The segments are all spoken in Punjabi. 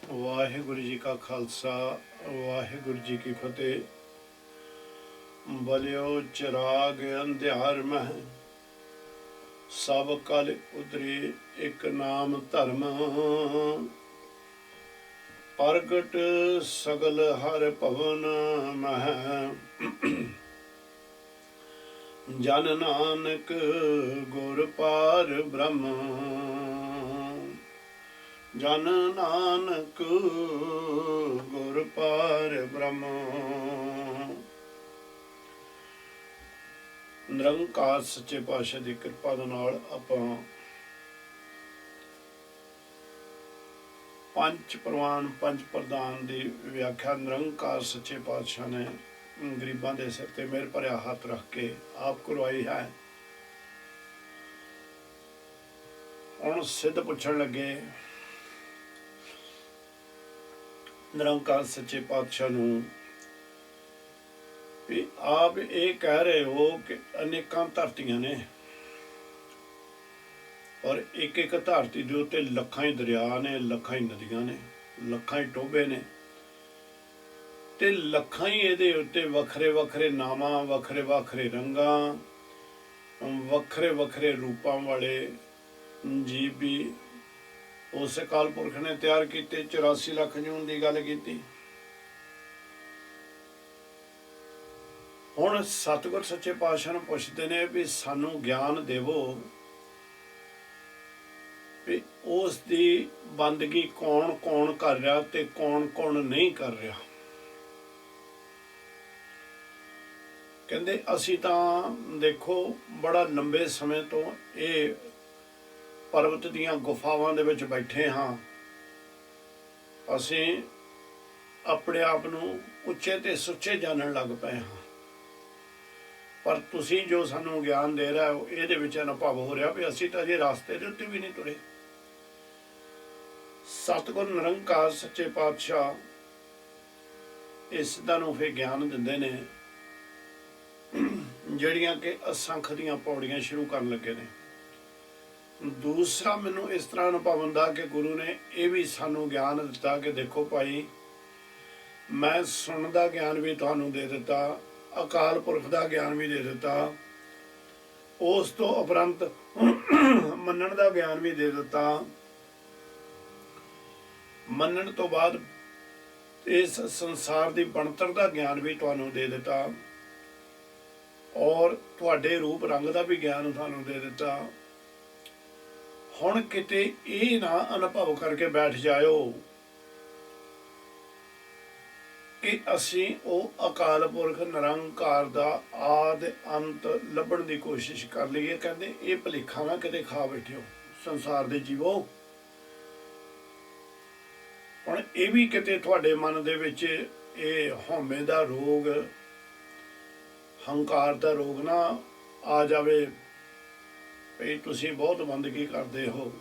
ਵਾਹਿਗੁਰੂ ਜੀ ਕਾ ਖਾਲਸਾ ਵਾਹਿਗੁਰੂ ਜੀ ਕੀ ਫਤਿਹ। ਬਲਿਓ ਚਿਰਾਗ ਅੰਧਿਆਰ ਮਹਿ ਸਭ ਕਲ ਉਤਰੀ ਇੱਕ ਨਾਮ ਧਰਮ। ਪ੍ਰਗਟ ਸਗਲ ਹਰ ਭਵਨ ਮਹਿ ਜਨ ਨਾਨਕ ਗੁਰ ਪਾਰ ਬ੍ਰਹਮ। ਜਨ ਨਾਨਕ ਗੁਰ ਪਾਰ ਬ੍ਰਹਮ। ਨਿਰੰਕਾਰ ਸੱਚੇ ਪਾਤਸ਼ਾਹ ਦੀ ਕਿਰਪਾ ਦੇ ਨਾਲ ਆਪਾਂ ਪੰਜ ਪ੍ਰਵਾਨ ਪੰਜ ਪ੍ਰਧਾਨ ਦੀ ਵਿਆਖਿਆ ਨਿਰੰਕਾਰ ਸੱਚੇ ਪਾਤਸ਼ਾਹ ਨੇ ਗਰੀਬਾਂ ਦੇ ਸਿਰ ਤੇ ਮਿਹਰ ਭਰਿਆ ਹੱਥ ਰੱਖ ਕੇ ਆਪ ਕਰਵਾਈ ਹੈ। ਹੁਣ ਸਿੱਧ ਪੁੱਛਣ ਲੱਗੇ ਨਿਰੰਕਾਰ ਸੱਚੇ ਪਾਤਸ਼ਾਹ ਨੂੰ ਵੀ ਆਪ ਇਹ ਕਹਿ ਰਹੇ ਹੋ ਕਿ ਅਨੇਕਾਂ ਧਰਤੀਆਂ ਨੇ ਔਰ ਇੱਕ ਇੱਕ ਧਰਤੀ ਦੇ ਉੱਤੇ ਲੱਖਾਂ ਹੀ ਦਰਿਆ ਨੇ, ਲੱਖਾਂ ਹੀ ਨਦੀਆਂ ਨੇ, ਲੱਖਾਂ ਹੀ ਟੋਭੇ ਨੇ ਤੇ ਲੱਖਾਂ ਹੀ ਇਹਦੇ ਉੱਤੇ ਵੱਖਰੇ ਵੱਖਰੇ ਨਾਮਾਂ, ਵੱਖਰੇ ਵੱਖਰੇ ਰੰਗਾਂ, ਵੱਖਰੇ ਵੱਖਰੇ ਰੂਪਾਂ ਵਾਲੇ ਜੀਵ ਵੀ ਉਸ ਅਕਾਲ ਪੁਰਖ ਨੇ ਤਿਆਰ ਕੀਤੇ। 84 ਲੱਖ ਜੂਨ ਦੀ ਗੱਲ ਕੀਤੀ। ਹੁਣ ਸਤਿਗੁਰ ਸੱਚੇ ਪਾਤਸ਼ਾਹ ਨੂੰ ਪੁੱਛਦੇ ਨੇ ਵੀ ਸਾਨੂੰ ਗਿਆਨ ਦੇਵੋ ਵੀ ਉਸ ਦੀ ਬੰਦਗੀ ਕੌਣ ਕੌਣ ਕਰ ਰਿਹਾ ਤੇ ਕੌਣ ਕੌਣ ਨਹੀਂ ਕਰ ਰਿਹਾ। ਕਹਿੰਦੇ ਅਸੀਂ ਤਾਂ ਦੇਖੋ ਬੜਾ ਲੰਬੇ ਸਮੇਂ ਤੋਂ ਇਹ ਪਰਬਤ ਦੀਆਂ ਗੁਫਾਵਾਂ ਦੇ ਵਿੱਚ ਬੈਠੇ ਹਾਂ। ਅਸੀਂ ਆਪਣੇ ਆਪ ਨੂੰ ਉੱਚੇ ਤੇ ਸੁੱਚੇ ਜਾਣਨ ਲੱਗ ਪਏ ਹਾਂ, ਪਰ ਤੁਸੀਂ ਜੋ ਸਾਨੂੰ ਗਿਆਨ ਦੇ ਰਹੇ ਹੋ ਇਹਦੇ ਵਿੱਚ ਅਨੁਭਵ ਹੋ ਰਿਹਾ ਵੀ ਅਸੀਂ ਤਾਂ ਅਜੇ ਰਾਸਤੇ ਦੇ ਉੱਤੇ ਵੀ ਨਹੀਂ ਤੁਰੇ। ਸਤਿਗੁਰ ਨਿਰੰਕਾਰ ਸੱਚੇ ਪਾਤਸ਼ਾਹ ਇਸ ਦਾ ਨੂੰ ਫਿਰ ਗਿਆਨ ਦਿੰਦੇ ਨੇ ਜਿਹੜੀਆਂ ਕਿ ਅਸੰਖ ਦੀਆਂ ਪੌੜੀਆਂ ਸ਼ੁਰੂ ਕਰਨ ਲੱਗੇ ਨੇ। ਦੂਸਰਾ ਮੈਨੂੰ ਇਸ ਤਰ੍ਹਾਂ ਅਨੁਭਵ ਹੁੰਦਾ ਕਿ ਗੁਰੂ ਨੇ ਇਹ ਵੀ ਸਾਨੂੰ ਗਿਆਨ ਦਿੱਤਾ ਕਿ ਦੇਖੋ ਭਾਈ, ਮੈਂ ਸੁਣਨ ਦਾ ਗਿਆਨ ਵੀ ਤੁਹਾਨੂੰ ਦੇ ਦਿੱਤਾ, ਅਕਾਲ ਪੁਰਖ ਦਾ ਗਿਆਨ ਵੀ ਦੇ ਦਿੱਤਾ, ਉਸ ਤੋਂ ਉਪਰੰਤ ਮੰਨਣ ਦਾ ਗਿਆਨ ਵੀ ਦੇ ਦਿੱਤਾ। ਮੰਨਣ ਤੋਂ ਬਾਅਦ ਇਸ ਸੰਸਾਰ ਦੀ ਬਣਤਰ ਦਾ ਗਿਆਨ ਵੀ ਤੁਹਾਨੂੰ ਦੇ ਦਿੱਤਾ ਔਰ ਤੁਹਾਡੇ ਰੂਪ ਰੰਗ ਦਾ ਵੀ ਗਿਆਨ ਤੁਹਾਨੂੰ ਦੇ ਦਿੱਤਾ। ਹੁਣ ਕਿਤੇ ਇਹ ਨਾ ਅਨੁਭਵ ਕਰਕੇ ਬੈਠ ਜਾਇਓ ਕਿ ਅਸੀਂ ਉਹ ਅਕਾਲ ਪੁਰਖ ਨਿਰੰਕਾਰ ਦਾ ਆਦਿ ਅੰਤ ਲੱਭਣ ਦੀ ਕੋਸ਼ਿਸ਼ ਕਰ ਲਈਏ। ਕਹਿੰਦੇ ਇਹ ਭੁਲੇਖਾ ਨਾ ਕਿਤੇ ਖਾ ਬੈਠਿਓ ਸੰਸਾਰ ਦੇ ਜੀਵੋ। ਹੁਣ ਇਹ ਵੀ ਕਿਤੇ ਤੁਹਾਡੇ ਮਨ ਦੇ ਵਿੱਚ ਇਹ ਹਉਮੈ ਦਾ ਰੋਗ, ਹੰਕਾਰ ਦਾ ਰੋਗ ਨਾ ਆ ਜਾਵੇ ਵੀ ਤੁਸੀਂ ਬਹੁਤ ਬੰਦਗੀ ਕਰਦੇ ਹੋ,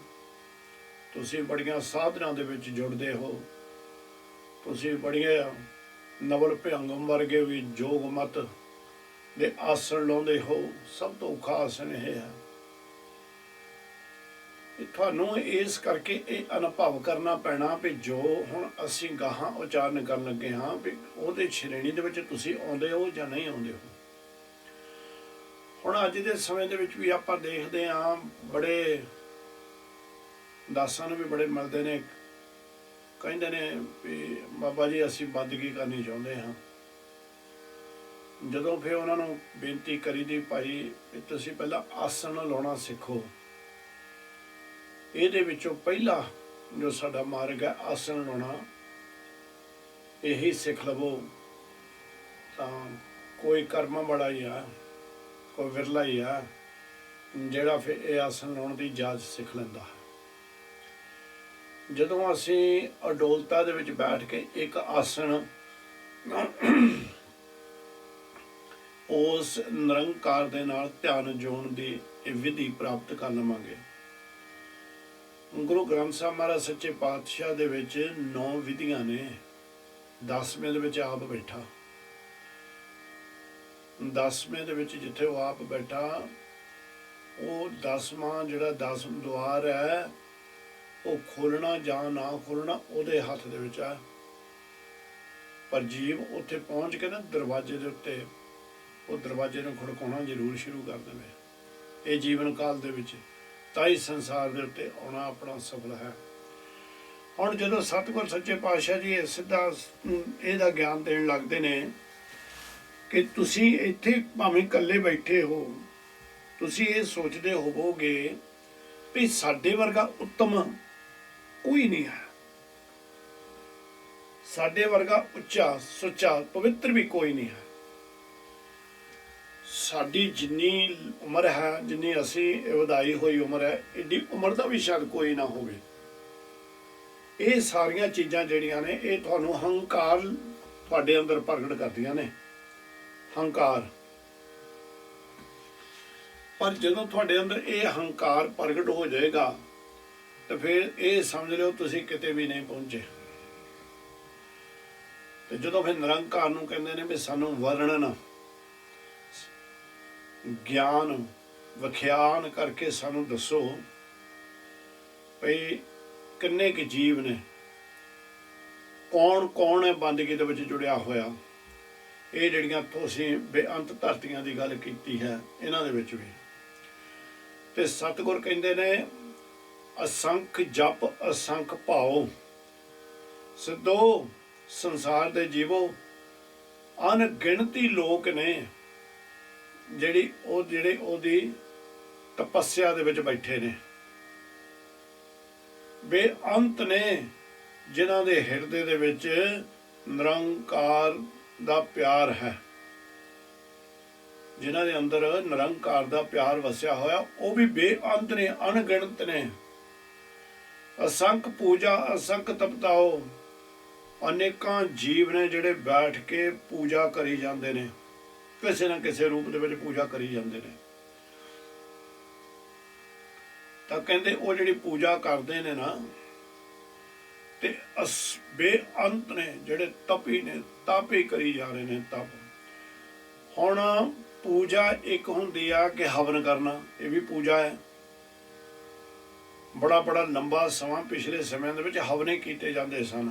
ਤੁਸੀਂ ਬੜੀਆਂ ਸਾਧਨਾਂ ਦੇ ਵਿੱਚ ਜੁੜਦੇ ਹੋ, ਤੁਸੀਂ ਬੜੀਆਂ ਨਵਲ ਭਿਅੰਗਮ ਵਰਗੇ ਵੀ ਜੋਗ ਮਤ ਦੇ ਆਸਣ ਲਾਉਂਦੇ ਹੋ। ਸਭ ਤੋਂ ਔਖਾ ਆਸਣ ਇਹ ਹੈ। ਤੁਹਾਨੂੰ ਇਸ ਕਰਕੇ ਇਹ ਅਨੁਭਵ ਕਰਨਾ ਪੈਣਾ ਵੀ ਜੋ ਹੁਣ ਅਸੀਂ ਗਾਹਾਂ ਉਚਾਰਨ ਕਰਨ ਲੱਗੇ ਹਾਂ ਵੀ ਉਹਦੇ ਸ਼੍ਰੇਣੀ ਦੇ ਵਿੱਚ ਤੁਸੀਂ ਆਉਂਦੇ ਹੋ ਜਾਂ ਨਹੀਂ ਆਉਂਦੇ ਹੋ। ਹੁਣ ਅੱਜ ਦੇ ਸਮੇਂ ਦੇ ਵਿੱਚ ਵੀ ਆਪਾਂ ਦੇਖਦੇ ਹਾਂ ਬੜੇ ਦਾਸਾਂ ਨੂੰ ਵੀ ਬੜੇ ਮਿਲਦੇ ਨੇ, ਕਹਿੰਦੇ ਨੇ ਵੀ ਬਾਬਾ ਜੀ ਅਸੀਂ ਬੰਦਗੀ ਕਰਨੀ ਚਾਹੁੰਦੇ ਹਾਂ। ਜਦੋਂ ਫਿਰ ਉਹਨਾਂ ਨੂੰ ਬੇਨਤੀ ਕਰੀ ਦੀ ਭਾਈ ਵੀ ਤੁਸੀਂ ਪਹਿਲਾਂ ਆਸਣ ਲਾਉਣਾ ਸਿੱਖੋ, ਇਹਦੇ ਵਿੱਚੋਂ ਪਹਿਲਾ ਜੋ ਸਾਡਾ ਮਾਰਗ ਹੈ ਆਸਣ ਲਾਉਣਾ, ਇਹੀ ਸਿੱਖ ਲਵੋ ਤਾਂ ਕੋਈ ਕਰਮਾਂ ਵਾਲਾ ਹੀ ਆ, ਕੋਈ ਵਿਰਲਾ ਹੀ ਆ ਜਿਹੜਾ ਫਿਰ ਇਹ ਆਸਣ ਲਾਉਣ ਦੀ ਜਾਚ ਸਿੱਖ ਲੈਂਦਾ ਹੈ। ਜਦੋਂ ਅਸੀਂ ਅਡੋਲਤਾ ਦੇ ਵਿੱਚ ਬੈਠ ਕੇ ਇੱਕ ਆਸਣ ਉਸ ਨਿਰੰਕਾਰ ਦੇ ਨਾਲ ਧਿਆਨ ਜੋੜਨ ਦੀ ਇਹ ਵਿਧੀ ਪ੍ਰਾਪਤ ਕਰ ਲਵਾਂਗੇ। ਗੁਰੂ ਗ੍ਰੰਥ ਸਾਹਿਬ ਮਹਾਰਾਜ ਸੱਚੇ ਪਾਤਸ਼ਾਹ ਦੇ ਵਿੱਚ 9 ਵਿਧੀਆਂ ਨੇ। 10ਵੇਂ ਦੇ ਵਿੱਚ ਆਪ ਬੈਠਾ, 10ਵੇਂ ਦੇ ਵਿੱਚ ਜਿੱਥੇ ਉਹ ਆਪ ਬੈਠਾ, ਉਹ 10ਵਾਂ ਜਿਹੜਾ 10 ਦੁਆਰ ਹੈ ਉਹ ਖੋਲਣਾ ਜਾਂ ਨਾ ਖੋਲਣਾ ਉਹਦੇ ਹੱਥ ਦੇ ਵਿੱਚ ਆ। ਪਰ ਜੀਵ ਉੱਥੇ ਪਹੁੰਚ ਕੇ ਨਾ ਦਰਵਾਜ਼ੇ ਦੇ ਉੱਤੇ ਉਹ ਦਰਵਾਜ਼ੇ ਨੂੰ ਖੜਕਾਉਣਾ ਜ਼ਰੂਰ ਸ਼ੁਰੂ ਕਰ ਦੇਵੇ। ਇਹ ਜੀਵਨ ਕਾਲ ਦੇ ਵਿੱਚ ਤਾਂ ਹੀ ਸੰਸਾਰ ਦੇ ਉੱਤੇ ਆਉਣਾ ਆਪਣਾ ਸਫਲ ਹੈ। ਹੁਣ ਜਦੋਂ ਸਤਿਗੁਰ ਸੱਚੇ ਪਾਤਸ਼ਾਹ ਜੀ ਸਿੱਧਾ ਇਹਦਾ ਗਿਆਨ ਦੇਣ ਲੱਗਦੇ ਨੇ ਕਿ ਤੁਸੀਂ ਇੱਥੇ ਭਾਵੇਂ ਇਕੱਲੇ ਬੈਠੇ ਹੋ, ਤੁਸੀਂ ਇਹ ਸੋਚਦੇ ਹੋਵੋਗੇ ਵੀ ਸਾਡੇ ਵਰਗਾ ਉੱਤਮ ਕੋਈ ਨਹੀਂ ਹੈ, ਸਾਡੇ ਵਰਗਾ ਉੱਚਾ ਸੁੱਚਾ ਪਵਿੱਤਰ ਵੀ ਕੋਈ ਨਹੀਂ ਹੈ। ਸਾਡੀ ਜਿੰਨੀ ਉਮਰ ਹੈ, ਜਿੰਨੀ ਅਸੀਂ ਵਧਾਈ ਹੋਈ ਉਮਰ ਹੈ, ਏਡੀ ਉਮਰ ਦਾ ਵੀ ਸ਼ਾਇਦ ਕੋਈ ਨਾ ਹੋਵੇ। ਇਹ ਸਾਰੀਆਂ ਚੀਜ਼ਾਂ ਜਿਹੜੀਆਂ ਨੇ ਇਹ ਤੁਹਾਨੂੰ ਹੰਕਾਰ ਤੁਹਾਡੇ ਅੰਦਰ ਪ੍ਰਗਟ ਕਰਦੀਆਂ ਨੇ, ਹੰਕਾਰ। ਪਰ ਜਦੋਂ ਤੁਹਾਡੇ ਅੰਦਰ ਇਹ ਹੰਕਾਰ ਪ੍ਰਗਟ ਹੋ ਜਾਏਗਾ ਤੇ ਫਿਰ ਇਹ ਸਮਝ ਲਿਓ ਤੁਸੀਂ ਕਿਤੇ ਵੀ ਨਹੀਂ ਪਹੁੰਚੇ। ਤੇ ਜਦੋਂ ਫਿਰ ਨਿਰੰਕਾਰ ਨੂੰ ਕਹਿੰਦੇ ਨੇ ਵੀ ਸਾਨੂੰ ਵਰਣਨ ਗਿਆਨ ਵਿਖਿਆਨ ਕਰਕੇ ਸਾਨੂੰ ਦੱਸੋ ਭਈ ਕਿੰਨੇ ਕੁ ਜੀਵ ਨੇ, ਕੌਣ ਕੌਣ ਹੈ ਬੰਦਗੀ ਦੇ ਵਿੱਚ ਜੁੜਿਆ ਹੋਇਆ। ਇਹ ਜਿਹੜੀਆਂ ਤੁਸੀਂ ਬੇਅੰਤ ਧਰਤੀਆਂ ਦੀ ਗੱਲ ਕੀਤੀ ਹੈ, ਇਹਨਾਂ ਦੇ ਵਿੱਚ ਵੀ ਤੇ ਸਤਿਗੁਰ ਕਹਿੰਦੇ ਨੇ ਅਸੰਖ ਜਪ ਅਸੰਖ ਭਾਉ ਸਿੱਧੋ ਸੰਸਾਰ ਦੇ ਜੀਵੋ ਅਣਗਿਣਤੀ ਲੋਕ ਨੇ ਜਿਹੜੇ ਉਹਦੀ ਤਪੱਸਿਆ ਦੇ ਵਿੱਚ ਬੈਠੇ ਨੇ, ਬੇਅੰਤ ਨੇ ਜਿਨ੍ਹਾਂ ਦੇ ਹਿਰਦੇ ਦੇ ਵਿੱਚ ਨਿਰੰਕਾਰ ਦਾ ਪਿਆਰ ਹੈ, ਜਿਨ੍ਹਾਂ ਦੇ ਅੰਦਰ ਨਿਰੰਕਾਰ ਦਾ ਪਿਆਰ ਵਸਿਆ ਹੋਇਆ, ਉਹ ਵੀ ਬੇਅੰਤ ਨੇ, ਅਣਗਿਣਤ ਨੇ। ਅਸੰਖ ਪੂਜਾ ਅਸੰਖ ਤਪਤਾਓ, ਅਨੇਕਾਂ ਜੀਵ ਨੇ ਜਿਹੜੇ ਬੈਠ ਕੇ ਪੂਜਾ ਕਰੀ ਜਾਂਦੇ ਨੇ, ਕਿਸੇ ਨਾ ਕਿਸੇ ਰੂਪ ਦੇ ਵਿੱਚ ਪੂਜਾ ਕਰੀ ਜਾਂਦੇ ਨੇ। ਤਾਂ ਕਹਿੰਦੇ ਉਹ ਜਿਹੜੀ ਪੂਜਾ ਕਰਦੇ ਨੇ ਨਾ ਤੇ ਬੇਅੰਤ ਨੇ, ਜਿਹੜੇ ਤਪੀ ਨੇ, ਤਾਪੇ ਕਰੀ ਜਾ ਰਹੇ ਨੇ ਤਪ। ਹੁਣ ਪੂਜਾ ਇੱਕ ਹੁੰਦੀ ਆ ਕਿ ਹਵਨ ਕਰਨਾ, ਇਹ ਵੀ ਪੂਜਾ ਹੈ। ਬੜਾ ਬੜਾ ਲੰਬਾ ਸਮਾਂ ਪਿਛਲੇ ਸਮਿਆਂ ਦੇ ਵਿੱਚ ਹਵਨੇ ਕੀਤੇ ਜਾਂਦੇ ਸਨ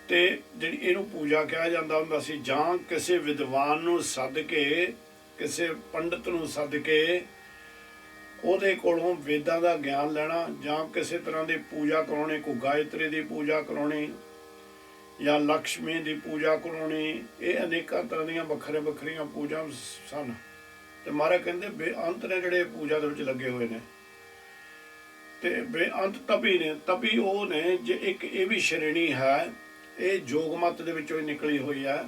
ਤੇ ਜਿਹੜੀ ਇਹਨੂੰ ਪੂਜਾ ਕਿਹਾ ਜਾਂਦਾ ਹੁੰਦਾ ਸੀ। ਜਾਂ ਕਿਸੇ ਵਿਦਵਾਨ ਨੂੰ ਸੱਦ ਕੇ, ਕਿਸੇ ਪੰਡਤ ਨੂੰ ਸੱਦ ਕੇ ਉਹਦੇ ਕੋਲੋਂ ਵੇਦਾਂ ਦਾ ਗਿਆਨ ਲੈਣਾ, ਜਾਂ ਕਿਸੇ ਤਰ੍ਹਾਂ ਦੀ ਪੂਜਾ ਕਰਾਉਣੀ, ਕੋਈ ਗਾਇਤਰੀ ਦੀ ਪੂਜਾ ਕਰਾਉਣੀ ਜਾਂ ਲਕਸ਼ਮੀ ਦੀ ਪੂਜਾ ਕਰਾਉਣੀ। ਇਹ ਅਨੇਕਾਂ ਤਰ੍ਹਾਂ ਦੀਆਂ ਵੱਖਰੇ ਵੱਖਰੀਆਂ ਪੂਜਾ ਸਨ ਤੇ ਮਹਾਰਾਜ ਕਹਿੰਦੇ ਬੇਅੰਤ ਨੇ ਜਿਹੜੇ ਪੂਜਾ ਦੇ ਵਿੱਚ ਲੱਗੇ ਹੋਏ ਨੇ ਤੇ ਬੇਅੰਤ ਤਪੀ ਨੇ। ਤਪੀ ਉਹ ਨੇ ਜੇ ਇੱਕ ਇਹ ਵੀ ਸ਼੍ਰੇਣੀ ਹੈ, ਇਹ ਜੋਗ ਮਤ ਦੇ ਵਿੱਚੋਂ ਹੀ ਨਿਕਲੀ ਹੋਈ ਹੈ।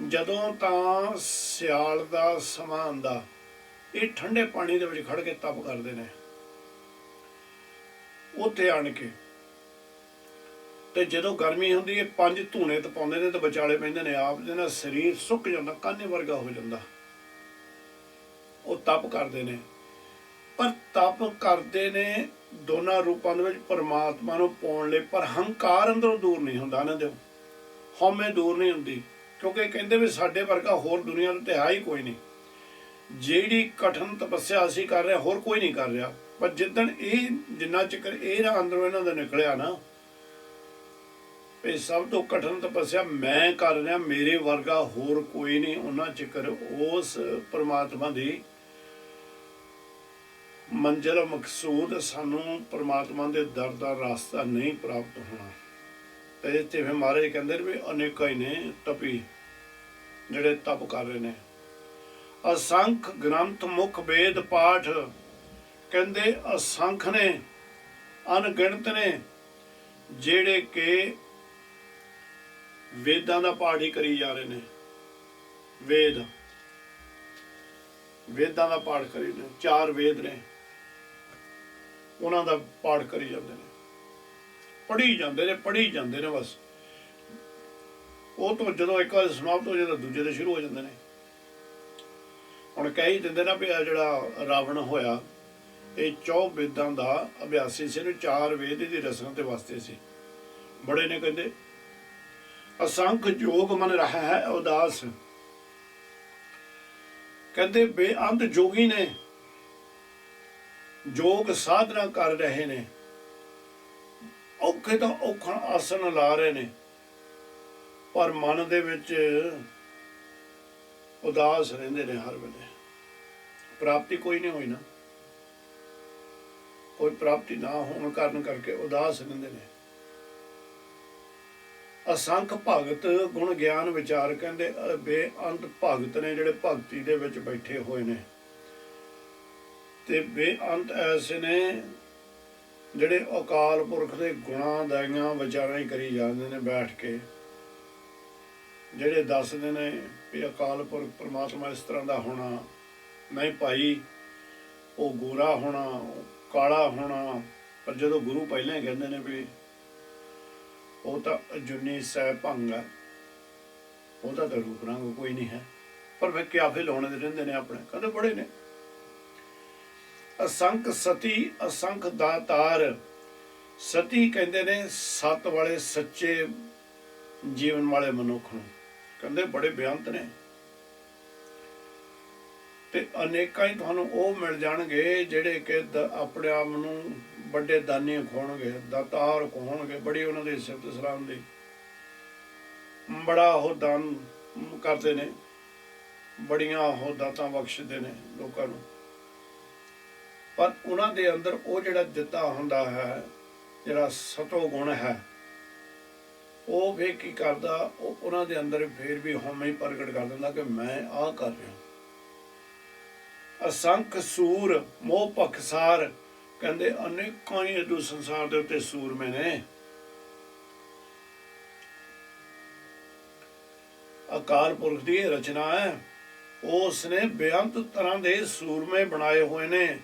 ਜਦੋਂ ਤਾਂ ਸਿਆਲ ਦਾ ਸਮਾਂ ਆਉਂਦਾ, ਇਹ ਠੰਡੇ ਪਾਣੀ ਦੇ ਵਿੱਚ ਖੜ ਕੇ ਤਪ ਕਰਦੇ ਨੇ ਉੱਥੇ ਆਣ ਕੇ, ਤੇ ਜਦੋਂ ਗਰਮੀ ਹੁੰਦੀ ਹੈ 5 ਧੂਣੇ ਤਪਾਉਂਦੇ ਨੇ ਤੇ ਵਿਚਾਲੇ ਪੈਂਦੇ ਨੇ ਆਪ, ਜਿਹਨਾਂ ਸਰੀਰ ਸੁੱਕ ਜਾਂਦਾ, ਕਾਨੇ ਵਰਗਾ ਹੋ ਜਾਂਦਾ। ਉਹ ਤਪ ਕਰਦੇ ਨੇ, ਪਰ ਤਪ ਕਰਦੇ ਨੇ ਦੋਨਾਂ ਰੂਪਾਂ ਦੇ ਵਿੱਚ ਪਰਮਾਤਮਾ ਨੂੰ ਪਾਉਣ ਲਈ, ਪਰ ਹੰਕਾਰ ਅੰਦਰੋਂ ਦੂਰ ਨਹੀਂ ਹੁੰਦਾ ਇਹਨਾਂ ਦੇ, ਹਉਮੈ ਦੂਰ ਨਹੀਂ ਹੁੰਦੀ। ਕਿਉਂਕਿ ਕਹਿੰਦੇ ਵੀ ਸਾਡੇ ਵਰਗਾ ਹੋਰ ਦੁਨੀਆ ਤੇ ਹੈ ਹੀ ਕੋਈ ਨਹੀਂ। ਜਿਹੜੀ ਕਠਨ ਤਪੱਸਿਆ ਅਸੀਂ ਕਰ ਰਹੇ ਹੋਰ ਕੋਈ ਨਹੀਂ ਕਰ ਰਿਹਾ, ਪਰ ਜਿੱਦਣ ਇਹ ਜਿੰਨਾ ਚਿਰ ਇਹ ਅੰਦਰੋਂ ਇਹਨਾਂ ਦਾ ਨਿਕਲਿਆ ਨਾ ਇਹ ਸਭ ਤੋਂ ਕਠਨ ਤਪੱਸਿਆ ਮੈਂ ਕਰ ਰਿਹਾ, ਮੇਰੇ ਵਰਗਾ ਹੋਰ ਕੋਈ ਨਹੀਂ, ਉਹਨਾਂ ਚਿਰ ਉਸ ਪਰਮਾਤਮਾ ਦੀ ਮੰਜ਼ਿਲ ਮਕਸੂਦ ਸਾਨੂੰ ਪਰਮਾਤਮਾ ਦੇ ਦਰ ਦਾ ਰਾਸਤਾ ਨਹੀਂ ਪ੍ਰਾਪਤ ਹੋਣਾ। ਤੇ ਇੱਥੇ ਫਿਰ ਮਹਾਰਾਜ ਕਹਿੰਦੇ ਵੀ ਅਨੇਕਾਂ ਹੀ ਨੇ ਤਪੀ ਜਿਹੜੇ ਤਪ ਕਰ ਰਹੇ ਨੇ। ਅਸੰਖ ਗ੍ਰੰਥ ਮੁਖ ਵੇਦ ਪਾਠ, ਕਹਿੰਦੇ ਅਸੰਖ ਨੇ, ਅਣਗਿਣਤ ਨੇ ਜਿਹੜੇ ਕਿ ਵੇਦਾਂ ਦਾ ਪਾਠ ਹੀ ਕਰੀ ਜਾ ਰਹੇ ਨੇ। ਵੇਦਾਂ ਦਾ ਪਾਠ ਕਰੀ ਨੇ, 4 ਵੇਦ ਨੇ, ਉਹਨਾਂ ਦਾ ਪਾਠ ਕਰੀ ਜਾਂਦੇ ਨੇ, ਪੜ੍ਹੀ ਜਾਂਦੇ ਨੇ ਬਸ। ਉਹ ਤੋਂ ਜਦੋਂ ਇੱਕ ਵਾਰ ਸਮਾਪਤ ਹੋ ਜਾਂਦਾ ਦੂਜੇ ਦੇ ਸ਼ੁਰੂ ਹੋ ਜਾਂਦੇ ਨੇ। ਹੁਣ ਕਹਿ ਹੀ ਦਿੰਦੇ ਨਾ ਵੀ ਜਿਹੜਾ ਰਾਵਣ ਹੋਇਆ ਇਹ 4 ਵੇਦਾਂ ਦਾ ਅਭਿਆਸੀ ਸੀ, ਇਹਨੂੰ 4 ਵੇਦ ਦੀ ਰਸਮ ਤੇ ਵਾਸਤੇ ਸੀ। ਬੜੇ ਨੇ ਕਹਿੰਦੇ ਅਸੰਖ ਜੋਗ ਮਨ ਰਹਾ ਹੈ ਉਦਾਸ, ਕਹਿੰਦੇ ਬੇਅੰਤ ਜੋਗੀ ਨੇ ਯੋਗ ਸਾਧਨਾ ਕਰ ਰਹੇ ਨੇ, ਔਖੇ ਤੋਂ ਔਖਾ ਆਸਨ ਲਾ ਰਹੇ ਨੇ, ਪਰ ਮਨ ਦੇ ਵਿੱਚ ਉਦਾਸ ਰਹਿੰਦੇ ਨੇ ਹਰ ਵੇਲੇ। ਪ੍ਰਾਪਤੀ ਕੋਈ ਨਹੀਂ ਹੋਈ ਨਾ, ਕੋਈ ਪ੍ਰਾਪਤੀ ਨਾ ਹੋਣ ਕਾਰਨ ਕਰਕੇ ਉਦਾਸ ਰਹਿੰਦੇ ਨੇ। ਅਸੰਖ ਭਗਤ ਗੁਣ ਗਿਆਨ ਵਿਚਾਰ, ਕਹਿੰਦੇ ਬੇਅੰਤ ਭਗਤ ਨੇ ਜਿਹੜੇ ਭਗਤੀ ਦੇ ਵਿੱਚ ਬੈਠੇ ਹੋਏ ਨੇ, ਤੇ ਬੇਅੰਤ ਐਸੇ ਨੇ ਜਿਹੜੇ ਅਕਾਲ ਪੁਰਖ ਦੇ ਗੁਣਾਂ ਦਾਈਆਂ ਵਿਚਾਰਾਂ ਹੀ ਕਰੀ ਜਾਂਦੇ ਨੇ ਬੈਠ ਕੇ, ਜਿਹੜੇ ਦੱਸਦੇ ਨੇ ਵੀ ਅਕਾਲ ਪੁਰਖ ਪਰਮਾਤਮਾ ਇਸ ਤਰ੍ਹਾਂ ਦਾ ਹੋਣਾ ਨਹੀਂ ਭਾਈ, ਉਹ ਗੋਰਾ ਹੋਣਾ, ਉਹ ਕਾਲਾ ਹੋਣਾ। ਪਰ ਜਦੋਂ ਗੁਰੂ ਪਹਿਲਾਂ ਹੀ ਕਹਿੰਦੇ ਨੇ ਵੀ ਉਹ ਤਾਂ ਅਜੂਨੀ ਸਹਿ ਭੰਗ ਹੈ, ਉਹਦਾ ਤਾਂ ਰੂਪ ਰੰਗ ਕੋਈ ਨਹੀਂ ਹੈ, ਪਰ ਵੇ ਕਿਆਫੇ ਲਾਉਣੇ ਦੇ ਰਹਿੰਦੇ ਨੇ ਆਪਣੇ, ਕਹਿੰਦੇ ਬੜੇ ਨੇ। ਅਸੰਖ ਸਤੀ ਅਸੰਖ ਦਾਤਾਰ, ਸਤੀ ਕਹਿੰਦੇ ਨੇ ਸੱਤ ਵਾਲੇ ਸੱਚੇ ਜੀਵਨ ਵਾਲੇ ਮਨੁੱਖ ਨੂੰ, ਕਹਿੰਦੇ ਬੜੇ ਬੇਅੰਤ ਨੇ। ਤੇ ਅਨੇਕਾਂ ਹੀ ਤੁਹਾਨੂੰ ਉਹ ਮਿਲ ਜਾਣਗੇ ਜਿਹੜੇ ਕਿ ਆਪਣੇ ਆਪ ਨੂੰ ਵੱਡੇ ਦਾਨੀ ਖੋਣਗੇ, ਦਾਤਾਰ ਖੋਣਗੇ, ਬੜੀ ਉਹਨਾਂ ਦੀ ਸਿਫਤ ਸਲਾਮ ਦੀ, ਬੜਾ ਉਹ ਦਾਨ ਕਰਦੇ ਨੇ, ਬੜੀਆਂ ਉਹ ਦਾਤਾਂ ਬਖਸ਼ਦੇ ਨੇ ਲੋਕਾਂ ਨੂੰ। ਪਰ ਉਹਨਾਂ ਦੇ ਅੰਦਰ ਉਹ ਜਿਹੜਾ ਦਿੱਤਾ ਹੁੰਦਾ ਹੈ, ਜਿਹੜਾ ਸਤੋ ਗੁਣ ਹੈ, ਉਹ ਵੀ ਕੀ ਕਰਦਾ, ਉਹ ਉਹਨਾਂ ਦੇ ਅੰਦਰ ਫੇਰ ਵੀ ਹਉਮੈ ਹੀ ਪ੍ਰਗਟ ਕਰ ਦਿੰਦਾ ਕਿ ਮੈਂ ਆਹ ਕਰ ਰਿਹਾ। ਅਸੰਖ ਸੂਰ ਮੋਹ ਪਖਸਾਰ, ਕਹਿੰਦੇ ਅਨੇਕਾਂ ਹੀ ਇਦੂ ਸੰਸਾਰ ਦੇ ਉੱਤੇ ਸੂਰਮੇ ਨੇ। ਅਕਾਲ ਪੁਰਖ ਦੀ ਰਚਨਾ ਹੈ, ਉਸ ਨੇ ਬੇਅੰਤ ਤਰ੍ਹਾਂ ਦੇ ਸੂਰਮੇ ਬਣਾਏ ਹੋਏ ਨੇ,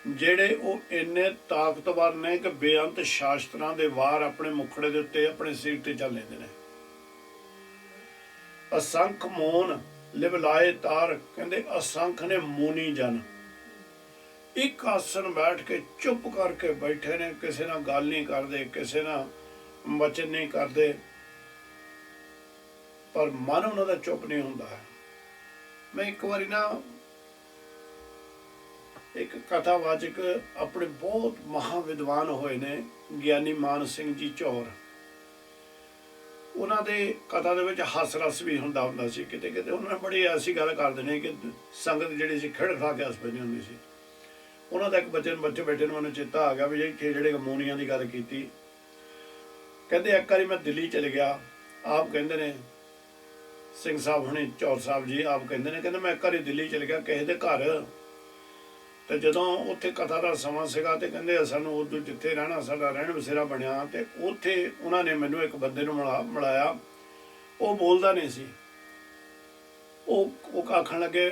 ਜਿਹੜੇ ਉਹ ਇੰਨੇ ਤਾਕਤਵਰ ਨੇ ਕਿ ਬੇਅੰਤ ਸ਼ਾਸਤਰਾਂ ਦੇ ਵਾਰ ਆਪਣੇ ਮੁਖੜੇ ਦੇ ਉੱਤੇ ਆਪਣੇ ਸਿਰ ਤੇ ਚੱਲ ਲੈਂਦੇ ਨੇ। ਅਸੰਖ ਮੋਨ ਲਿਵ ਲਾਏ ਤਾਰ, ਕਹਿੰਦੇ ਅਸੰਖ ਨੇ ਮੂਨੀ ਜਨ, ਇੱਕ ਆਸਨ ਬੈਠ ਕੇ ਚੁੱਪ ਕਰਕੇ ਬੈਠੇ ਨੇ, ਕਿਸੇ ਨਾਲ ਗੱਲ ਨਹੀਂ ਕਰਦੇ, ਕਿਸੇ ਨਾਲ ਵਚਨ ਨਹੀਂ ਕਰਦੇ, ਪਰ ਮਨ ਉਹਨਾਂ ਦਾ ਚੁੱਪ ਨਹੀਂ ਹੁੰਦਾ ਹੈ। ਮੈਂ ਇੱਕ ਵਾਰੀ ਨਾ ਇੱਕ ਕਥਾਵਾਚਕ ਆਪਣੇ ਬਹੁਤ ਮਹਾ ਵਿਦਵਾਨ ਹੋਏ ਨੇ ਗਿਆਨੀ ਮਾਨ ਸਿੰਘ ਜੀ ਝੌਰ, ਉਹਨਾਂ ਦੇ ਕਥਾ ਦੇ ਵਿੱਚ ਹਾਸ ਰਸ ਵੀ ਹੁੰਦਾ ਸੀ, ਕਿਤੇ ਕਿਤੇ ਉਹਨਾਂ ਨੇ ਬੜੀ ਐਸੀ ਗੱਲ ਕਰਦੇ ਨੇ ਕਿ ਸੰਗਤ ਜਿਹੜੀ ਸੀ ਖਿੜ ਖਾ ਕੇ ਹੱਸ ਪੈਂਦੀ ਹੁੰਦੀ ਸੀ। ਉਹਨਾਂ ਦਾ ਇੱਕ ਬੱਚੇ ਬੈਠੇ ਨੂੰ ਮੈਨੂੰ ਚੇਤਾ ਆ ਗਿਆ ਵੀ ਜਿਹੜੇ ਮੂਨੀਆਂ ਦੀ ਗੱਲ ਕੀਤੀ, ਕਹਿੰਦੇ ਇੱਕ ਵਾਰੀ ਮੈਂ ਦਿੱਲੀ ਚਲੇ ਗਿਆ, ਆਪ ਕਹਿੰਦੇ ਨੇ ਸਿੰਘ ਸਾਹਿਬ ਹੁਣੇ ਝੌਰ ਸਾਹਿਬ ਜੀ ਆਪ ਕਹਿੰਦੇ ਨੇ, ਕਹਿੰਦੇ ਮੈਂ ਇੱਕ ਵਾਰੀ ਦਿੱਲੀ ਚਲੇ ਗਿਆ ਕਿਸੇ ਦੇ ਘਰ, ਤੇ ਜਦੋਂ ਉੱਥੇ ਕਥਾ ਦਾ ਸਮਾਂ ਸੀਗਾ ਤੇ ਕਹਿੰਦੇ ਸਾਨੂੰ ਉਦੋਂ ਜਿੱਥੇ ਰਹਿਣਾ ਸਾਡਾ ਰਹਿਣ ਬਸੇਰਾ ਬਣਿਆ, ਤੇ ਉੱਥੇ ਉਹਨਾਂ ਨੇ ਮੈਨੂੰ ਇੱਕ ਬੰਦੇ ਨੂੰ ਮਿਲਾਇਆ, ਉਹ ਬੋਲਦਾ ਨਹੀਂ ਸੀ। ਉਹ ਆਖਣ ਲੱਗੇ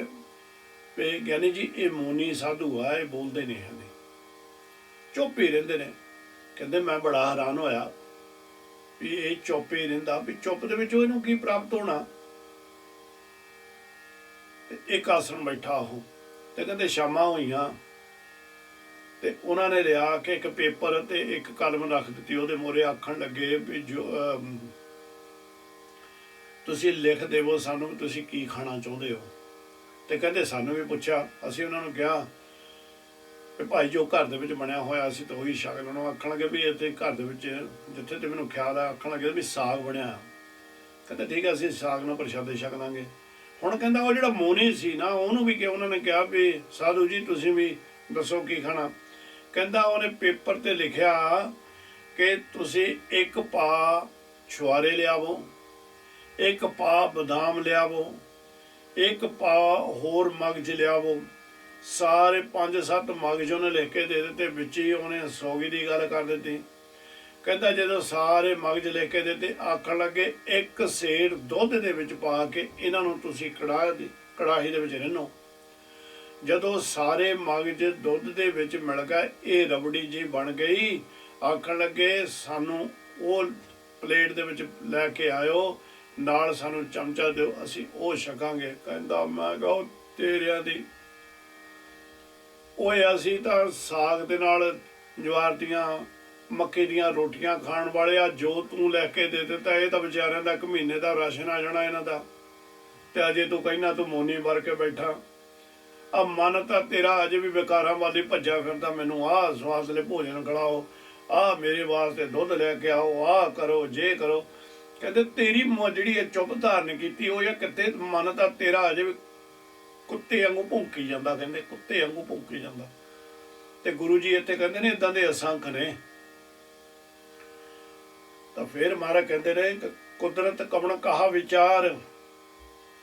ਵੀ ਗਿਆਨੀ ਜੀ ਇਹ ਮੂਨੀ ਸਾਧੂ ਆ, ਇਹ ਬੋਲਦੇ ਨਹੀਂ ਹਨ, ਚੁੱਪ ਹੀ ਰਹਿੰਦੇ ਨੇ। ਕਹਿੰਦੇ ਮੈਂ ਬੜਾ ਹੈਰਾਨ ਹੋਇਆ ਵੀ ਇਹ ਚੁੱਪ ਹੀ ਰਹਿੰਦਾ, ਵੀ ਚੁੱਪ ਦੇ ਵਿੱਚ ਇਹਨੂੰ ਕੀ ਪ੍ਰਾਪਤ ਹੋਣਾ। ਇੱਕ ਆਸਣ ਬੈਠਾ ਉਹ, ਤੇ ਕਹਿੰਦੇ ਸ਼ਾਮਾਂ ਹੋਈਆਂ ਤੇ ਉਹਨਾਂ ਨੇ ਲਿਆ ਕੇ ਇੱਕ ਪੇਪਰ ਤੇ ਇੱਕ ਕਲਮ ਰੱਖ ਦਿੱਤੀ ਉਹਦੇ ਮੂਹਰੇ, ਆਖਣ ਲੱਗੇ ਵੀ ਜੋ ਤੁਸੀਂ ਲਿਖ ਦੇਵੋ ਸਾਨੂੰ ਤੁਸੀਂ ਕੀ ਖਾਣਾ ਚਾਹੁੰਦੇ ਹੋ। ਤੇ ਕਹਿੰਦੇ ਸਾਨੂੰ ਵੀ ਪੁੱਛਿਆ, ਅਸੀਂ ਉਹਨਾਂ ਨੂੰ ਕਿਹਾ ਵੀ ਭਾਈ ਜੋ ਘਰ ਦੇ ਵਿੱਚ ਬਣਿਆ ਹੋਇਆ ਅਸੀਂ ਤਾਂ ਉਹੀ ਛਕ ਲੈਣਾ। ਆਖਣ ਲੱਗੇ ਵੀ ਇੱਥੇ ਘਰ ਦੇ ਵਿੱਚ ਜਿੱਥੇ ਤੇ ਮੈਨੂੰ ਖਿਆਲ ਆ, ਆਖਣ ਲੱਗੇ ਵੀ ਸਾਗ ਬਣਿਆ। ਕਹਿੰਦੇ ਠੀਕ ਹੈ ਅਸੀਂ ਸਾਗ ਨਾਲ ਪ੍ਰਸ਼ਾਦੇ ਛਕ ਲਾਂਗੇ। ਹੁਣ ਕਹਿੰਦਾ ਉਹ ਜਿਹੜਾ ਮੋਨੀ ਸੀ ਨਾ, ਉਹਨੂੰ ਵੀ ਉਹਨਾਂ ਨੇ ਕਿਹਾ ਵੀ ਸਾਧੂ ਜੀ ਤੁਸੀਂ ਵੀ ਦੱਸੋ ਕੀ ਖਾਣਾ। ਕਹਿੰਦਾ ਉਹਨੇ ਪੇਪਰ ਤੇ ਲਿਖਿਆ ਕਿ ਤੁਸੀਂ ਇੱਕ ਪਾ ਛੁਆਰੇ ਲਿਆਵੋ, ਇੱਕ ਪਾ ਬਦਾਮ ਲਿਆਵੋ, ਇੱਕ ਪਾ ਹੋਰ ਮਗਜ ਲਿਆਵੋ। ਸਾਰੇ 5-7 ਮਗਜ ਉਹਨੇ ਲਿਖ ਕੇ ਦੇ ਦਿੱਤੇ, ਵਿੱਚ ਹੀ ਉਹਨੇ ਸੌਗੀ ਦੀ ਗੱਲ ਕਰ ਦਿੱਤੀ। ਕਹਿੰਦਾ ਜਦੋਂ ਸਾਰੇ ਮਗਜ ਲਿਖ ਕੇ ਦਿੱਤੇ, ਆਖਣ ਲੱਗੇ ਇੱਕ ਸੇਰ ਦੁੱਧ ਦੇ ਵਿੱਚ ਪਾ ਕੇ ਇਹਨਾਂ ਨੂੰ ਤੁਸੀਂ ਕੜਾਹੀ ਦੇ ਵਿੱਚ ਰਿੰਨੋ। ਜਦੋਂ ਸਾਰੇ ਮਗਜ ਦੁੱਧ ਦੇ ਵਿੱਚ ਮਿਲ ਗਏ, ਇਹ ਰਬੜੀ ਜੀ ਬਣ ਗਈ। ਆਖਣ ਲੱਗੇ ਸਾਨੂੰ ਉਹ ਪਲੇਟ ਦੇ ਵਿੱਚ ਲੈ ਕੇ ਆਇਓ, ਨਾਲ ਸਾਨੂੰ ਚਮਚਾ ਦਿਓ, ਅਸੀਂ ਉਹ ਛਕਾਂਗੇ। ਕਹਿੰਦਾ ਮੈਂ ਕਿਹਾ ਤੇਰਿਆਂ ਦੀ ਓਏ, ਅਸੀਂ ਤਾਂ ਸਾਗ ਦੇ ਨਾਲ ਜਵਾਰ ਦੀਆਂ ਮੱਕੀ ਦੀਆਂ ਰੋਟੀਆਂ ਖਾਣ ਵਾਲੇ ਆ, ਜੋ ਤੂੰ ਲੈ ਕੇ ਦੇ ਦਿੱਤਾ ਇਹ ਤਾਂ ਵਿਚਾਰਿਆਂ ਦਾ 1 ਮਹੀਨੇ ਦਾ ਰਾਸ਼ਨ ਆ ਜਾਣਾ ਇਹਨਾਂ ਦਾ, ਤੇ ਅਜੇ ਤੂੰ ਕਹਿਣਾ ਤੂੰ ਮੋਨੀ ਭਰ ਕੇ ਬੈਠਾ। ਆ ਮਨ ਤਾਂ ਤੇਰਾ ਅਜੇ ਵੀ ਵਿਕਾਰਾਂ ਵਾਲੀ ਭੱਜਿਆ ਫਿਰਦਾ, ਮੈਨੂੰ ਆਹ ਸਵਾਦਲੇ ਭੋਜਨ ਖਿਲਾਓ, ਆਹ ਮੇਰੇ ਵਾਸਤੇ ਦੁੱਧ ਲੈ ਕੇ ਆਓ, ਆਹ ਕਰੋ ਜੇ ਕਰੋ। ਕਹਿੰਦੇ ਤੇਰੀ ਜਿਹੜੀ ਇਹ ਚੁੱਪ ਧਾਰਨ ਕੀਤੀ ਉਹ ਜਾਂ ਕਿਤੇ ਮਨ ਤਾਂ ਤੇਰਾ ਅਜੇ ਵੀ ਕੁੱਤੇ ਵਾਂਗੂ ਭੌਂਕੀ ਜਾਂਦਾ, ਕਹਿੰਦੇ ਕੁੱਤੇ ਵਾਂਗੂ ਭੌਂਕੀ ਜਾਂਦਾ। ਤੇ ਗੁਰੂ ਜੀ ਇੱਥੇ ਕਹਿੰਦੇ ਨੇ ਇਦਾਂ ਦੇ ਅਸੰਖ ਨੇ। ਤਾਂ ਫਿਰ ਮਹਾਰਾਜ ਕਹਿੰਦੇ ਨੇ ਕੁਦਰਤ ਕਵਣ ਕਹਾ ਵਿਚਾਰ,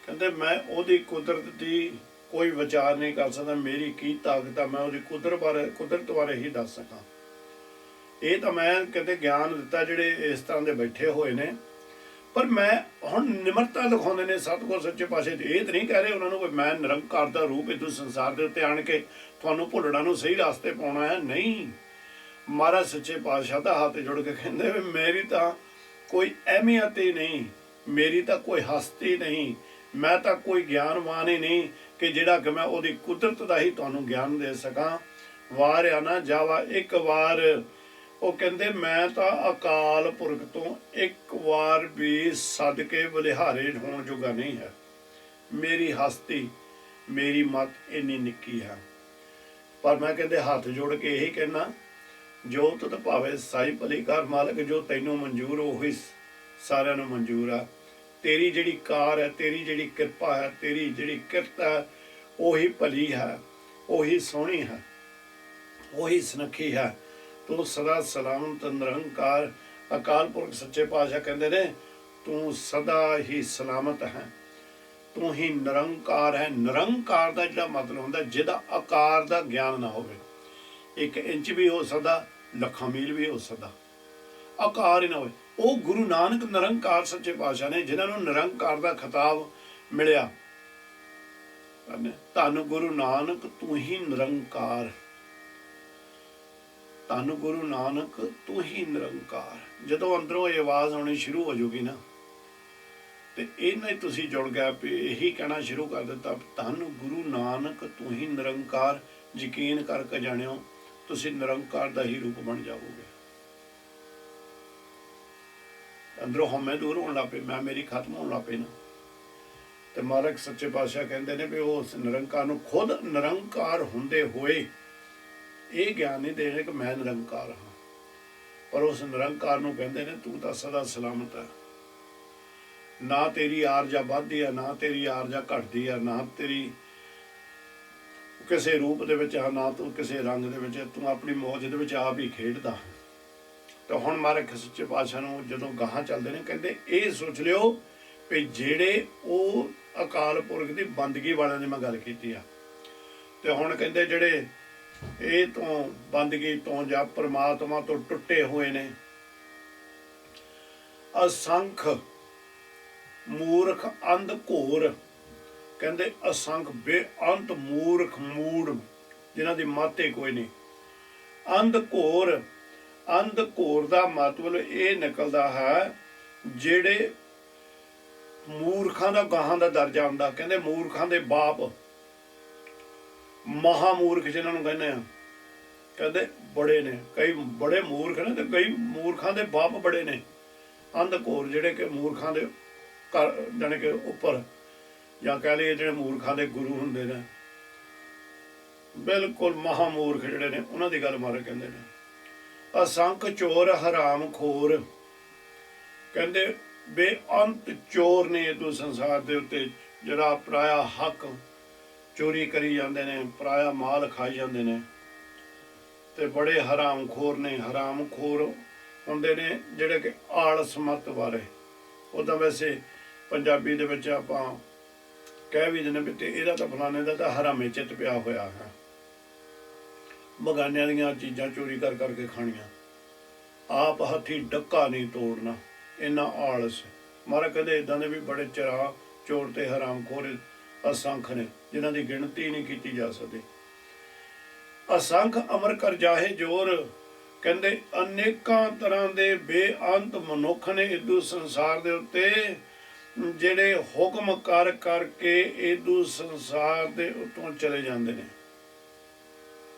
ਕਹਿੰਦੇ ਮੈਂ ਉਹਦੀ ਕੁਦਰਤ ਦੀ ਕੋਈ ਵਿਚਾਰ ਨਹੀਂ ਕਰ ਸਕਦਾ, ਮੇਰੀ ਕੀ ਤਾਕਤ ਆ ਮੈਂ ਉਹਦੀ ਕੁਦਰਤ ਬਾਰੇ ਹੀ ਦੱਸ ਸਕਾਂ। ਇਹ ਤਾਂ ਮੈਂ ਕਹਿੰਦੇ ਗਿਆਨ ਦਿੱਤਾ ਜਿਹੜੇ ਇਸ ਤਰ੍ਹਾਂ ਦੇ ਬੈਠੇ ਹੋਏ ਨੇ, ਪਰ ਮੈਂ ਹੁਣ ਨਿਮਰਤਾ ਦਿਖਾਉਂਦੇ ਨੇ ਸਤਿਗੁਰ ਸੱਚੇ ਪਾਤਸ਼ਾਹ ਜੀ। ਇਹ ਤਾਂ ਨਹੀਂ ਕਹਿ ਰਹੇ ਉਹਨਾਂ ਨੂੰ ਵੀ ਮੈਂ ਨਿਰੰਕਾਰ ਦਾ ਰੂਪ ਇਦੋਂ ਸੰਸਾਰ ਦੇ ਉੱਤੇ ਆਣ ਕੇ ਤੁਹਾਨੂੰ ਭੁੱਲਣਾ ਨੂੰ ਸਹੀ ਰਾਸਤੇ ਪਾਉਣਾ ਹੈ, ਨਹੀਂ। ਮਹਾਰਾਜ ਸੱਚੇ ਪਾਤਸ਼ਾਹ ਦਾ ਹੱਥ ਜੋੜ ਕੇ ਕਹਿੰਦੇ ਵੀ ਮੇਰੀ ਤਾਂ ਕੋਈ ਅਹਿਮੀਅਤ ਹੀ ਨਹੀਂ, ਮੇਰੀ ਤਾਂ ਕੋਈ ਹਸਤੀ ਨਹੀਂ, ਮੈਂ ਤਾਂ ਕੋਈ ਗਿਆਨਵਾਨ ਹੀ ਨਹੀਂ ਕਿ ਜਿਹੜਾ ਕਿ ਮੈਂ ਉਹਦੀ ਕੁਦਰਤ ਦਾ ਹੀ ਤੁਹਾਨੂੰ ਗਿਆਨ ਦੇ ਸਕਾਂ। ਵਾਰ ਆ ਨਾ ਜਾਵਾ ਇੱਕ ਵਾਰ, ਉਹ ਕਹਿੰਦੇ ਮੈਂ ਤਾਂ ਅਕਾਲ ਪੁਰਖ ਤੋਂ ਇੱਕ ਵਾਰ ਵੀ ਸਦਕੇ ਬਲਿਹਾਰੇ ਹੋਣ ਜੋਗਾ ਨਹੀਂ ਹੈ। ਮੇਰੀ ਹਸਤੀ ਮੇਰੀ ਮਤ ਇੰਨੀ ਨਿੱਕੀ ਹੈ। ਪਰ ਮੈਂ ਕਹਿੰਦੇ ਹੱਥ ਜੋੜ ਕੇ ਇਹੀ ਕਹਿਣਾ, ਜੋ ਤੁਧ ਭਾਵੇਂ ਸਾਈ ਭਲੀ ਕਰ ਮਾਲਕ, ਜੋ ਤੈਨੂੰ ਮਨਜ਼ੂਰ ਉਹੀ ਸਾਰਿਆਂ ਨੂੰ ਮਨਜ਼ੂਰ ਆ। ਤੇਰੀ ਜਿਹੜੀ ਕਾਰ ਹੈ, ਤੇਰੀ ਜਿਹੜੀ ਕਿਰਪਾ ਹੈ, ਤੇਰੀ ਜਿਹੜੀ ਕਿਰਤ ਹੈ, ਉਹੀ ਭਲੀ ਹੈ, ਉਹੀ ਸੋਹਣੀ ਹੈ, ਉਹੀ ਸੁਨੱਖੀ ਹੈ। ਤੂੰ ਸਦਾ ਸਲਾਮਤ ਨਿਰੰਕਾਰ। ਅਕਾਲ ਪੁਰਖ ਸੱਚੇ ਪਾਤਸ਼ਾਹ ਕਹਿੰਦੇ ਨੇ ਤੂੰ ਸਦਾ ਹੀ ਸਲਾਮਤ ਹੈ, ਤੂੰ ਹੀ ਨਿਰੰਕਾਰ ਹੈ। ਨਿਰੰਕਾਰ ਦਾ ਜਿਹੜਾ ਮਤਲਬ ਹੁੰਦਾ ਜਿਹਦਾ ਆਕਾਰ ਦਾ ਗਿਆਨ ਨਾ ਹੋਵੇ। 1 ਇੰਚ ਵੀ ਹੋ ਸਕਦਾ, ਲੱਖਾਂ ਮੀਲ ਵੀ ਹੋ ਸਕਦਾ, ਆਕਾਰ ਹੀ ਨਾ ਹੋਵੇ। ਉਹ ਗੁਰੂ ਨਾਨਕ ਨਿਰੰਕਾਰ ਸੱਚੇ ਪਾਤਸ਼ਾਹ ਨੇ ਜਿਨ੍ਹਾਂ ਨੂੰ ਨਿਰੰਕਾਰ ਦਾ ਖਿਤਾਬ ਮਿਲਿਆ। ਧੰਨ ਗੁਰੂ ਨਾਨਕ ਤੂੰ ਹੀ ਨਿਰੰਕਾਰ, ਧੰਨ ਗੁਰੂ ਨਾਨਕ ਤੂੰ ਹੀ ਨਿਰੰਕਾਰ। ਜਦੋਂ ਅੰਦਰੋਂ ਇਹ ਆਵਾਜ਼ ਆਉਣੀ ਸ਼ੁਰੂ ਹੋ ਜਾਊਗੀ ਨਾ, ਤੇ ਇਹਨਾਂ ਹੀ ਤੁਸੀਂ ਜੁੜ ਗਿਆ ਵੀ ਇਹੀ ਕਹਿਣਾ ਸ਼ੁਰੂ ਕਰ ਦਿੱਤਾ, ਧੰਨ ਗੁਰੂ ਨਾਨਕ ਤੂੰ ਹੀ ਨਿਰੰਕਾਰ। ਯਕੀਨ ਕਰਕੇ ਜਾਣਿਓ ਤੁਸੀਂ ਨਿਰੰਕਾਰ ਦਾ ਹੀ ਰੂਪ ਬਣ ਜਾਓਗੇ। ਅੰਦਰੋਂ ਹਉਮੈ ਦੂਰ ਹੋਣ ਲੱਗ ਪਏ, ਮੈਂ ਮੇਰੀ ਖਤਮ ਹੋਣ ਲੱਗ ਪਈ ਨਾ। ਤੇ ਮਹਾਰਾਜ ਸੱਚੇ ਪਾਤਸ਼ਾਹ ਕਹਿੰਦੇ ਨੇ ਵੀ ਉਸ ਨਿਰੰਕਾਰ ਨੂੰ ਖੁਦ ਨਿਰੰਕਾਰ ਹੁੰਦੇ ਹੋਏ ਇਹ ਗਿਆਨ ਨਹੀਂ ਦੇ ਰਹੇ ਕਿ ਮੈਂ ਨਿਰੰਕਾਰ ਹਾਂ, ਪਰ ਉਸ ਨਿਰੰਕਾਰ ਨੂੰ ਕਹਿੰਦੇ ਨੇ ਤੂੰ ਤਾਂ ਸਦਾ ਸਲਾਮਤ ਹੈ। ਨਾ ਤੇਰੀ ਆਰਜਾ ਵੱਧਦੀ ਹੈ, ਨਾ ਤੇਰੀ ਆਰਜਾ ਘਟਦੀ ਹੈ, ਨਾ ਤੇਰੀ ਕਿਸੇ ਰੂਪ ਦੇ ਵਿੱਚ ਆ, ਨਾ ਤੂੰ ਕਿਸੇ ਰੰਗ ਦੇ ਵਿੱਚ, ਤੂੰ ਆਪਣੀ ਮੌਜ ਦੇ ਵਿੱਚ ਆਪ ਹੀ ਖੇਡਦਾ। ਤਾਂ ਹੁਣ ਮਹਾਰਾਜ ਸੱਚੇ ਪਾਤਸ਼ਾਹ ਨੂੰ ਜਦੋਂ ਗਾਹਾਂ ਚੱਲਦੇ ਨੇ ਕਹਿੰਦੇ ਇਹ ਸੋਚ ਲਿਓ ਵੀ ਜਿਹੜੇ ਉਹ ਅਕਾਲ ਪੁਰਖ ਦੀ ਬੰਦਗੀ ਵਾਲਿਆਂ ਦੀ ਮੈਂ ਗੱਲ ਕੀਤੀ ਆ, ਤੇ ਹੁਣ ਕਹਿੰਦੇ ਜਿਹੜੇ ਇਹ ਤੋਂ ਬੰਦਗੀ ਤੋਂ ਜਾਂ ਪ੍ਰਮਾਤਮਾ ਤੋਂ ਟੁੱਟੇ ਹੋਏ ਨੇ, ਅਸੰਖ ਮੂਰਖ ਅੰਧ ਘੋਰ, ਕਹਿੰਦੇ ਅਸੰਖ ਬੇਅੰਤ ਮੂਰਖ ਮੂੜ ਜਿਨ੍ਹਾਂ ਦੀ ਮਾਤੇ ਕੋਈ ਨਹੀਂ। ਅੰਧ ਘੋਰ, ਅੰਧ ਘੋਰ ਦਾ ਮਤਲਬ ਇਹ ਨਿਕਲਦਾ ਹੈ ਜਿਹੜੇ ਮੂਰਖਾਂ ਦਾ ਗਾਹਾਂ ਦਾ ਦਰਜਾ ਹੁੰਦਾ। ਕਹਿੰਦੇ ਮੂਰਖਾਂ ਦੇ ਬਾਪ ਮਹਾਮੂਰਖ ਜਿਨ੍ਹਾਂ ਨੂੰ ਕਹਿੰਦੇ ਆ, ਕਹਿੰਦੇ ਬੜੇ ਨੇ, ਕਈ ਬੜੇ ਮੂਰਖ ਨੇ ਤੇ ਕਈ ਮੂਰਖਾਂ ਦੇ ਬਾਪ ਬੜੇ ਨੇ। ਅੰਧ ਘੋਰ ਜਿਹੜੇ ਕਿ ਮੂਰਖਾਂ ਦੇ ਘਰ ਜਾਣੀ ਕਿ ਉੱਪਰ, ਜਾਂ ਕਹਿ ਲਈਏ ਜਿਹੜੇ ਮੂਰਖਾਂ ਦੇ ਗੁਰੂ ਹੁੰਦੇ ਨੇ, ਬਿਲਕੁਲ ਮਹਾਮੂਰਖ ਜਿਹੜੇ ਨੇ ਉਹਨਾਂ ਦੀ ਗੱਲ ਮਾਰੇ ਕਹਿੰਦੇ ਨੇ। ਅਸੰਖ ਚੋਰ ਹਰਾਮ ਖੋਰ, ਕਹਿੰਦੇ ਬੇਅੰਤ ਚੋਰ ਨੇ ਇਦੋਂ ਸੰਸਾਰ ਦੇ ਉੱਤੇ, ਜਿਹੜਾ ਪਰਾਇਆ ਹੱਕ ਚੋਰੀ ਕਰੀ ਜਾਂਦੇ ਨੇ, ਪਰਾਇਆ ਮਾਲ ਖਾਈ ਜਾਂਦੇ ਨੇ, ਤੇ ਬੜੇ ਹਰਾਮ ਖੋਰ ਨੇ। ਹਰਾਮ ਖੋਰ ਹੁੰਦੇ ਨੇ ਜਿਹੜੇ ਕਿ ਆਲਸਮਤ ਵਾਲੇ। ਉੱਦਾਂ ਵੈਸੇ ਪੰਜਾਬੀ ਦੇ ਵਿੱਚ ਆਪਾਂ ਕਹਿ ਵੀ ਦਿੰਦੇ ਵੀ ਤੇ ਇਹਦਾ ਤਾਂ ਫਲਾਣੇ ਦਾ ਤਾਂ ਹਰਾਮੇ ਚਿੱਤ ਪਿਆ ਹੋਇਆ ਹੈ, ਬਗਾਨਿਆਂ ਦੀਆਂ ਚੀਜ਼ਾਂ ਚੋਰੀ ਕਰ ਕਰਕੇ ਖਾਣੀਆਂ, ਆਪ ਹੱਥੀਂ ਡੱਕਾ ਨਹੀਂ ਤੋੜਨਾ, ਇੰਨਾ ਆਲਸ। ਮਹਾਰਾਜ ਕਹਿੰਦੇ ਇੱਦਾਂ ਦੇ ਵੀ ਬੜੇ ਚਰਾ ਚੋਰ ਤੇ ਹਰਾਮ ਖੋਰ ਅਸੰਖ ਨੇ ਜਿਨ੍ਹਾਂ ਦੀ ਗਿਣਤੀ ਨਹੀਂ ਕੀਤੀ ਜਾ ਸਕਦੀ। ਅਸੰਖ ਅਮਰ ਕਰ ਜਾਹੇ ਜੋਰ, ਕਹਿੰਦੇ ਅਨੇਕਾਂ ਤਰ੍ਹਾਂ ਦੇ ਬੇਅੰਤ ਮਨੁੱਖ ਨੇ ਇਦੂ ਸੰਸਾਰ ਦੇ ਉੱਤੇ ਜਿਹੜੇ ਹੁਕਮ ਕਰ ਕਰਕੇ ਇਦੂ ਸੰਸਾਰ ਦੇ ਉੱਤੋਂ ਚਲੇ ਜਾਂਦੇ ਨੇ,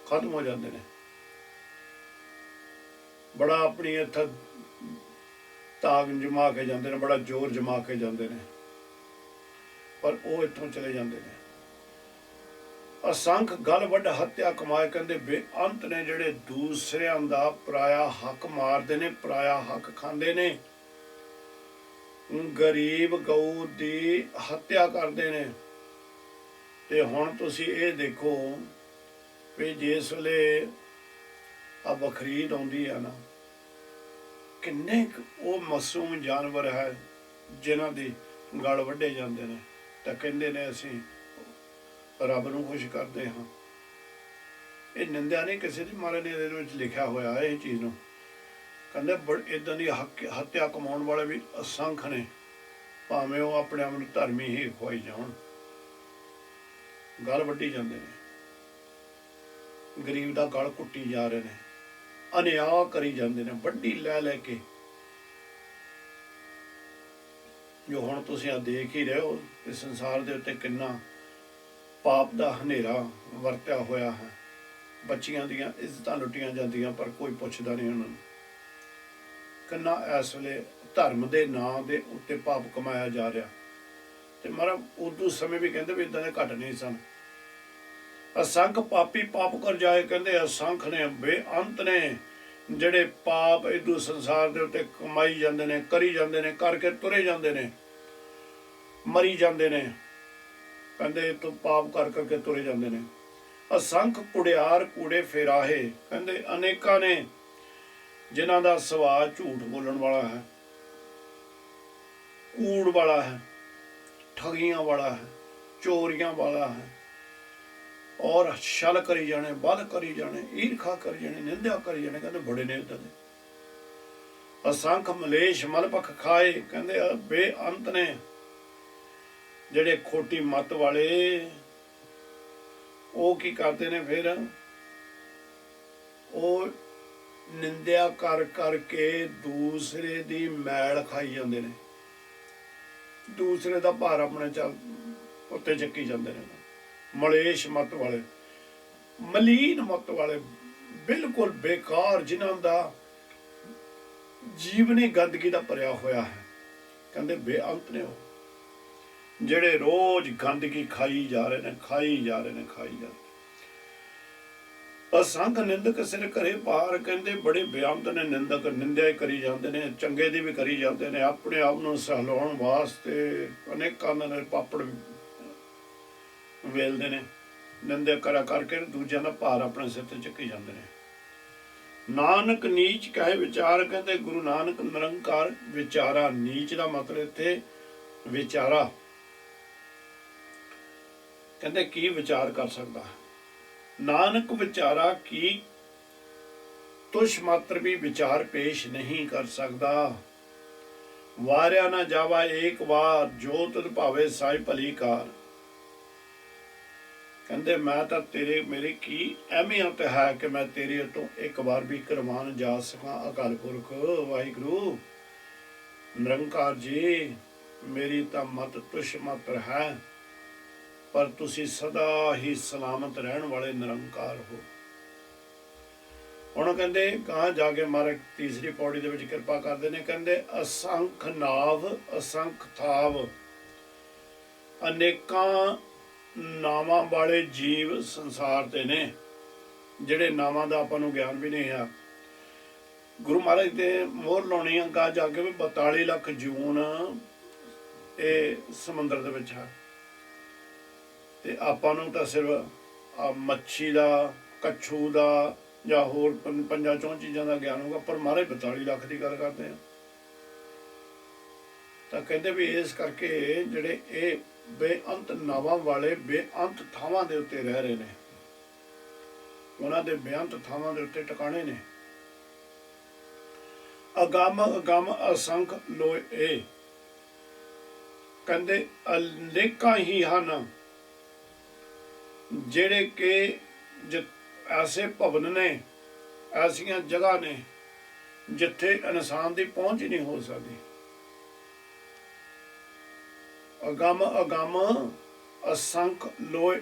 ਖਤਮ ਹੋ ਜਾਂਦੇ ਨੇ। ਬੜਾ ਆਪਣੀ ਇੱਥੇ ਤਾਕ ਜਮਾ ਕੇ ਜਾਂਦੇ ਨੇ, ਬੜਾ ਜ਼ੋਰ ਜਮਾ ਕੇ ਜਾਂਦੇ ਨੇ, ਪਰ ਉਹ ਇੱਥੋਂ ਚਲੇ ਜਾਂਦੇ ਨੇ। ਅਸੰਖ ਗਲ ਵੱਡ ਹੱਤਿਆ ਕਮਾਏ। ਕਹਿੰਦੇ ਬੇਅੰਤ ਨੇ ਜਿਹੜੇ ਦੂਸਰਿਆਂ ਦਾ ਪਰਾਇਆ ਹੱਕ ਮਾਰਦੇ ਨੇ, ਪਰਾਇਆ ਹੱਕ ਖਾਂਦੇ ਨੇ, ਗਰੀਬ ਗਊ ਦੀ ਹੱਤਿਆ ਕਰਦੇ ਨੇ। ਤੇ ਹੁਣ ਤੁਸੀਂ ਇਹ ਦੇਖੋ ਵੀ ਜਿਸ ਵੇਲੇ ਆ ਬਕਰੀਦ ਆਉਂਦੀ ਆ ਨਾ, ਕਿੰਨੇ ਉਹ ਮਾਸੂਮ ਜਾਨਵਰ ਹੈ ਜਿਨ੍ਹਾਂ ਦੀ ਗਲ ਵੱਢੇ ਜਾਂਦੇ ਨੇ, ਤਾਂ ਕਹਿੰਦੇ ਨੇ ਅਸੀਂ ਰੱਬ ਨੂੰ ਖੁਸ਼ ਕਰਦੇ ਹਾਂ। ਇਹ ਨਿੰਦਿਆ ਨਹੀਂ ਕਿਸੇ ਦੀ, ਮਹਾਰਾਜ ਨੇ ਇਹਦੇ ਵਿੱਚ ਲਿਖਿਆ ਹੋਇਆ ਇਹ ਚੀਜ਼ ਨੂੰ। ਕਹਿੰਦੇ ਇੱਦਾਂ ਦੀ ਹੱਤਿਆ ਕਮਾਉਣ ਵਾਲੇ ਵੀ ਅਸੰਖ ਨੇ, ਭਾਵੇਂ ਉਹ ਆਪਣੇ ਆਪ ਨੂੰ ਧਰਮੀ ਹੀ ਖਵਾਈ ਜਾਣ, ਗਲ ਵੱਢੀ ਜਾਂਦੇ ਨੇ, ਗਰੀਬ ਦਾ ਗਲ ਕੁੱਟੀ ਜਾ ਰਹੇ ਨੇ, ਅਨਿਆਂ ਕਰੀ ਜਾਂਦੇ ਨੇ ਵੱਡੀ ਲੈ ਲੈ ਕੇ। ਜੋ ਹੁਣ ਤੁਸੀਂ ਆ ਦੇਖ ਹੀ ਰਹੇ ਹੋ ਕਿ ਸੰਸਾਰ ਦੇ ਉੱਤੇ ਕਿੰਨਾ ਪਾਪ ਦਾ ਹਨੇਰਾ ਵਰਤਿਆ ਹੋਇਆ ਹੈ। ਬੱਚੀਆਂ ਦੀਆਂ ਇੱਜ਼ਤਾਂ ਲੁੱਟੀਆਂ ਜਾਂਦੀਆਂ ਪਰ ਕੋਈ ਪੁੱਛਦਾ ਨਹੀਂ ਉਹਨਾਂ ਨੂੰ। ਕਿੰਨਾ ਇਸ ਵੇਲੇ ਧਰਮ ਦੇ ਨਾਂ ਦੇ ਉੱਤੇ ਪਾਪ ਕਮਾਇਆ ਜਾ ਰਿਹਾ। ਤੇ ਮਹਾਰਾਜ ਉਦੋਂ ਸਮੇਂ ਵੀ ਕਹਿੰਦੇ ਵੀ ਇਦਾਂ ਦੇ ਘੱਟ ਨਹੀਂ ਸਨ। ਅਸੰਖ ਪਾਪੀ ਪਾਪ ਕਰ ਜਾਏ। ਕਹਿੰਦੇ ਅਸੰਖ ਨੇ, ਬੇਅੰਤ ਨੇ ਜਿਹੜੇ ਪਾਪ ਇਦੂ ਸੰਸਾਰ ਦੇ ਉੱਤੇ ਕਮਾਈ ਜਾਂਦੇ ਨੇ, ਕਰੀ ਜਾਂਦੇ ਨੇ, ਕਰਕੇ ਤੁਰੇ ਜਾਂਦੇ ਨੇ, ਮਰੀ ਜਾਂਦੇ ਨੇ। ਕਹਿੰਦੇ ਤੂੰ ਪਾਪ ਕਰ ਕਰਕੇ ਤੁਰੇ ਜਾਂਦੇ ਨੇ। ਅਸੰਖ ਕੁੜਿਆਰ ਕੂੜੇ ਫੇਰਾਹੇ। ਕਹਿੰਦੇ ਅਨੇਕਾਂ ਨੇ ਜਿਨ੍ਹਾਂ ਦਾ ਸੁਭਾਅ ਝੂਠ ਬੋਲਣ ਵਾਲਾ ਹੈ, ਕੂੜ ਵਾਲਾ ਹੈ, ਠਗੀਆਂ ਵਾਲਾ ਹੈ, ਚੋਰੀਆਂ ਵਾਲਾ ਹੈ, ਔਰ ਛਲ ਕਰੀ ਜਾਣੇ, ਬਲ ਕਰੀ ਜਾਣੇ, ਈਰਖਾ ਕਰੀ ਜਾਣੇ, ਨਿੰਦਿਆ ਕਰੀ ਜਾਣੇ। ਕਹਿੰਦੇ ਬੜੇ ਨੇ ਇੱਦਾਂ ਦੇ। ਅਸੰਖ ਮਲੇਸ਼ ਮਲਪਖ ਖਾਏ। ਕਹਿੰਦੇ ਬੇਅੰਤ ਨੇ ਜਿਹੜੇ ਖੋਟੀ ਮੱਤ ਵਾਲੇ। ਉਹ ਕੀ ਕਰਦੇ ਨੇ ਫਿਰ? ਉਹ ਨਿੰਦਿਆ ਕਰ ਕਰਕੇ ਦੂਸਰੇ ਦੀ ਮੈਲ ਖਾਈ ਜਾਂਦੇ ਨੇ, ਦੂਸਰੇ ਦਾ ਭਾਰ ਆਪਣੇ ਉੱਤੇ ਚੱਕੀ ਜਾਂਦੇ ਨੇ। ਮਲੇਸ਼ ਮੱਤ ਵਾਲੇ, ਮਲੀਨ ਮੱਤ ਵਾਲੇ, ਬਿਲਕੁਲ ਬੇਕਾਰ, ਜਿਨ੍ਹਾਂ ਦਾ ਜੀਵਨ ਹੀ ਗੰਦਗੀ ਦਾ ਭਰਿਆ ਹੋਇਆ ਹੈ। ਕਹਿੰਦੇ ਬੇਅੰਤ ਨੇ ਉਹ ਜਿਹੜੇ ਰੋਜ਼ ਗੰਦਗੀ ਖਾਈ ਜਾ ਰਹੇ ਨੇ, ਖਾਈ ਜਾ ਰਹੇ ਨੇ, ਖਾਈ ਜਾ ਰਹੇ ਨੇ। ਅਸੰਖ ਨਿੰਦਕ ਸਿਰ ਘਰੇ ਪਾਰ। ਕਹਿੰਦੇ ਬੜੇ ਬੇਅੰਤ ਨੇ ਨਿੰਦਕ, ਨਿੰਦਿਆ ਹੀ ਕਰੀ ਜਾਂਦੇ ਨੇ, ਚੰਗੇ ਦੀ ਵੀ ਕਰੀ ਜਾਂਦੇ ਨੇ, ਆਪਣੇ ਆਪ ਨੂੰ ਸਹਿਲਾਉਣ ਵਾਸਤੇ ਅਨੇਕਾਂ ਦੇ ਪਾਪੜ ਵੇਲਦੇ ਨੇ, ਨਿੰਦਿਆ ਕਰਾ ਕਰਕੇ ਦੂਜਿਆਂ ਦਾ ਭਾਰ ਆਪਣੇ ਸਿਰ ਤੇ ਚੱਕੀ ਜਾਂਦੇ ਨੇ। ਨਾਨਕ ਨੀਚ ਕਹੇ ਵਿਚਾਰ। ਕਹਿੰਦੇ ਗੁਰੂ ਨਾਨਕ ਨਿਰੰਕਾਰ ਵਿਚਾਰਾ। ਨੀਚ ਦਾ ਮਤਲਬ ਇੱਥੇ ਵਿਚਾਰਾ। ਕਹਿੰਦੇ ਕੀ ਵਿਚਾਰ ਕਰ ਸਕਦਾ? ਨਾਨਕ ਵਿਚਾਰਾ ਕੀ ਤੁਸ਼ ਮਾਤਰ ਵੀ ਵਿਚਾਰ ਪੇਸ਼ ਨਹੀਂ ਕਰ ਸਕਦਾ। ਵਾਰਿਆ ਨਾ ਜਾਵਾ ਏਕ ਵਾਰ, ਜੋ ਤੁਧ ਭਾਵੇ ਸਾਈ ਭਲੀ ਕਾਰ। ਕਹਿੰਦੇ ਮੈਂ ਤਾਂ ਤੇਰੇ, ਮੇਰੀ ਕੀ ਅਹਿਮੀਅਤ ਹੈ ਕਿ ਮੈਂ ਤੇਰੇ ਤੋਂ ਇੱਕ ਵਾਰ ਵੀ ਕਰਵਾਨ ਜਾ ਸਕਾਂ। ਅਕਾਲ ਪੁਰਖ ਵਾਹਿਗੁਰੂ ਨਿਰੰਕਾਰ ਜੀ, ਮੇਰੀ ਤਾਂ ਮਤ ਤੁਸ਼ ਮਾਤਰ ਹੈ, ਪਰ ਤੁਸੀਂ ਸਦਾ ਹੀ ਸਲਾਮਤ ਰਹਿਣ ਵਾਲੇ ਨਿਰੰਕਾਰ ਹੋ। ਹੁਣ ਕਹਿੰਦੇ ਕਹਾਂ ਜਾ ਕੇ ਮਹਾਰਾਜ ਤੀਸਰੀ ਪੌੜੀ ਦੇ ਵਿੱਚ ਕਿਰਪਾ ਕਰਦੇ ਨੇ। ਕਹਿੰਦੇ ਅਸੰਖ ਨਾਵ ਅਸੰਖ ਥਾਵ। ਅਨੇਕਾਂ ਨਾਵਾਂ ਵਾਲੇ ਜੀਵ ਸੰਸਾਰ ਤੇ ਨੇ, ਜਿਹੜੇ ਨਾਵਾਂ ਦਾ ਆਪਾਂ ਨੂੰ ਗਿਆਨ ਵੀ ਨਹੀਂ ਹੈ। ਗੁਰੂ ਮਹਾਰਾਜ ਦੇ ਮੋਹਰ ਲਾਉਣੀ ਆ ਕਹਾਂ ਜਾ ਕੇ ਵੀ 42 ਲੱਖ ਜੂਨ ਇਹ ਸਮੁੰਦਰ ਦੇ ਵਿੱਚ ਹੈ, ਤੇ ਆਪਾਂ ਨੂੰ ਤਾਂ ਸਿਰਫ ਮੱਛੀ ਦਾ, ਕੱਛੂ ਦਾ ਜਾਂ ਹੋਰ 5-4 ਚੀਜ਼ਾਂ ਦਾ ਗਿਆਨ ਹੋਊਗਾ, ਪਰ ਮਹਾਰਾਜ 42 ਲੱਖ ਦੀ ਗੱਲ ਕਰਦੇ ਆ। ਤਾਂ ਕਹਿੰਦੇ ਵੀ ਇਸ ਕਰਕੇ ਜਿਹੜੇ ਇਹ ਬੇਅੰਤ ਨਾਵਾਂ ਵਾਲੇ ਬੇਅੰਤ ਥਾਵਾਂ ਦੇ ਉੱਤੇ ਰਹਿ ਰਹੇ ਨੇ, ਉਹਨਾਂ ਦੇ ਬੇਅੰਤ ਥਾਵਾਂ ਦੇ ਉੱਤੇ ਟਿਕਾਣੇ ਨੇ। ਅਗੰਮ ਅਗੰਮ ਅਸੰਖ ਲੋਏ। ਕਹਿੰਦੇ ਅਨੇਕਾਂ ਹੀ ਹਨ ਜਿਹੜੇ ਕਿ ਐਸੇ ਭਵਨ ਨੇ, ਐਸੀਆਂ ਜਗ੍ਹਾ ਨੇ ਜਿੱਥੇ ਇਨਸਾਨ ਦੀ ਪਹੁੰਚ ਹੀ ਨਹੀਂ ਹੋ ਸਕਦੀ। ਅਗੰਮ ਅਗੰਮ ਅਸੰਖ ਲੋਏ।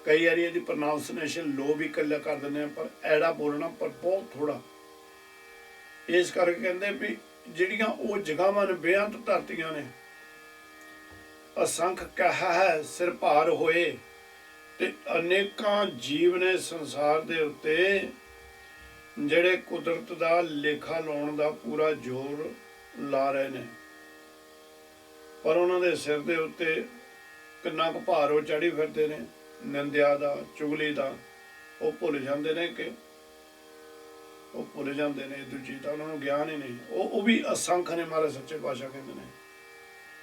ਕਈ ਵਾਰੀ ਇਹਦੀ ਪ੍ਰੋਨਾਂਸੀਏਸ਼ਨ ਲੋ ਵੀ ਇਕੱਲਾ ਕਰ ਦਿੰਦੇ ਆ, ਪਰ ਐੜਾ ਬੋਲਣਾ ਪਰ ਬਹੁਤ ਥੋੜਾ। ਇਸ ਕਰਕੇ ਕਹਿੰਦੇ ਵੀ ਜਿਹੜੀਆਂ ਉਹ ਜਗ੍ਹਾਵਾਂ ਨੇ, ਬੇਅੰਤ ਧਰਤੀਆਂ ਨੇ, असंख कहा है सिर भार होए। ते अनेकां जीव ने संसार दे उत्ते ਜਿਹੜੇ ਕੁਦਰਤ ਦਾ ਲੇਖਾ ਲਾਉਣ ਦਾ ਪੂਰਾ ਜ਼ੋਰ ਲਾ ਰਹੇ ਨੇ, ਪਰ ਉਹਨਾਂ ਦੇ ਸਿਰ ਦੇ ਉੱਤੇ ਕਿੰਨਾ ਕੁ ਭਾਰ ਉਹ ਚੜੀ ਫਿਰਦੇ ਨੇ ਨਿੰਦਿਆ ਦਾ, ਚੁਗਲੀ ਦਾ। ਉਹ ਭੁੱਲ ਜਾਂਦੇ ਨੇ ਕਿ ਉਹ ਭੁੱਲ ਜਾਂਦੇ ਨੇ ਦੂਜੀ ਤਾਂ ਉਹਨਾਂ ਨੂੰ ਗਿਆਨ ਹੀ ਨਹੀਂ। ਉਹ ਵੀ ਅਸੰਖ ਨੇ, ਮਹਾਰਾਜ ਸੱਚੇ ਪਾਤਸ਼ਾਹ ਕਹਿੰਦੇ ਨੇ,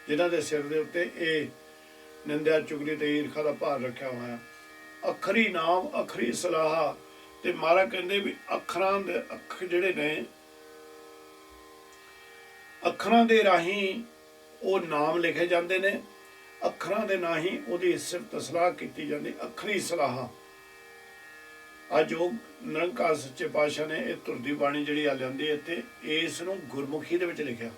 ਜਿਨ੍ਹਾਂ ਦੇ ਸਿਰ ਦੇ ਉੱਤੇ ਇਹ ਨਿੰਦਿਆ, ਚੁਗਲੀ ਤੇ ਈਰਖਾ ਦਾ ਭਾਰ ਰੱਖਿਆ ਹੋਇਆ। ਅਖਰੀ ਨਾਮ ਅਖਰੀ ਸਲਾਹ। ਤੇ ਮਹਾਰਾਜ ਕਹਿੰਦੇ ਵੀ ਅੱਖਰਾਂ ਦੇ ਅੱਖ ਜਿਹੜੇ ਨੇ, ਅੱਖਰਾਂ ਦੇ ਰਾਹੀਂ ਉਹ ਨਾਮ ਲਿਖੇ ਜਾਂਦੇ ਨੇ, ਅੱਖਰਾਂ ਦੇ ਰਾਹੀਂ ਉਹਦੀ ਸਿਫਤ ਸਲਾਹ ਕੀਤੀ ਜਾਂਦੀ। ਅਖਰੀ ਸਲਾਹ ਅੱਜ ਉਹ ਨਿਰੰਕਾਰ ਸੱਚੇ ਪਾਤਸ਼ਾਹ ਨੇ ਇਹ ਧੁਰ ਦੀ ਬਾਣੀ ਜਿਹੜੀ ਆ ਜਾਂਦੀ ਹੈ ਇੱਥੇ, ਇਸ ਨੂੰ ਗੁਰਮੁਖੀ ਦੇ ਵਿੱਚ ਲਿਖਿਆ।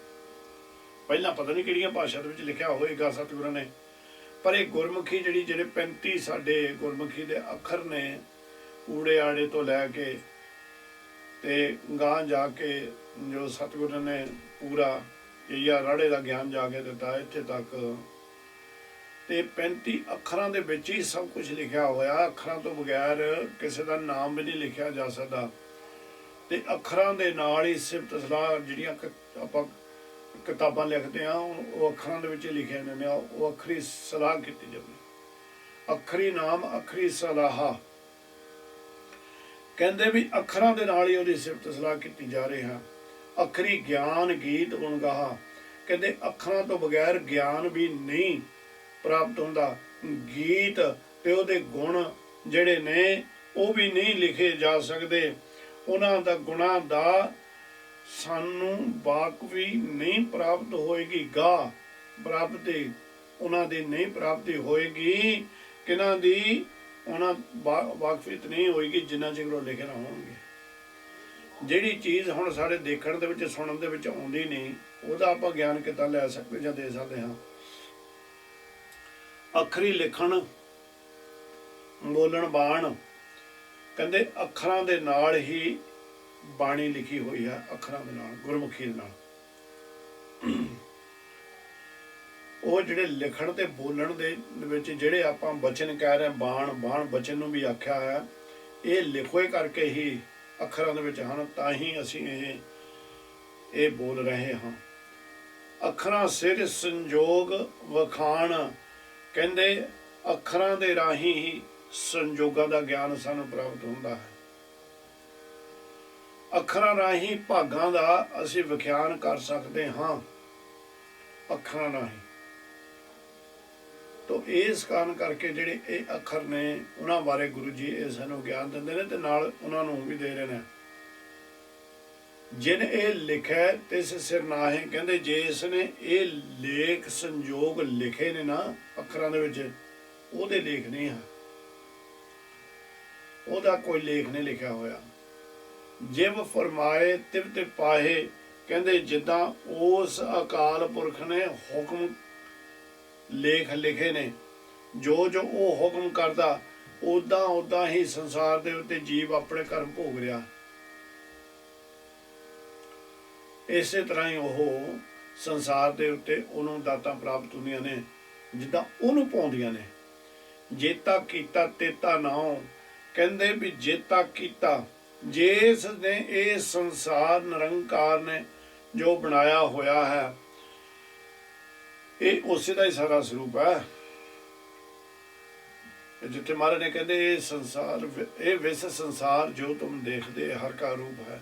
ਪਹਿਲਾਂ ਪਤਾ ਨਹੀਂ ਕਿਹੜੀਆਂ ਭਾਸ਼ਾ ਦੇ ਵਿੱਚ ਲਿਖਿਆ ਹੋਏਗਾ ਸਤਿਗੁਰਾਂ ਨੇ, ਪਰ ਇਹ ਗੁਰਮੁਖੀ ਜਿਹੜੇ 35 ਸਾਡੇ ਗੁਰਮੁਖੀ ਦੇ ਅੱਖਰ ਨੇ, ਊੜੇ ਆੜੇ ਤੋਂ ਲੈ ਕੇ ਤੇ ਗਾਂ ਜਾ ਕੇ ਜੋ ਸਤਿਗੁਰਾਂ ਨੇ ਪੂਰਾ ਜਾਂ ਰਾੜੇ ਦਾ ਗਿਆਨ ਜਾ ਕੇ ਦਿੱਤਾ ਇੱਥੇ ਤੱਕ, ਤੇ 35 ਅੱਖਰਾਂ ਦੇ ਵਿੱਚ ਹੀ ਸਭ ਕੁਝ ਲਿਖਿਆ ਹੋਇਆ। ਅੱਖਰਾਂ ਤੋਂ ਬਗੈਰ ਕਿਸੇ ਦਾ ਨਾਮ ਵੀ ਨਹੀਂ ਲਿਖਿਆ ਜਾ ਸਕਦਾ। ਤੇ ਅੱਖਰਾਂ ਦੇ ਨਾਲ ਹੀ ਸਿਫਤ ਸਲਾਹ ਜਿਹੜੀਆਂ ਆਪਾਂ ਕਿਤਾਬਾਂ ਲਿਖਦੇ ਹਾਂ, ਉਹ ਅੱਖਰਾਂ ਦੇ ਵਿੱਚ ਲਿਖੇ ਜਾਂਦੇ ਨੇ। ਉਹ ਅੱਖਰੀ ਸਲਾਹ ਕੀਤੀ ਜਾਵੇ। ਅੱਖਰੀ ਨਾਮ ਅਖਰੀ ਸਲਾਹ ਕਹਿੰਦੇ ਵੀ ਅੱਖਰਾਂ ਦੇ ਨਾਲ ਹੀ ਉਹਦੀ ਸਿਫਤ ਸਲਾਹ ਕੀਤੀ ਜਾ ਰਹੀ ਹੈ। ਅੱਖਰੀ ਗਿਆਨ ਗੀਤ ਗੁਣ ਗਾਹਾ। ਕਹਿੰਦੇ ਅੱਖਰਾਂ ਤੋਂ ਬਗੈਰ ਗਿਆਨ ਵੀ ਨਹੀਂ ਪ੍ਰਾਪਤ ਹੁੰਦਾ। ਗੀਤ ਤੇ ਉਹਦੇ ਗੁਣ ਜਿਹੜੇ ਨੇ ਉਹ ਵੀ ਨਹੀਂ ਲਿਖੇ ਜਾ ਸਕਦੇ। ਉਹਨਾਂ ਦਾ ਗੁਣਾਂ ਦਾ ਸਾਨੂੰ ਵਾਕ ਵੀ ਨਹੀਂ ਪ੍ਰਾਪਤ ਹੋਏਗੀ। ਗਾ ਪ੍ਰਾਪਤੀ ਉਹਨਾਂ ਦੀ ਨਹੀਂ ਪ੍ਰਾਪਤੀ ਹੋਏਗੀ। ਕਿਹਨਾਂ ਦੀ? ਉਹਨਾਂ ਵਾਕਫੀਤ ਨਹੀਂ ਹੋਏਗੀ ਜਿੰਨਾ ਚਿਰ ਉਹ ਲਿਖੇ ਨਾ ਹੋਣਗੇ। ਜਿਹੜੀ ਚੀਜ਼ ਹੁਣ ਸਾਡੇ ਦੇਖਣ ਦੇ ਵਿੱਚ, ਸੁਣਨ ਦੇ ਵਿੱਚ ਆਉਂਦੀ ਨਹੀਂ, ਉਹਦਾ ਆਪਾਂ ਗਿਆਨ ਕਿੱਦਾਂ ਲੈ ਸਕਦੇ ਜਾਂ ਦੇ ਸਕਦੇ ਹਾਂ? ਅੱਖਰੀ ਲਿਖਣ, ਬੋਲਣ, ਬਾਣ। ਕਹਿੰਦੇ ਅੱਖਰਾਂ ਦੇ ਨਾਲ ਹੀ ਬਾਣੀ ਲਿਖੀ ਹੋਈ ਹੈ। ਅੱਖਰਾਂ ਦੇ ਨਾਲ, ਗੁਰਮੁਖੀ ਦੇ ਨਾਲ। ਉਹ ਜਿਹੜੇ ਲਿਖਣ ਤੇ ਬੋਲਣ ਦੇ ਵਿੱਚ ਜਿਹੜੇ ਆਪਾਂ ਬਚਨ ਕਹਿ ਰਹੇ, ਬਾਣ ਬਚਨ ਨੂੰ ਵੀ ਆਖਿਆ ਹੈ, ਇਹ ਲਿਖੋਏ ਕਰਕੇ ਹੀ ਅੱਖਰਾਂ ਦੇ ਵਿੱਚ ਹਨ, ਤਾਂ ਹੀ ਅਸੀਂ ਇਹ ਬੋਲ ਰਹੇ ਹਾਂ। ਅੱਖਰਾਂ ਸਿਰ ਸੰਜੋਗ ਵਖਾਣ। ਕਹਿੰਦੇ ਅੱਖਰਾਂ ਦੇ ਰਾਹੀਂ ਹੀ ਸੰਜੋਗਾਂ ਦਾ ਗਿਆਨ ਸਾਨੂੰ ਪ੍ਰਾਪਤ ਹੁੰਦਾ ਹੈ। ਅੱਖਰਾਂ ਰਾਹੀਂ ਭਾਗਾਂ ਦਾ ਅਸੀਂ ਵਿਖਿਆਨ ਕਰ ਸਕਦੇ ਹਾਂ। ਅੱਖਰਾਂ ਰਾਹੀਂ ਤੋ ਇਸ ਕਾਰਨ ਕਰਕੇ ਜਿਹੜੇ ਇਹ ਅੱਖਰ ਨੇ, ਉਹਨਾਂ ਬਾਰੇ ਗੁਰੂ ਜੀ ਇਹ ਸਾਨੂੰ ਗਿਆਨ ਦਿੰਦੇ ਨੇ ਤੇ ਨਾਲ ਉਹਨਾਂ ਨੂੰ ਵੀ ਦੇ ਰਹੇ ਨੇ। ਜਿਨ ਇਹ ਲਿਖਿਆ ਤਿਸ ਸਿਰ ਨਾਹੀਂ। ਕਹਿੰਦੇ ਜੇ ਇਸ ਨੇ ਇਹ ਲੇਖ ਸੰਜੋਗ ਲਿਖੇ ਨੇ ਨਾ ਅੱਖਰਾਂ ਦੇ ਵਿੱਚ, ਉਹਦੇ ਲੇਖ ਨਹੀਂ ਹੈ, ਉਹਦਾ ਕੋਈ ਲੇਖ ਨਹੀਂ ਲਿਖਿਆ ਹੋਇਆ। ਜਿਵ ਫਰਮਾਏ ਤਿਵ ਤੇ ਪਾਹੇ। ਕਹਿੰਦੇ ਜਿੱਦਾਂ ਉਸ ਅਕਾਲ ਪੁਰਖ ਨੇ ਹੁਕਮ ਲੇਖ ਲਿਖੇ ਨੇ, ਜੋ ਉਹ ਹੁਕਮ ਕਰਦਾ ਉਦਾਂ ਹੀ ਸੰਸਾਰ ਦੇ ਉੱਤੇ ਜੀਵ ਆਪਣੇ ਕਰਮ ਭੋਗ ਰਿਹਾ। ਇਸੇ ਤਰ੍ਹਾਂ ਹੀ ਉਹ ਸੰਸਾਰ ਦੇ ਉੱਤੇ ਉਹਨੂੰ ਦਾਤਾਂ ਪ੍ਰਾਪਤ ਹੁੰਦੀਆਂ ਨੇ ਜਿੱਦਾਂ ਉਹਨੂੰ ਪਾਉਂਦੀਆਂ ਨੇ। ਜੇਤਾ ਕੀਤਾ ਤੇਤਾ ਨਾਉ। ਕਹਿੰਦੇ ਵੀ ਜੇਤਾ ਕੀਤਾ, ਜਿਸ ਨੇ ਇਹ ਸੰਸਾਰ ਨਿਰੰਕਾਰ ਨੇ ਜੋ ਬਣਾਇਆ ਹੋਇਆ ਹੈ, ਇਹ ਉਸੇ ਦਾ ਹੀ ਸਾਰਾ ਸਰੂਪ ਹੈ। ਜਿੱਥੇ ਮਹਾਰਾਜ ਨੇ ਕਹਿੰਦੇ ਇਹ ਸੰਸਾਰ, ਇਹ ਵਿਸ ਸੰਸਾਰ ਜੋ ਤੁਮ ਦੇਖਦੇ ਹਰ ਕਾ ਰੂਪ ਹੈ,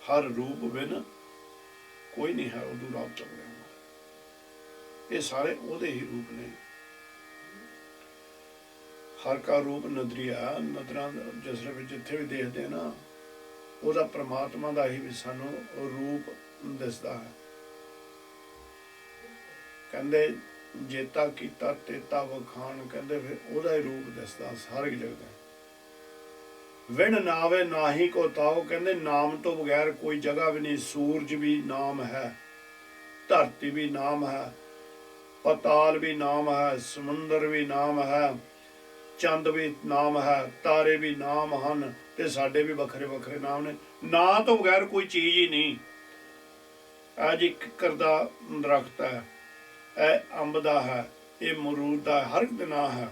ਹਰ ਰੂਪ ਬਿਨ ਕੋਈ ਨਹੀਂ ਹੈ ਉਦੋਂ ਰਾਮ ਚੰਗਿਆ। ਇਹ ਸਾਰੇ ਉਹਦੇ ਹੀ ਰੂਪ ਨੇ। ਹਰ ਕਾ ਰੂਪ ਨਦਰੀਆ। ਨਦਰਾਂ ਜਿਸ ਵਿੱਚ ਜਿੱਥੇ ਵੀ ਦੇਖਦੇ ਆ ਨਾ, ਉਹਦਾ ਪ੍ਰਮਾਤਮਾ ਦਾ ਹੀ ਵੀ ਸਾਨੂੰ ਰੂਪ ਦਿਸਦਾ ਹੈ। ਕਹਿੰਦੇ ਜੇਤਾ ਕੀਤਾ ਤੇਤਾ ਵਖਾਣ। ਕਹਿੰਦੇ ਫਿਰ ਉਹਦਾ ਹੀ ਰੂਪ ਦਿਸਦਾ ਹਰ ਇੱਕ ਜਗ੍ਹਾ। ਵਿਣ ਨਾਵੇ ਨਾਹੀ ਕੋ ਤਾਓ। ਕਹਿੰਦੇ ਨਾਮ ਤੋਂ ਬਗੈਰ ਕੋਈ ਜਗ੍ਹਾ ਵੀ ਨਹੀਂ। ਸੂਰਜ ਵੀ ਨਾਮ ਹੈ, ਧਰਤੀ ਵੀ ਨਾਮ ਹੈ, ਪਤਾਲ ਵੀ ਨਾਮ ਹੈ, ਸਮੁੰਦਰ ਵੀ ਨਾਮ ਹੈ, ਚੰਦ ਵੀ ਨਾਮ ਹੈ, ਤਾਰੇ ਵੀ ਨਾਮ ਹਨ, ਤੇ ਸਾਡੇ ਵੀ ਵੱਖਰੇ ਵੱਖਰੇ ਨਾਮ ਨੇ। ਨਾਂ ਤੋਂ ਬਗੈਰ ਕੋਈ ਚੀਜ਼ ਹੀ ਨਹੀਂ। ਅੱਜ ਇੱਕ ਕਿੱਕਰ ਦਾ ਦਰਖਤ ਹੈ, ਇਹ ਅੰਬ ਦਾ ਹੈ, ये मरूद का हर एक दा नाम है।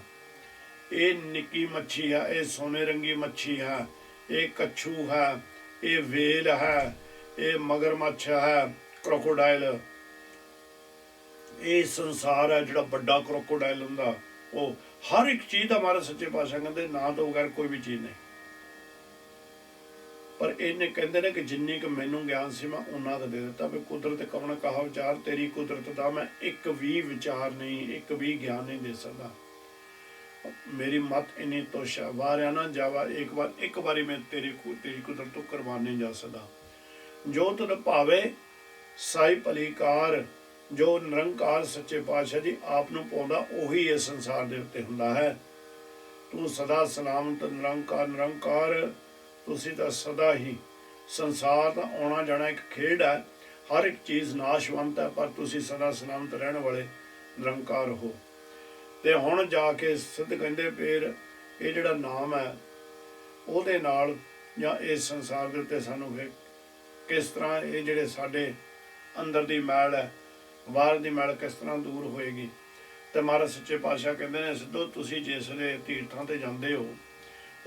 ये निक्की मच्छी है, ये सोने रंगी मच्छी है, ये कच्छू है, ये वेल है, ये मगरमच्छ है, क्रोकोडाइल। ये संसार है जो बड़ा क्रोकोडाइल होंदा, वो हर एक चीज़ का हमारे सच्चे पातशाह कहते ना तो बगैर कोई भी चीज़ नहीं। पर इन्हें कहते ने कि जिन्नी क मैनू ज्ञान से मैं उन्ना का दे दिता भी कुदरत कवन कहा विचार, तेरी कुदरत का मैं एक भी विचार नहीं, एक भी ज्ञान नहीं दे सकता। मेरी मत इन्नी तुच्छ है, वारिया ना जावा एक बारी मैं तेरी कुदरत तो करवान नहीं जा सकता। जो तुन भावे साई भलीकार, जो निरंकार सच्चे पातशाह जी आप नूं पाउंदा उही इस संसार दे उत्ते हुंदा है। तू सदा सलामत निरंकार निरंकार, तुसी तां सदा ही, संसार दा आउणा जाना एक खेड है, हर एक चीज़ नाशवंत है, पर तुसी सदा सलामत रहण वाले निरंकार हो। ते हुण जाके सिद्ध कहंदे फिर ये जिहड़ा नाम है ਉਹਦੇ ਨਾਲ ਜਾਂ ਇਸ ਸੰਸਾਰ ਦੇ ਉੱਤੇ ਸਾਨੂੰ ਫਿਰ किस तरह ये ਜਿਹੜੇ ਸਾਡੇ अंदर ਦੀ मैल है, बाहर ਦੀ मैल किस तरह दूर होएगी। तो महाराज सच्चे पातशाह कहते हैं सिद्धो तुसी जिसले तीर्थां ते जांदे हो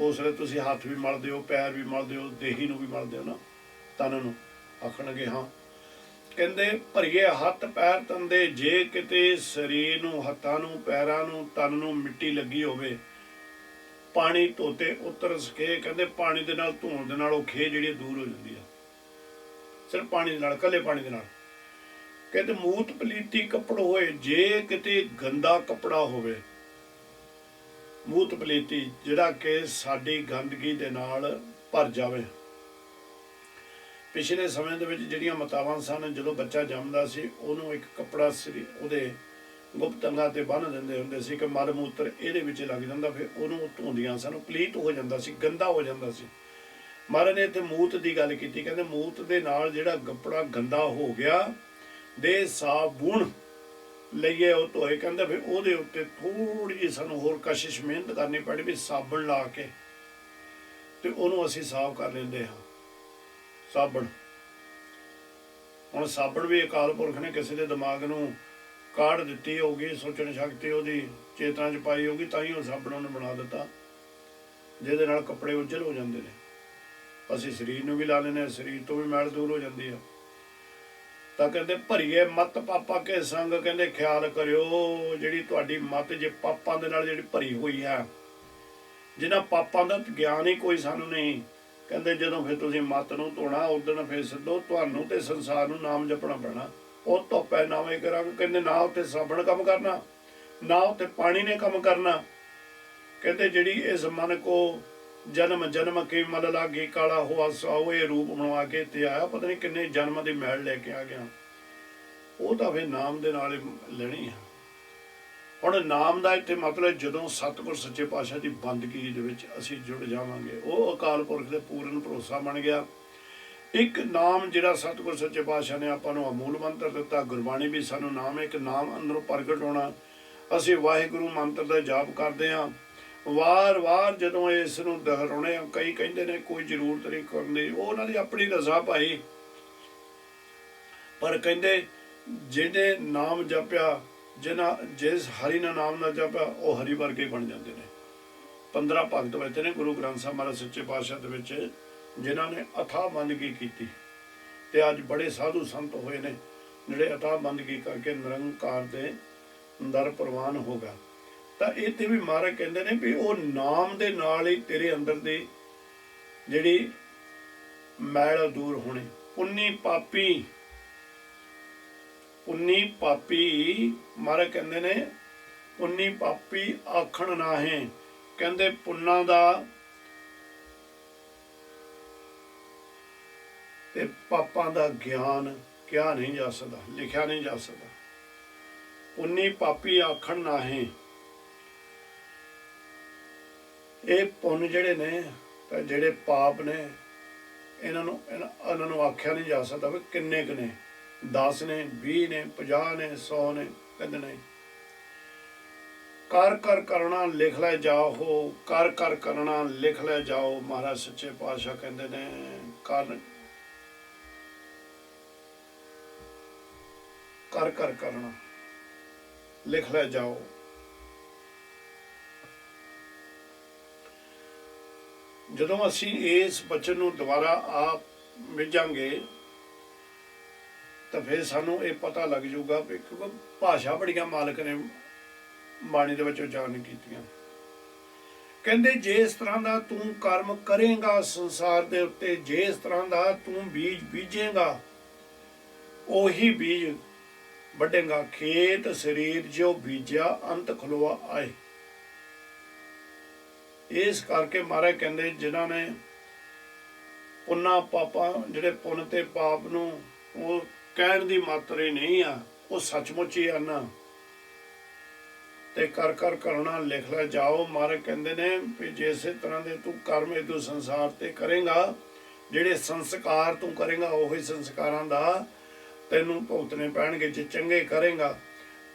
उस वे तुसी हथ भी मलदे हो, पैर भी मलदे हो, देही नूं भी मलदे हो ना, तन नूं। आखणगे हाँ। कहंदे भरीए हथ पैर तन दे, जे किते शरीर नूं हत्थां नूं पैरां नूं तन नूं मिट्टी लगी होवे, पानी धोते उतर सके, कहंदे पानी दे नाल धोण दे नाल ओह खे जिहड़ी दूर हो जांदी है, सिर्फ पानी दे नाल, कल्ले पानी दे नाल। कहते मूत पलीती कपड़ होए, जे किते गंदा कपड़ा होवे, मूत पलीती जिहड़ा कि साडी गंदगी दे नाल भर जावे। पिछले समय दे विच जिहड़ियां मातावां सन, जदों बच्चा जमदा सी ਉਹਨੂੰ एक कपड़ा सरी ਉਹਦੇ गुप्त अंगां ते ਬੰਨ੍ਹ ਦਿੰਦੇ ਹੁੰਦੇ ਸੀ कि मल मूत्र ਇਹਦੇ ਵਿੱਚ ਲੱਗ ਜਾਂਦਾ, ਫਿਰ ਉਹਨੂੰ ਧੋਂਦੀਆਂ ਸਨ, ਪਲੀਤ ਹੋ ਜਾਂਦਾ ਸੀ, ਗੰਦਾ ਹੋ ਜਾਂਦਾ ਸੀ। ਮਹਾਰਾਜ ਨੇ ਇੱਥੇ ਮੂਤ ਦੀ ਗੱਲ ਕੀਤੀ, ਕਹਿੰਦੇ ਮੂਤ ਦੇ ਨਾਲ ਜਿਹੜਾ ਕੱਪੜਾ ਗੰਦਾ ਹੋ ਗਿਆ, ਦੇ ਸਾਬੁਣ ਲਈਏ ਉਹ ਧੋਏ, ਕਹਿੰਦੇ ਫਿਰ ਉਹਦੇ ਉੱਤੇ ਥੋੜ੍ਹੀ ਜਿਹੀ ਸਾਨੂੰ ਹੋਰ ਕਸ਼ਿਸ਼ ਮਿਹਨਤ ਕਰਨੀ ਪੈਣੀ ਵੀ ਸਾਬਣ ਲਾ ਕੇ ਤੇ ਉਹਨੂੰ ਅਸੀਂ ਸਾਫ਼ ਕਰ ਲੈਂਦੇ ਹਾਂ। ਸਾਬਣ, ਹੁਣ ਸਾਬਣ ਵੀ ਅਕਾਲ ਪੁਰਖ ਨੇ ਕਿਸੇ ਦੇ ਦਿਮਾਗ ਨੂੰ ਕਾਢ ਦਿੱਤੀ ਹੋਊਗੀ, ਸੋਚਣ ਸ਼ਕਤੀ ਉਹਦੀ ਚੇਤਨਾ 'ਚ ਪਾਈ ਹੋਊਗੀ, ਤਾਂ ਹੀ ਉਹ ਸਾਬਣ ਉਹਨੇ ਬਣਾ ਦਿੱਤਾ ਜਿਹਦੇ ਨਾਲ ਕੱਪੜੇ ਉੱਜਲ ਹੋ ਜਾਂਦੇ ਨੇ। ਅਸੀਂ ਸਰੀਰ ਨੂੰ ਵੀ ਲਾ ਲੈਂਦੇ ਹਾਂ, ਸਰੀਰ ਤੋਂ ਵੀ ਮੈਲ ਦੂਰ ਹੋ ਜਾਂਦੀ ਆ। ਤਾਂ ਕਹਿੰਦੇ ਭਰੀਏ ਮਤ ਪਾਪਾ ਕੇ ਸੰਗ, ਕਹਿੰਦੇ ਖਿਆਲ ਕਰਿਓ ਜਿਹੜੀ ਤੁਹਾਡੀ ਮਤ ਜੇ ਪਾਪਾਂ ਦੇ ਨਾਲ ਜਿਹੜੀ ਭਰੀ ਹੋਈ ਹੈ, ਜਿਨ੍ਹਾਂ ਪਾਪਾਂ ਦਾ ਗਿਆਨ ਹੀ ਕੋਈ ਸਾਨੂੰ ਨਹੀਂ, ਕਹਿੰਦੇ ਜਦੋਂ ਫਿਰ ਤੁਸੀਂ ਮਤ ਨੂੰ ਧੋਣਾ ਉਦਣ ਫਿਰ ਸਿੱਧੋ ਤੁਹਾਨੂੰ ਤੇ ਸੰਸਾਰ ਨੂੰ ਨਾਮ ਜਪਣਾ ਪੈਣਾ। ਉਹ ਧੋਪੈ ਨਾਵੇਂ ਕਰਾਂਗੇ, ਕਹਿੰਦੇ ਨਾ ਉੱਥੇ ਸਾਬਣ ਕੰਮ ਕਰਨਾ, ਨਾ ਉੱਥੇ ਪਾਣੀ ਨੇ ਕੰਮ ਕਰਨਾ। ਕਹਿੰਦੇ ਜਿਹੜੀ ਇਸ ਮਨ ਕੋ जन्म जन्म के मल लागे काला हुआ साओ, ये रूप बनवा के ते आया, पता नहीं किन्ने जन्म की मैल लैके आ गया। वो तो फिर नाम दे नाल लेनी है। हुण नाम का इत्थे मतलब जदों सतगुर सच्चे पातशाह की बंदगी दे विच असीं जुड़ जावांगे, वो अकाल पुरख दे पूर्ण भरोसा बन गया। एक नाम जिहड़ा सतगुर सच्चे पातशाह ने आपां नूं अमूल मंत्र दिता, गुरबाणी भी सानूं नाम, एक नाम अंदरों प्रगट होना। असीं वाहिगुरू मंत्र का जाप करते हैं, वार वार जदों इस नूं दोहराउने, कई कहंदे ने कोई जरूरत नहीं करनी, वो उन्हां दी अपनी रज़ा भाई, पर कहंदे जिहने नाम जपिया, जिस हरि ने नाम ना जपिया वो हरि वर्गे बन जाते हैं। 15 भगत बैठे ने गुरु ग्रंथ साहिब महाराज सच्चे पातशाह दे विच, जिन्हां ने अथाह बंदगी कीती ते अज बड़े साधु संत होए ने जिहड़े अथाह बंदगी करके निरंकार दे दर प्रवान हो गए। ਤਾਂ ਇੱਥੇ ਵੀ ਮਹਾਰਾਜ ਕਹਿੰਦੇ ਨੇ ਵੀ ਉਹ ਨਾਮ ਦੇ ਨਾਲ ਹੀ ਤੇਰੇ ਅੰਦਰ ਦੀ ਜਿਹੜੀ ਮੈਲ ਦੂਰ ਹੋਣੀ। ਪੁੰਨੀ ਪਾਪੀ ਮਹਾਰਾਜ ਕਹਿੰਦੇ ਨੇ ਪੁੰਨੀ ਪਾਪੀ ਆਖਣ ਨਾਹੀਂ, ਕਹਿੰਦੇ ਪੁੰਨਾਂ ਦਾ ਤੇ ਪਾਪਾਂ ਦਾ ਗਿਆਨ ਕਿਹਾ ਨਹੀਂ ਜਾ ਸਕਦਾ, ਲਿਖਿਆ ਨਹੀਂ ਜਾ ਸਕਦਾ। ਪੁੰਨੀ ਪਾਪੀ ਆਖਣ ਨਾਹੀਂ, ਇਹ ਪੁੰਨ ਜਿਹੜੇ ਨੇ ਤਾਂ ਜਿਹੜੇ ਪਾਪ ਨੇ ਇਹਨਾਂ ਨੂੰ ਆਖਿਆ ਨਹੀਂ ਜਾ ਸਕਦਾ ਵੀ ਕਿੰਨੇ ਕੁ ਨੇ, 10 ਨੇ, 20 ਨੇ, 50 ਨੇ, 100 ਨੇ, ਕਹਿੰਦੇ ਨਹੀਂ। ਕਰ ਕਰ ਕਰਨਾ ਲਿਖ ਲੈ ਜਾਓ, ਕਰ ਕਰ ਕਰਨਾ ਲਿਖ ਲੈ ਜਾਓ। ਮਹਾਰਾਜ ਸੱਚੇ ਪਾਤਸ਼ਾਹ ਕਹਿੰਦੇ ਨੇ ਕਰ ਕਰ ਕਰ ਕਰਨਾ ਲਿਖ ਲੈ ਜਾਓ। ਜਦੋਂ ਅਸੀਂ ਇਸ ਬਚਨ ਨੂੰ ਦੁਬਾਰਾ ਆਪ ਮਿਜਾਂਗੇ ਤਾਂ ਫਿਰ ਸਾਨੂੰ ਇਹ ਪਤਾ ਲੱਗ ਜਾਊਗਾ ਵੀ ਕਿਉਂਕਿ ਭਾਸ਼ਾ ਬੜੀਆਂ ਮਾਲਕ ਨੇ ਬਾਣੀ ਦੇ ਵਿੱਚ ਉਚਾਰਨ ਕੀਤੀਆਂ। ਕਹਿੰਦੇ ਜਿਸ ਤਰ੍ਹਾਂ ਦਾ ਤੂੰ ਕਰਮ ਕਰੇਗਾ ਸੰਸਾਰ ਦੇ ਉੱਤੇ, ਜਿਸ ਤਰ੍ਹਾਂ ਦਾ ਤੂੰ ਬੀਜ ਬੀਜੇਗਾ ਉਹੀ ਬੀਜ ਵੱਢੇਗਾ। ਖੇਤ ਸਰੀਰ ਜੋ ਬੀਜਿਆ ਅੰਤ ਖਲੋਆ ਆਏ। ਇਸ ਕਰਕੇ ਮਹਾਰਾਜ ਕਹਿੰਦੇ ਜਿਨ੍ਹਾਂ ਨੇ ਪੁੰਨਾ ਪਾਪਾਂ, ਜਿਹੜੇ ਪੁੰਨ ਤੇ ਪਾਪ ਨੂੰ ਉਹ ਕਹਿਣ ਦੀ ਮਾਤਰ ਹੀ ਨਹੀਂ ਆ, ਉਹ ਸੱਚਮੁੱਚ ਹੀ ਹਨ ਤੇ ਕਰ ਕਰ ਕਰਨਾ ਲਿਖ ਲੈ ਜਾਓ। ਮਹਾਰਾਜ ਕਹਿੰਦੇ ਨੇ ਵੀ ਜਿਸੇ ਤਰ੍ਹਾਂ ਦੇ ਤੂੰ ਕਰਮ ਇਦੋਂ ਸੰਸਾਰ ਤੇ ਕਰੇਗਾ, ਜਿਹੜੇ ਸੰਸਕਾਰ ਤੂੰ ਕਰੇਗਾ ਉਹੀ ਸੰਸਕਾਰਾਂ ਦਾ ਤੈਨੂੰ ਭੁਗਤਣੇ ਪੈਣਗੇ। ਜੇ ਚੰਗੇ ਕਰੇਗਾ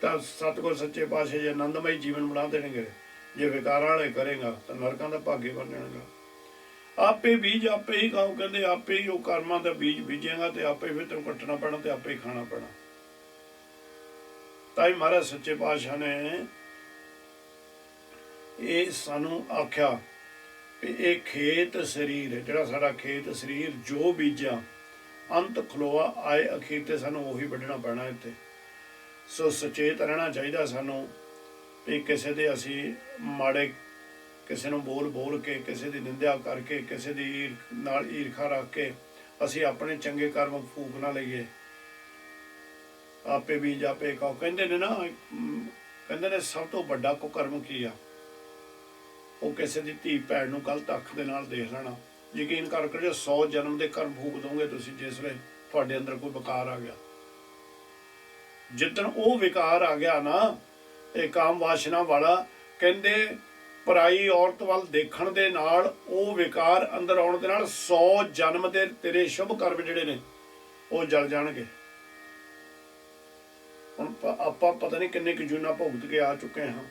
ਤਾਂ ਸਤਿਗੁਰ ਸੱਚੇ ਪਾਤਸ਼ਾਹ ਜੀ ਆਨੰਦਮਈ ਜੀਵਨ ਬਣਾ ਦੇਣਗੇ, ਜੇ ਵਿਕਾਰਾਂ ਵਾਲੇ ਕਰੇਗਾ ਤਾਂ ਨਰਕਾਂ ਦਾ ਭਾਗੀ ਬਣ ਜਾਣਗਾ। ਆਪੇ ਬੀਜ ਆਪੇ ਹੀ ਖਾਓ, ਕਹਿੰਦੇ ਆਪੇ ਹੀ ਉਹ ਕਰਮਾਂ ਦਾ ਬੀਜ ਬੀਜੇਗਾ ਤੇ ਆਪੇ ਫਿਰ ਤੈਨੂੰ ਕੱਟਣਾ ਪੈਣਾ ਤੇ ਆਪੇ ਹੀ ਖਾਣਾ ਪੈਣਾ। ਤਾਂ ਹੀ ਮਹਾਰਾਜ ਸੱਚੇ ਪਾਤਸ਼ਾਹ ਨੇ ਇਹ ਸਾਨੂੰ ਆਖਿਆ ਵੀ ਇਹ ਖੇਤ ਸਰੀਰ, ਜਿਹੜਾ ਸਾਡਾ ਖੇਤ ਸਰੀਰ ਜੋ ਬੀਜਿਆ ਅੰਤ ਖਲੋਆ ਆਏ, ਅਖੀਰ ਤੇ ਸਾਨੂੰ ਉਹੀ ਵੱਢਣਾ ਪੈਣਾ ਇੱਥੇ। ਸੋ ਸੁਚੇਤ ਰਹਿਣਾ ਚਾਹੀਦਾ ਸਾਨੂੰ ਵੀ ਕਿਸੇ ਦੇ ਅਸੀਂ ਮਾੜੇ, ਕਿਸੇ ਨੂੰ ਬੋਲ ਬੋਲ ਕੇ, ਕਿਸੇ ਦੀ ਨਿੰਦਿਆ ਕਰਕੇ, ਕਿਸੇ ਦੀ ਨਾਲ ਈਰਖਾ ਰੱਖ ਕੇ ਅਸੀਂ ਆਪਣੇ ਚੰਗੇ ਕਰਮ ਫੂਕ ਨਾ ਲਈਏ। ਆਪੇ ਬੀਜ ਆਪੇ ਖਾਓ ਕਹਿੰਦੇ ਨੇ ਨਾ, ਕਹਿੰਦੇ ਨੇ ਸਭ ਤੋਂ ਵੱਡਾ ਕੁਕਰਮ ਕੀ ਆ? ਉਹ ਕਿਸੇ ਦੀ ਧੀ ਭੈਣ ਨੂੰ ਗਲਤ ਅੱਖ ਦੇ ਨਾਲ ਦੇਖ ਲੈਣਾ। ਯਕੀਨ ਕਰਕੇ ਜੋ 100 ਜਨਮ ਦੇ ਕਰਮ ਫੂਕ ਦੋਗੇ ਤੁਸੀਂ, ਜਿਸ ਵੇਲੇ ਤੁਹਾਡੇ ਅੰਦਰ ਕੋਈ ਵਿਕਾਰ ਆ ਗਿਆ। ਜਿੱਦਣ ਉਹ ਵਿਕਾਰ ਆ ਗਿਆ ਨਾ, ਇਹ ਕਾਮ ਵਾਸ਼ਨਾ ਵਾਲਾ, ਕਹਿੰਦੇ ਪਰਾਈ ਔਰਤ ਵੱਲ ਦੇਖਣ ਦੇ ਨਾਲ ਉਹ ਵਿਕਾਰ ਅੰਦਰ ਆਉਣ ਦੇ ਨਾਲ 100 ਜਨਮ ਦੇ ਤੇਰੇ ਸ਼ੁਭ ਕਰਮ ਜਿਹੜੇ ਨੇ ਉਹ ਜਲ ਜਾਣਗੇ। ਹੁਣ ਆਪਾਂ ਪਤਾ ਨਹੀਂ ਕਿੰਨੇ ਕੁ ਜੂਨਾਂ ਭੁਗਤ ਕੇ ਆ ਚੁੱਕੇ ਹਾਂ।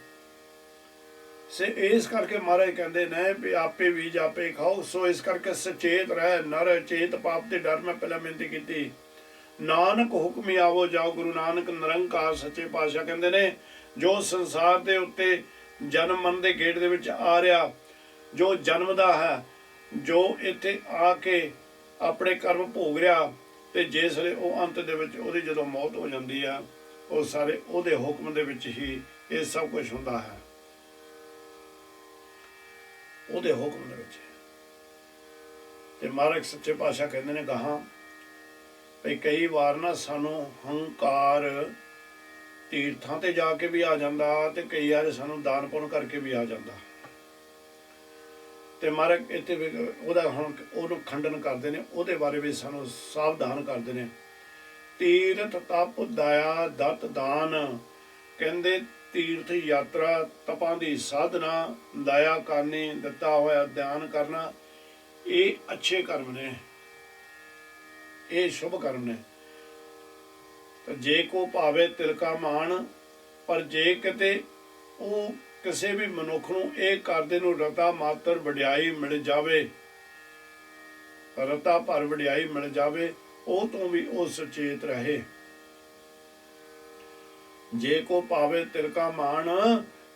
ਸੇ ਇਸ ਕਰਕੇ ਮਹਾਰਾਜ ਕਹਿੰਦੇ ਨੇ ਵੀ ਆਪੇ ਬੀਜ ਆਪੇ ਖਾਓ। ਸੋ ਇਸ ਕਰਕੇ ਸੁਚੇਤ ਰਹਿ ਨਰ, ਚੇਤ ਪਾਪ ਤੇ ਡਰ। ਮੈਂ ਪਹਿਲਾਂ ਬੇਨਤੀ ਕੀਤੀ, ਨਾਨਕ ਹੁਕਮੀ ਆਵੋ ਜਾਓ, ਗੁਰੂ ਨਾਨਕ ਨਿਰੰਕਾਰ ਸੱਚੇ ਪਾਤਸ਼ਾਹ ਕਹਿੰਦੇ ਨੇ ਜੋ ਸੰਸਾਰ ਦੇ ਉੱਤੇ ਜਨਮ ਮਰਨ ਦੇ ਗੇਟ ਦੇ ਵਿੱਚ ਆ ਰਿਹਾ, ਜੋ ਜਨਮਦਾ ਹੈ, ਜੋ ਇੱਥੇ ਆ ਕੇ ਆਪਣੇ ਕਰਮ ਭੋਗ ਰਿਹਾ, ਤੇ ਜਿਸ ਵੇਲੇ ਉਹ ਅੰਤ ਦੇ ਵਿੱਚ ਉਹਦੀ ਜਦੋਂ ਮੌਤ ਹੋ ਜਾਂਦੀ ਆ, ਉਹ ਸਾਰੇ ਉਹਦੇ ਹੁਕਮ ਦੇ ਵਿੱਚ ਹੀ ਇਹ ਸਭ ਕੁਝ ਹੁੰਦਾ ਹੈ, ਉਹਦੇ ਹੁਕਮ ਦੇ ਵਿੱਚ। ਤੇ ਮਹਾਰਾਜ ਸੱਚੇ ਪਾਤਸ਼ਾਹ ਕਹਿੰਦੇ ਨੇ ਗਾਹਾਂ ਵੀ ਕਈ ਵਾਰ ਨਾ ਸਾਨੂੰ ਹੰਕਾਰ ਤੀਰਥਾਂ ਤੇ ਜਾ ਕੇ ਵੀ ਆ ਜਾਂਦਾ ਤੇ ਕਈ ਵਾਰ ਸਾਨੂੰ ਦਾਨ ਪੁੰਨ ਕਰਕੇ ਵੀ ਆ ਜਾਂਦਾ। ਤੇ ਮਹਾਰਾਜ ਇੱਥੇ ਉਹਦਾ ਹੁਣ ਉਹਨੂੰ ਖੰਡਨ ਕਰਦੇ ਨੇ, ਉਹਦੇ ਬਾਰੇ ਵੀ ਸਾਨੂੰ ਸਾਵਧਾਨ ਕਰਦੇ ਨੇ। ਤੀਰਥ ਤਪ ਦਇਆ ਦਤ ਦਾਨ, ਕਹਿੰਦੇ ਤੀਰਥ ਯਾਤਰਾ, ਤਪਾਂ ਦੀ ਸਾਧਨਾ, ਦਇਆ ਕਰਨੀ, ਦਿੱਤਾ ਹੋਇਆ ਦਾਨ ਕਰਨਾ, ਇਹ ਅੱਛੇ ਕਰਮ ਨੇ, ਇਹ ਸ਼ੁਭ ਕਰਮ ਨੇ। ਜੇ ਕੋ ਭਾਵੇ ਤਿਲਕਾ ਮਾਣ, ਪਰ ਜੇ ਕਿਤੇ ਉਹ ਕਿਸੇ ਵੀ ਮਨੁੱਖ ਨੂੰ ਇਹ ਕਰਦੇ ਨੂੰ ਰਤਾ ਮਾਤਰ ਵਡਿਆਈ ਮਿਲ ਜਾਵੇ, ਰਤਾ ਭਰ ਵਡਿਆਈ ਮਿਲ ਜਾਵੇ, ਉਹ ਤੋਂ ਵੀ ਉਹ ਸੁਚੇਤ ਰਹੇ। ਜੇ ਕੋ ਪਾਵੇ ਤਿਲਕਾ ਮਾਣ,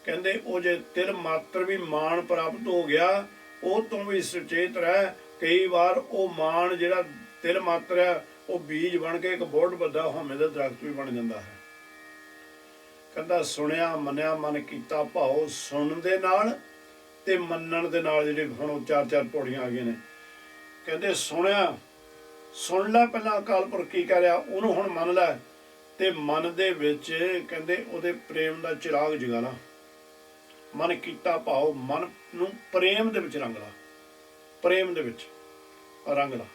ਕਹਿੰਦੇ ਉਹ ਜੇ ਤਿਲ ਮਾਤਰ ਵੀ ਮਾਣ ਪ੍ਰਾਪਤ ਹੋ ਗਿਆ, ਉਹ ਤੋਂ ਵੀ ਸੁਚੇਤ ਰਹਿ। ਕਈ ਵਾਰ ਉਹ ਮਾਣ ਜਿਹੜਾ ਤਿਲ ਮਾਤਰ ਹੈ, ਉਹ ਬੀਜ ਬਣ ਕੇ ਇੱਕ ਬਹੁਤ ਵੱਡਾ ਹਉਮੈ ਦਾ ਦਰਖਤ ਵੀ ਬਣ ਜਾਂਦਾ ਹੈ। ਕਹਿੰਦਾ ਸੁਣਿਆ ਮੰਨਿਆ ਮਨ ਕੀਤਾ ਭਾਉ, ਸੁਣਨ ਦੇ ਨਾਲ ਤੇ ਮੰਨਣ ਦੇ ਨਾਲ, ਜਿਹੜੇ ਹੁਣ 4-4 ਪੌੜੀਆਂ ਆ ਗਈਆਂ ਨੇ। ਕਹਿੰਦੇ ਸੁਣਿਆ, ਸੁਣ ਲੈ ਪਹਿਲਾਂ ਅਕਾਲ ਪੁਰਖ ਕੀ ਕਹਿ ਰਿਹਾ, ਉਹਨੂੰ ਹੁਣ ਮੰਨ ਲੈ, ਤੇ ਮਨ ਦੇ ਵਿੱਚ ਕਹਿੰਦੇ ਉਹਦੇ ਪ੍ਰੇਮ ਦਾ ਚਿਰਾਗ ਜਗਾ ਲਾ। ਮਨ ਕੀਤਾ ਭਾਉ, ਮਨ ਨੂੰ ਪ੍ਰੇਮ ਦੇ ਵਿੱਚ ਰੰਗ ਲਾ, ਪ੍ਰੇਮ ਦੇ ਵਿੱਚ ਰੰਗ ਲਾ।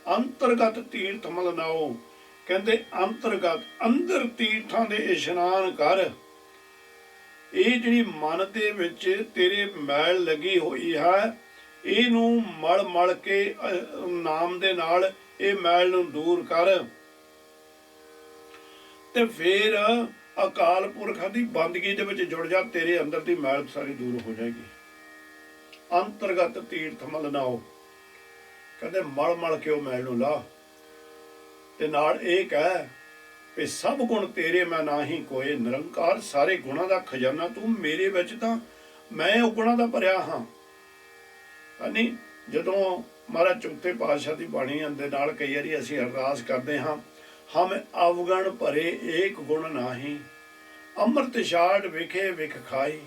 ਅੰਤਰਗਤ ਤੀਰਥ ਮਲ ਨਾਓ, ਕਹਿੰਦੇ ਅੰਤਰਗਤ ਅੰਦਰ ਤੀਰਥਾਂ ਦੇ ਇਸ਼ਨਾਨ ਕਰ। ਇਹ ਜਿਹੜੀ ਮਨ ਦੇ ਵਿੱਚ ਤੇਰੇ ਮੈਲ ਲੱਗੀ ਹੋਈ ਹੈ, ਇਹਨੂੰ ਮਲ ਮਲ ਕੇ ਨਾਮ ਦੇ ਨਾਲ ਇਹ ਮੈਲ ਨੂੰ ਦੂਰ ਕਰ, ਤੇ ਫਿਰ ਅਕਾਲ ਪੁਰਖਾਂ ਦੀ ਬੰਦਗੀ ਦੇ ਵਿੱਚ ਜੁੜ ਜਾ, ਤੇਰੇ ਅੰਦਰ ਦੀ ਮੈਲ ਸਾਰੀ ਦੂਰ ਹੋ ਜਾਏਗੀ। ਅੰਤਰਗਤ ਤੀਰਥ ਮਲ ਨਾਓ, ਕਹਿੰਦੇ ਮਲ ਮਲ ਕੇ ਉਹ ਮੈਲ ਨੂੰ ਲਾ। ਤੇ ਨਾਲ ਇਹ ਕਹਿ ਵੀ ਸਭ ਗੁਣ ਤੇਰੇ ਮੈਂ ਨਾਹੀਂ ਕੋਏ। ਨਿਰੰਕਾਰ ਸਾਰੇ ਗੁਣਾਂ ਦਾ ਖਜ਼ਾਨਾ ਤੂੰ, ਮੇਰੇ ਵਿੱਚ ਤਾਂ ਮੈਂ ਉਹ ਗੁਣਾਂ ਦਾ ਭਰਿਆ ਹਾਂ। ਨਹੀਂ, ਜਦੋਂ ਮਹਾਰਾਜ ਚੌਥੇ ਪਾਤਸ਼ਾਹ ਦੀ ਬਾਣੀ ਦੇ ਨਾਲ ਕਈ ਵਾਰੀ ਅਸੀਂ ਅਰਦਾਸ ਕਰਦੇ ਹਾਂ, ਹਮ ਅਵਗਣ ਭਰੇ ਏਕ ਗੁਣ ਨਾਹੀਂ, ਅੰਮ੍ਰਿਤ ਛਾੜ ਵਿਖੇ ਵਿਖ ਖਾਈ,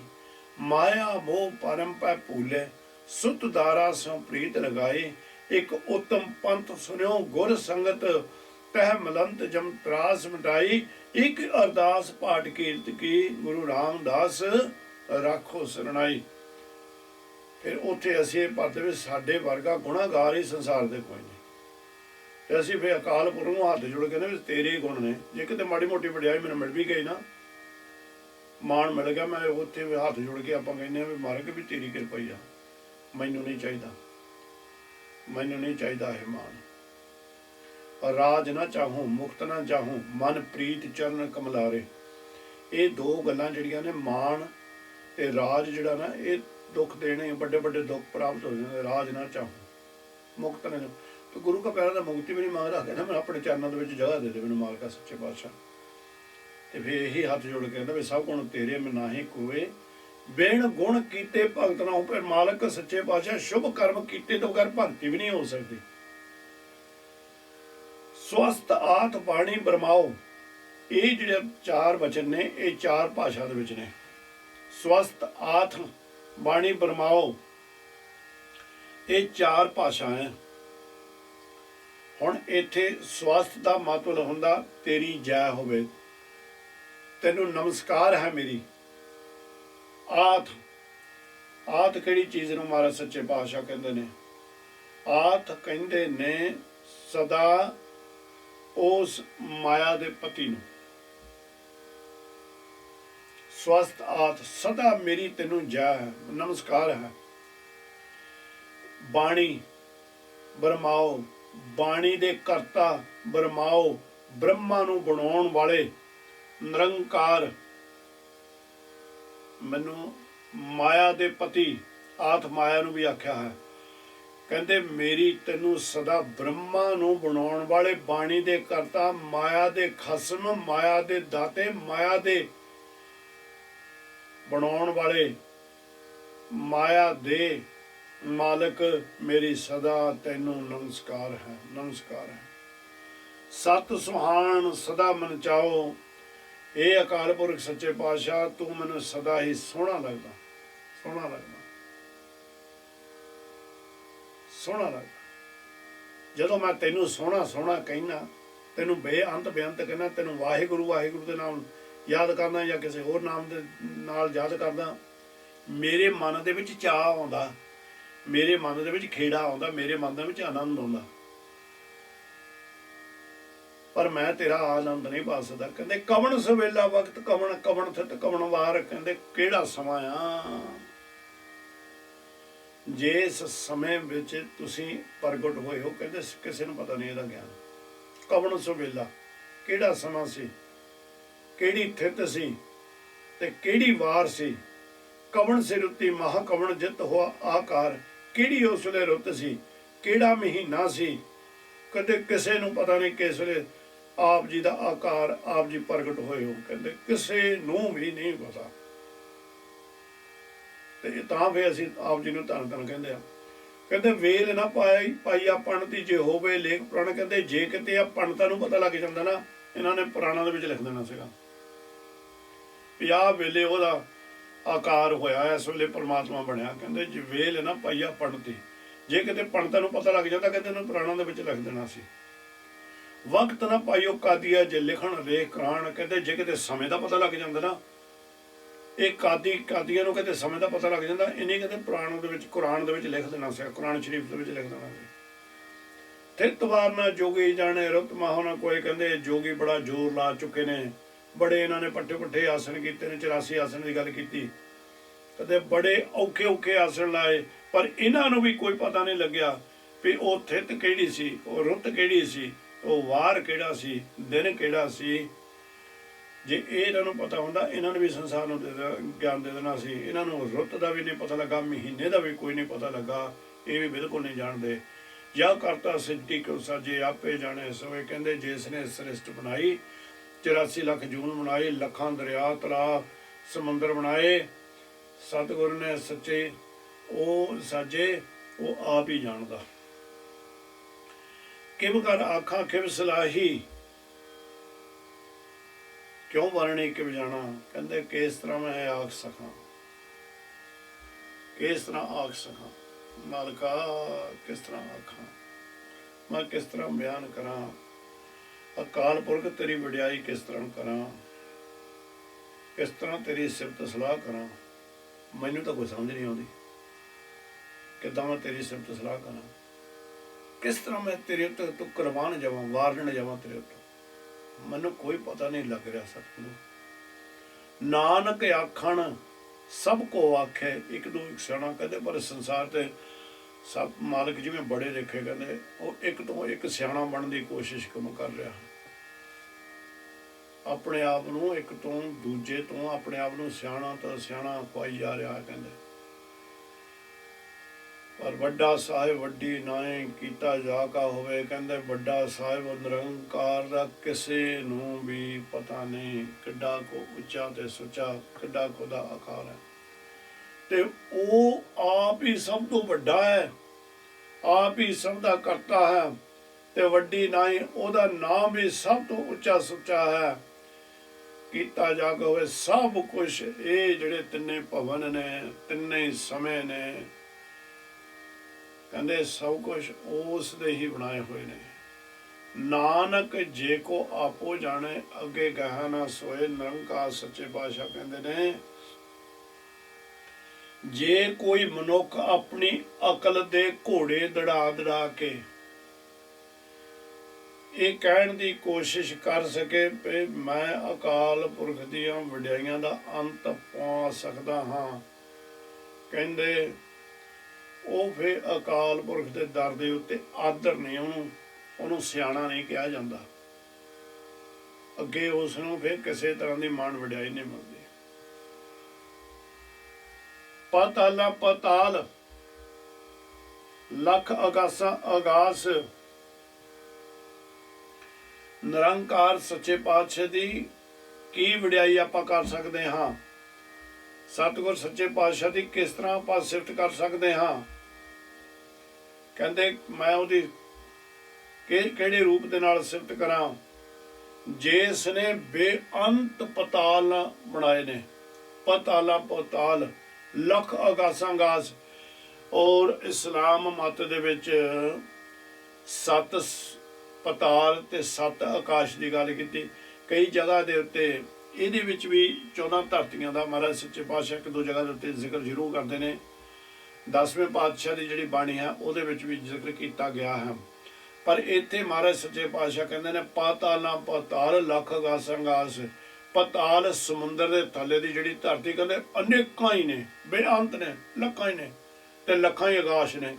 ਮਾਇਆ ਮੋਹ ਪਰਮ ਪੈ ਭੂਲੇ, ਸੁਤ ਦਾਰਾ ਸੋ ਪ੍ਰੀਤ ਲਗਾਏ। ਇੱਕ ਉਤਮ ਪੰਥ ਸੁਨਿਓ ਗੁਰ ਸੰਗਤ, ਪਹਿ ਮਲੰਤ ਜਮ ਤਰਾਸ ਮਿਟਾਈ। ਇੱਕ ਅਰਦਾਸ ਪਾਠ ਕੀਰਤ ਕੀ, ਗੁਰੂ ਰਾਮਦਾਸ ਰਾਖੋ ਸਰਣਾਈ। ਫਿਰ ਉੱਥੇ ਅਸੀਂ ਇਹ ਪਦ ਵਿੱਚ ਸਾਡੇ ਵਰਗਾ ਗੁਨਾਹਗਾਰ ਹੀ ਸੰਸਾਰ ਦੇ ਕੋਈ ਨਹੀਂ। ਤੇ ਅਸੀਂ ਫਿਰ ਅਕਾਲ ਪੁਰਖ ਨੂੰ ਹੱਥ ਜੋੜ ਕੇ ਕਹਿੰਦੇ ਵੀ ਤੇਰੇ ਗੁਣ ਨੇ। ਜੇ ਕਿਤੇ ਮਾੜੀ ਮੋਟੀ ਵਡਿਆਈ ਮੈਨੂੰ ਮਿਲ ਵੀ ਗਈ ਨਾ, ਮਾਣ ਮਿਲ ਗਿਆ, ਮੈਂ ਉੱਥੇ ਹੱਥ ਜੋੜ ਕੇ ਆਪਾਂ ਕਹਿੰਦੇ ਹਾਂ ਵੀ ਮਾਰਗ ਵੀ ਤੇਰੀ ਕਿਰਪਾ ਹੀ ਆ, ਮੈਨੂੰ ਨਹੀਂ ਚਾਹੀਦਾ, ਮੈਨੂੰ ਨਹੀਂ ਚਾਹੀਦਾ ਇਹ ਮਾਣ। ਪਰ ਰਾਜ ਨਾ ਚਾਹੂੰ ਮੁਕਤ ਨਾ ਚਾਹੂੰ, ਮਨ ਪ੍ਰੀਤ ਚਰਨ ਕਮਲਾਰੇ। ਇਹ ਦੋ ਗੱਲਾਂ ਜਿਹੜੀਆਂ ਨੇ, ਮਾਣ ਤੇ ਰਾਜ ਜਿਹੜਾ ਨਾ, ਇਹ ਦੁੱਖ ਦੇਣੇ, ਵੱਡੇ ਵੱਡੇ ਦੁੱਖ ਪ੍ਰਾਪਤ ਹੋ ਜਾਂਦੇ। ਰਾਜ ਨਾ ਚਾਹੂੰ ਮੁਕਤ ਨਾ, ਤੇ ਗੁਰੂ ਕਾ ਪਿਆਰਾ ਦਾ ਮੁਕਤੀ ਵੀ ਨਹੀਂ ਮੰਗਦਾ, ਕਹਿੰਦਾ ਮੈਂ ਆਪਣੇ ਚਰਨਾਂ ਦੇ ਵਿੱਚ ਜਗ੍ਹਾ ਦੇ ਦੇ ਮੈਨੂੰ ਮਾਲਕਾ ਸੱਚੇ ਪਾਤਸ਼ਾਹ। ਤੇ ਫਿਰ ਇਹੀ ਹੱਥ ਜੋੜ ਕੇ ਕਹਿੰਦਾ ਵੀ ਸਭ ਗੁਣ ਤੇਰੇ ਮੈਂ ਨਾਹੀਂ ਕੋਏ, ਬਿਨ ਗੁਣ ਕੀਤੇ ਭਗਤ ਨਾ ਹੋ। ਫਿਰ ਮਾਲਕ ਸੱਚੇ ਪਾਤਸ਼ਾਹ ਸ਼ੁਭ ਕਰਮ ਕੀਤੇ ਤੋਂ ਬਗੈਰ ਭਗਤੀ ਵੀ ਨਹੀਂ ਹੋ ਸਕਦੀ। ਸਵਸਤ ਆਤ ਬਾਣੀ ਬਰਮਾਓ, ਇਹ ਜਿਹੜੇ ਚਾਰ ਵਚਨ ਨੇ, ਇਹ ਚਾਰ ਭਾਸ਼ਾ ਦੇ ਵਿੱਚ ਨੇ। ਸਵਸਤ ਆਤ ਬਾਣੀ ਬਰਮਾਓ, ਇਹ ਚਾਰ ਭਾਸ਼ਾ ਹੈ। ਹੁਣ ਇੱਥੇ ਸਵਸਤ ਦਾ ਮਤਲਬ ਹੁੰਦਾ ਤੇਰੀ ਜੈ ਹੋਵੇ, ਤੈਨੂੰ ਨਮਸਕਾਰ ਹੈ ਮੇਰੀ। ਆਤ, ਆਤ ਕਿਹੜੀ ਚੀਜ਼ ਨੂੰ ਮਹਾਰਾਜ ਸੱਚੇ ਪਾਤਸ਼ਾਹ ਕਹਿੰਦੇ ਨੇ? ਆਤ ਕਹਿੰਦੇ ਨੇ ਸਦਾ ਉਸ ਮਾਇਆ ਦੇ ਪਤੀ ਨੂੰ। ਸਵਸਤ ਆਤ, ਸਦਾ ਮੇਰੀ ਤੈਨੂੰ ਜੈ ਹੈ, ਨਮਸਕਾਰ ਹੈ। ਬਾਣੀ ਬਰਮਾਓ, ਬਾਣੀ ਦੇ ਕਰਤਾ ਬਰਮਾਓ, ਬ੍ਰਹਮਾ ਨੂੰ ਬਣਾਉਣ ਵਾਲੇ ਨਿਰੰਕਾਰ, ਮੈਨੂੰ ਮਾਇਆ ਦੇ ਪਤੀ, ਆਤ ਮਾਇਆ ਨੂੰ ਵੀ ਆਖਿਆ ਹੈ। ਕਹਿੰਦੇ ਮੇਰੀ ਤੈਨੂੰ ਸਦਾ ਬ੍ਰਹਮਾ ਨੂੰ ਬਣਾਉਣ ਵਾਲੇ, ਬਾਣੀ ਦੇ ਕਰਤਾ, ਮਾਇਆ ਦੇ ਖਸਮ, ਮਾਇਆ ਦੇ ਦਾਤੇ, ਮਾਇਆ ਦੇ ਬਣਾਉਣ ਵਾਲੇ, ਮਾਇਆ ਦੇ ਮਾਲਕ, ਮੇਰੀ ਸਦਾ ਤੈਨੂੰ ਨਮਸਕਾਰ ਹੈ, ਨਮਸਕਾਰ ਹੈ। ਸਤ ਸੁਹਾਣ ਸਦਾ ਮਨ ਚਾਓ, ਇਹ ਅਕਾਲ ਪੁਰਖ ਸੱਚੇ ਪਾਤਸ਼ਾਹ ਤੂੰ ਮੈਨੂੰ ਸਦਾ ਹੀ ਸੋਹਣਾ ਲੱਗਦਾ, ਸੋਹਣਾ ਲੱਗਦਾ, ਸੋਹਣਾ ਲੱਗਦਾ। ਜਦੋਂ ਮੈਂ ਤੈਨੂੰ ਸੋਹਣਾ ਸੋਹਣਾ ਕਹਿਣਾ, ਤੈਨੂੰ ਬੇਅੰਤ ਬੇਅੰਤ ਕਹਿਣਾ, ਤੈਨੂੰ ਵਾਹਿਗੁਰੂ ਵਾਹਿਗੁਰੂ ਦੇ ਨਾਮ ਯਾਦ ਕਰਦਾ ਜਾਂ ਕਿਸੇ ਹੋਰ ਨਾਮ ਦੇ ਨਾਲ ਯਾਦ ਕਰਦਾ, ਮੇਰੇ ਮਨ ਦੇ ਵਿੱਚ ਚਾਅ ਆਉਂਦਾ, ਮੇਰੇ ਮਨ ਦੇ ਵਿੱਚ ਖੇੜਾ ਆਉਂਦਾ, ਮੇਰੇ ਮਨ ਦੇ ਵਿੱਚ ਆਨੰਦ ਆਉਂਦਾ। ਪਰ ਮੈਂ ਤੇਰਾ ਆਨੰਦ ਨਹੀਂ ਪਾ ਸਕਦਾ। ਕਹਿੰਦੇ ਕਵਣ ਸਵੇਲਾ ਵਕਤ, ਕਵਣ ਕਵਣ ਥਿਤ ਕਵਣ ਵਾਰ। ਕਹਿੰਦੇ ਕਿਹੜਾ ਸਮਾਂ ਆ, ਜਿਸ ਸਮੇਂ ਵਿੱਚ ਤੁਸੀਂ ਪ੍ਰਗਟ ਹੋਏ ਹੋ, ਕਹਿੰਦੇ ਕਿਸੇ ਨੂੰ ਪਤਾ ਨਹੀਂ ਇਹਦਾ ਗਿਆਨ। ਕਵਣ ਸਵੇਲਾ, ਕਿਹੜਾ ਸਮਾਂ ਸੀ, ਕਿਹੜੀ ਥਿਤ ਸੀ ਤੇ ਕਿਹੜੀ ਵਾਰ ਸੀ। ਕਵਣ ਸਿਰੁੱਤੀ ਮਹਾ ਕਵਣ ਜਿਤ ਹੋਆ ਆਕਾਰ, ਕਿਹੜੀ ਉਸ ਵੇਲੇ ਰੁੱਤ ਸੀ, ਕਿਹੜਾ ਮਹੀਨਾ ਸੀ। ਕਦੇ ਕਿਸੇ ਨੂੰ ਪਤਾ ਨਹੀਂ ਕਿਸ ਵੇਲੇ ਆਪ ਜੀ ਦਾ ਆਕਾਰ, ਆਪ ਜੀ ਪ੍ਰਗਟ ਹੋਏ ਹੋ। ਕਹਿੰਦੇ ਕਿਸੇ ਨੂੰ ਵੀ ਨਹੀਂ ਪਤਾ। ਤੇ ਤਾਂ ਫਿਰ ਅਸੀਂ ਆਪ ਜੀ ਨੂੰ ਧੰਨ ਧੰਨ ਕਹਿੰਦੇ ਆ। ਕਹਿੰਦੇ ਵੇਲ ਨਾ ਪਾਈਆ ਪੰਡਤੀ ਜੇ ਹੋਵੇ ਲੇਖ ਪੁਰਾਣ। ਕਹਿੰਦੇ ਜੇ ਕਿਤੇ ਆ ਪੰਡਤਾਂ ਨੂੰ ਪਤਾ ਲੱਗ ਜਾਂਦਾ ਨਾ, ਇਹਨਾਂ ਨੇ ਪੁਰਾਣਾਂ ਦੇ ਵਿੱਚ ਲਿਖ ਦੇਣਾ ਸੀਗਾ ਵੀ ਆਹ ਵੇਲੇ ਉਹਦਾ ਆਕਾਰ ਹੋਇਆ, ਇਸ ਵੇਲੇ ਪਰਮਾਤਮਾ ਬਣਿਆ। ਕਹਿੰਦੇ ਜੇ ਵੇਲ ਨਾ ਪਾਈਆ ਪੰਡਤੀ, ਜੇ ਕਿਤੇ ਪੰਡਤਾਂ ਨੂੰ ਪਤਾ ਲੱਗ ਜਾਂਦਾ, ਕਹਿੰਦੇ ਇਹਨੂੰ ਪੁਰਾਣਾਂ ਦੇ ਵਿੱਚ ਲਿਖ ਦੇਣਾ ਸੀ। ਵਕਤ ਨਾ ਪਾਈਓ ਕਾਦੀਆ ਜੇ ਲਿਖਣ ਲੇਖ ਕਰਾਣ। ਕਹਿੰਦੇ ਜੇ ਕਿਤੇ ਸਮੇਂ ਦਾ ਪਤਾ ਲੱਗ ਜਾਂਦਾ ਨਾ, ਇਹ ਕਾਦੀਆਂ ਨੂੰ ਕਹਿੰਦੇ ਸਮੇਂ ਦਾ ਪਤਾ ਲੱਗ ਜਾਂਦਾ, ਇਹਨੇ ਕਹਿੰਦੇ ਪੁਰਾਣ ਦੇ ਵਿੱਚ, ਕੁਰਾਨ ਦੇ ਵਿੱਚ ਲਿਖ ਦੇਣਾ ਸੀ, ਕੁਰਾਨ ਸ਼ਰੀਫ ਦੇ ਵਿੱਚ ਲਿਖ ਦੇਣਾ ਸੀ। ਥਿਤ ਵਾਰ ਨਾ ਜੋਗੀ ਜਾਣੇ ਰੁੱਤ ਮਾਹੋ ਨਾ ਕੋਈ। ਕਹਿੰਦੇ ਜੋਗੀ ਬੜਾ ਜ਼ੋਰ ਲਾ ਚੁੱਕੇ ਨੇ, ਬੜੇ ਇਹਨਾਂ ਨੇ ਪੱਠੇ ਪੱਠੇ ਆਸਣ ਕੀਤੇ ਨੇ, 84 ਆਸਣ ਦੀ ਗੱਲ ਕੀਤੀ। ਕਦੇ ਬੜੇ ਔਖੇ ਔਖੇ ਆਸਣ ਲਾਏ, ਪਰ ਇਹਨਾਂ ਨੂੰ ਵੀ ਕੋਈ ਪਤਾ ਨਹੀਂ ਲੱਗਿਆ ਵੀ ਉਹ ਥਿਤ ਕਿਹੜੀ ਸੀ, ਉਹ ਰੁੱਤ ਕਿਹੜੀ ਸੀ, ਉਹ ਵਾਰ ਕਿਹੜਾ ਸੀ, ਦਿਨ ਕਿਹੜਾ ਸੀ। ਜੇ ਇਹ ਇਹਨਾਂ ਨੂੰ ਪਤਾ ਹੁੰਦਾ, ਇਹਨਾਂ ਨੂੰ ਵੀ ਸੰਸਾਰ ਨੂੰ ਗਿਆਨ ਦੇ ਦੇਣਾ ਸੀ। ਇਹਨਾਂ ਨੂੰ ਰੁੱਤ ਦਾ ਵੀ ਨਹੀਂ ਪਤਾ ਲੱਗਾ, ਮਹੀਨੇ ਦਾ ਵੀ ਕੋਈ ਨਹੀਂ ਪਤਾ ਲੱਗਾ, ਇਹ ਵੀ ਬਿਲਕੁਲ ਨਹੀਂ ਜਾਣਦੇ। ਜਾਂ ਕਰਤਾ ਸਿੱਧੀ ਕਿਉਂ ਸਾਜੇ ਆਪੇ ਜਾਣੇ ਸੋਏ। ਕਹਿੰਦੇ ਜਿਸ ਨੇ ਸ੍ਰਿਸ਼ਟ ਬਣਾਈ, 84 ਲੱਖ ਜੂਨ ਬਣਾਈ, ਲੱਖਾਂ ਦਰਿਆ ਤਲਾਬ ਸਮੁੰਦਰ ਬਣਾਏ। ਸਤਿਗੁਰ ਨੇ ਸੱਚੇ ਉਹ ਸਾਜੇ, ਉਹ ਆਪ ਹੀ ਜਾਣਦਾ। ਕਿਵ ਕਰ ਆਖਾਂ ਕਿਵ ਸਲਾਹੀ, ਕਿਉਂ ਵਰਣੀ ਕਿਵ ਜਾਣਾ। ਕਹਿੰਦੇ ਕਿਸ ਤਰ੍ਹਾਂ ਮੈਂ ਆਖ ਸਕਾਂ, ਕਿਸ ਤਰ੍ਹਾਂ ਆਖ ਸਕਾਂ। ਮਾਲਕਾ ਕਿਸ ਤਰ੍ਹਾਂ ਆਖਾਂ, ਮੈਂ ਕਿਸ ਤਰ੍ਹਾਂ ਬਿਆਨ ਕਰਾਂ। ਅਕਾਲ ਪੁਰਖ ਤੇਰੀ ਵਡਿਆਈ ਕਿਸ ਤਰ੍ਹਾਂ ਕਰਾਂ, ਕਿਸ ਤਰ੍ਹਾਂ ਤੇਰੀ ਸਿਫਤ ਸਲਾਹ ਕਰਾਂ। ਮੈਨੂੰ ਤਾਂ ਕੋਈ ਸਮਝ ਨਹੀਂ ਆਉਂਦੀ, ਕਿੱਦਾਂ ਮੈਂ ਤੇਰੀ ਸਿਫਤ ਸਲਾਹ ਕਰਾਂ, ਕਿਸ ਤਰ੍ਹਾਂ ਮੈਂ ਤੇਰੇ ਉੱਤੇ ਤੂੰ ਕੁਰਬਾਨ ਜਾਵਾਂ, ਵਾਰਨ ਜਾਵਾਂ ਤੇਰੇ ਉੱਤੇ। ਮੈਨੂੰ ਕੋਈ ਪਤਾ ਨਹੀਂ ਲੱਗ ਰਿਹਾ ਸਤਿਗੁਰੂ। ਨਾਨਕ ਆਖਣ ਸਭ ਕੋ ਆਖੇ, ਇੱਕ ਦੋ ਇੱਕ ਸਿਆਣਾ ਕਹਿੰਦੇ, ਪਰ ਸੰਸਾਰ ਤੇ ਸਭ ਮਾਲਕ ਜਿਵੇਂ ਬੜੇ ਦੇਖੇ, ਕਹਿੰਦੇ ਉਹ ਇੱਕ ਤੋਂ ਇੱਕ ਸਿਆਣਾ ਬਣਨ ਦੀ ਕੋਸ਼ਿਸ਼ ਕਿਉਂ ਕਰ ਰਿਹਾ। ਆਪਣੇ ਆਪ ਨੂੰ ਇੱਕ ਤੋਂ ਦੂਜੇ ਤੋਂ ਆਪਣੇ ਆਪ ਨੂੰ ਸਿਆਣਾ ਤੋਂ ਸਿਆਣਾ ਖਵਾਈ ਜਾ ਰਿਹਾ। ਕਹਿੰਦੇ ਪਰ ਵੱਡਾ ਸਾਹਿਬ ਵੱਡੀ ਨਾਏ ਕੀਤਾ ਜਾ ਕਾ ਹੋਵੇ। ਕਹਿੰਦੇ ਵੱਡਾ ਸਾਹਿਬ ਨਿਰੰਕਾਰ ਦਾ ਕਿਸੇ ਨੂੰ ਵੀ ਪਤਾ ਨਹੀਂ, ਕਿੱਡਾ ਕੋ ਉੱਚਾ ਤੇ ਸੁੱਚਾ, ਕਿੱਡਾ ਕੋ ਦਾ ਆਕਾਰ ਹੈ। ਤੇ ਉਹ ਆਪ ਹੀ ਸਭ ਤੋਂ ਵੱਡਾ ਹੈ, ਆਪ ਹੀ ਸਭ ਦਾ ਕਰਤਾ ਹੈ। ਤੇ ਵੱਡੀ ਨਾਈ ਉਹਦਾ ਨਾਮ ਵੀ ਸਭ ਤੋਂ ਉੱਚਾ ਸੁੱਚਾ ਹੈ। ਕੀਤਾ ਜਾ ਕੇ ਹੋਵੇ ਸਭ ਕੁਛ। ਇਹ ਜਿਹੜੇ ਤਿੰਨੇ ਭਵਨ ਨੇ, ਤਿੰਨੇ ਸਮੇਂ ਨੇ, ਕਹਿੰਦੇ ਸਭ ਕੁਛ ਉਸ ਦੇ ਹੀ ਬਣਾਏ ਹੋਏ ਨੇ। ਨਾਨਕ ਜੇ ਕੋ ਆਪੋ ਜਾਣੇ, ਅੱਗੇ ਗਾਹ ਨਾ ਸੋਏ। ਨਿਰੰਕਾਰ ਸੱਚੇ ਪਾਤਸ਼ਾਹ ਕਹਿੰਦੇ ਨੇ, ਜੇ ਕੋਈ ਮਨੁੱਖ ਆਪਣੀ ਅਕਲ ਦੇ ਘੋੜੇ ਦੜਾ ਦੜਾ ਕੇ ਇਹ ਕਹਿਣ ਦੀ ਕੋਸ਼ਿਸ਼ ਕਰ ਸਕੇ ਵੀ ਮੈਂ ਅਕਾਲ ਪੁਰਖ ਦੀਆਂ ਵਡਿਆਈਆਂ ਦਾ ਅੰਤ ਪਾ ਸਕਦਾ ਹਾਂ, ਕਹਿੰਦੇ ਉਹ ਫਿਰ ਅਕਾਲ ਪੁਰਖ ਦੇ ਦਰ ਦੇ ਉੱਤੇ ਆਦਰ ਨਹੀਂ, ਉਹਨੂੰ ਸਿਆਣਾ ਨਹੀਂ ਕਿਹਾ ਜਾਂਦਾ। ਅੱਗੇ ਉਸ ਨੂੰ ਫਿਰ ਕਿਸੇ ਤਰ੍ਹਾਂ ਦੀ ਮਾਣ ਵਡਿਆਈ ਨਹੀਂ ਮਿਲਦੀ। ਪਤਾਲਾ ਪਤਾਲ ਲੱਖ ਆਗਾਸਾਂ ਆਗਾਸ, ਨਿਰੰਕਾਰ ਸੱਚੇ ਪਾਤਸ਼ਾਹ ਦੀ ਕੀ ਵਡਿਆਈ ਆਪਾਂ ਕਰ ਸਕਦੇ ਹਾਂ। ਸਤਿਗੁਰ ਸੱਚੇ ਪਾਤਸ਼ਾਹ ਦੀ ਕਿਸ ਤਰ੍ਹਾਂ ਆਪਾਂ ਸਿਫਤ ਕਰ ਸਕਦੇ ਹਾਂ। ਕਹਿੰਦੇ ਮੈਂ ਉਹਦੀ ਕਿਹੜੇ ਰੂਪ ਦੇ ਨਾਲ ਸਿਫਤ ਕਰਾਂ, ਜਿਸ ਨੇ ਬੇਅੰਤ ਪਤਾਲ ਬਣਾਏ ਨੇ। ਪਤਾਲਾ ਪਤਾਲ ਲੱਖ ਆਗਾਸਾਂ ਆਗਾਸ। ਔਰ ਇਸਲਾਮ ਮਤ ਦੇ ਵਿੱਚ 7 ਪਤਾਲ ਤੇ 7 ਆਕਾਸ਼ ਦੀ ਗੱਲ ਕੀਤੀ। ਕਈ ਜਗ੍ਹਾ ਦੇ ਉੱਤੇ ਇਹਦੇ ਵਿੱਚ ਵੀ 14 ਧਰਤੀਆਂ ਦਾ ਮਹਾਰਾਜ ਸੱਚੇ ਪਾਤਸ਼ਾਹ ਇੱਕ ਦੋ ਜਗ੍ਹਾ ਦੇ ਉੱਤੇ ਜ਼ਿਕਰ ਜ਼ਰੂਰ ਕਰਦੇ ਨੇ। 10ਵੇਂ ਪਾਤਸ਼ਾਹ ਦੀ ਜਿਹੜੀ ਬਾਣੀ ਹੈ ਉਹਦੇ ਵਿੱਚ ਵੀ ਜ਼ਿਕਰ ਕੀਤਾ ਗਿਆ ਹੈ। ਪਰ ਇੱਥੇ ਮਹਾਰਾਜ ਸੱਚੇ ਪਾਤਸ਼ਾਹ ਕਹਿੰਦੇ ਨੇ ਪਾਤਾਲਾਂ ਪਤਾਲ ਲੱਖ ਆਗਾਸਾਂ ਆਗਾਸ। ਪਤਾਲ ਸਮੁੰਦਰ ਦੇ ਥੱਲੇ ਦੀ ਜਿਹੜੀ ਧਰਤੀ, ਕਹਿੰਦੇ ਅਨੇਕਾਂ ਹੀ ਨੇ, ਬੇਅੰਤ ਨੇ, ਲੱਖਾਂ ਹੀ ਨੇ, ਤੇ ਲੱਖਾਂ ਹੀ ਆਕਾਸ਼ ਨੇ।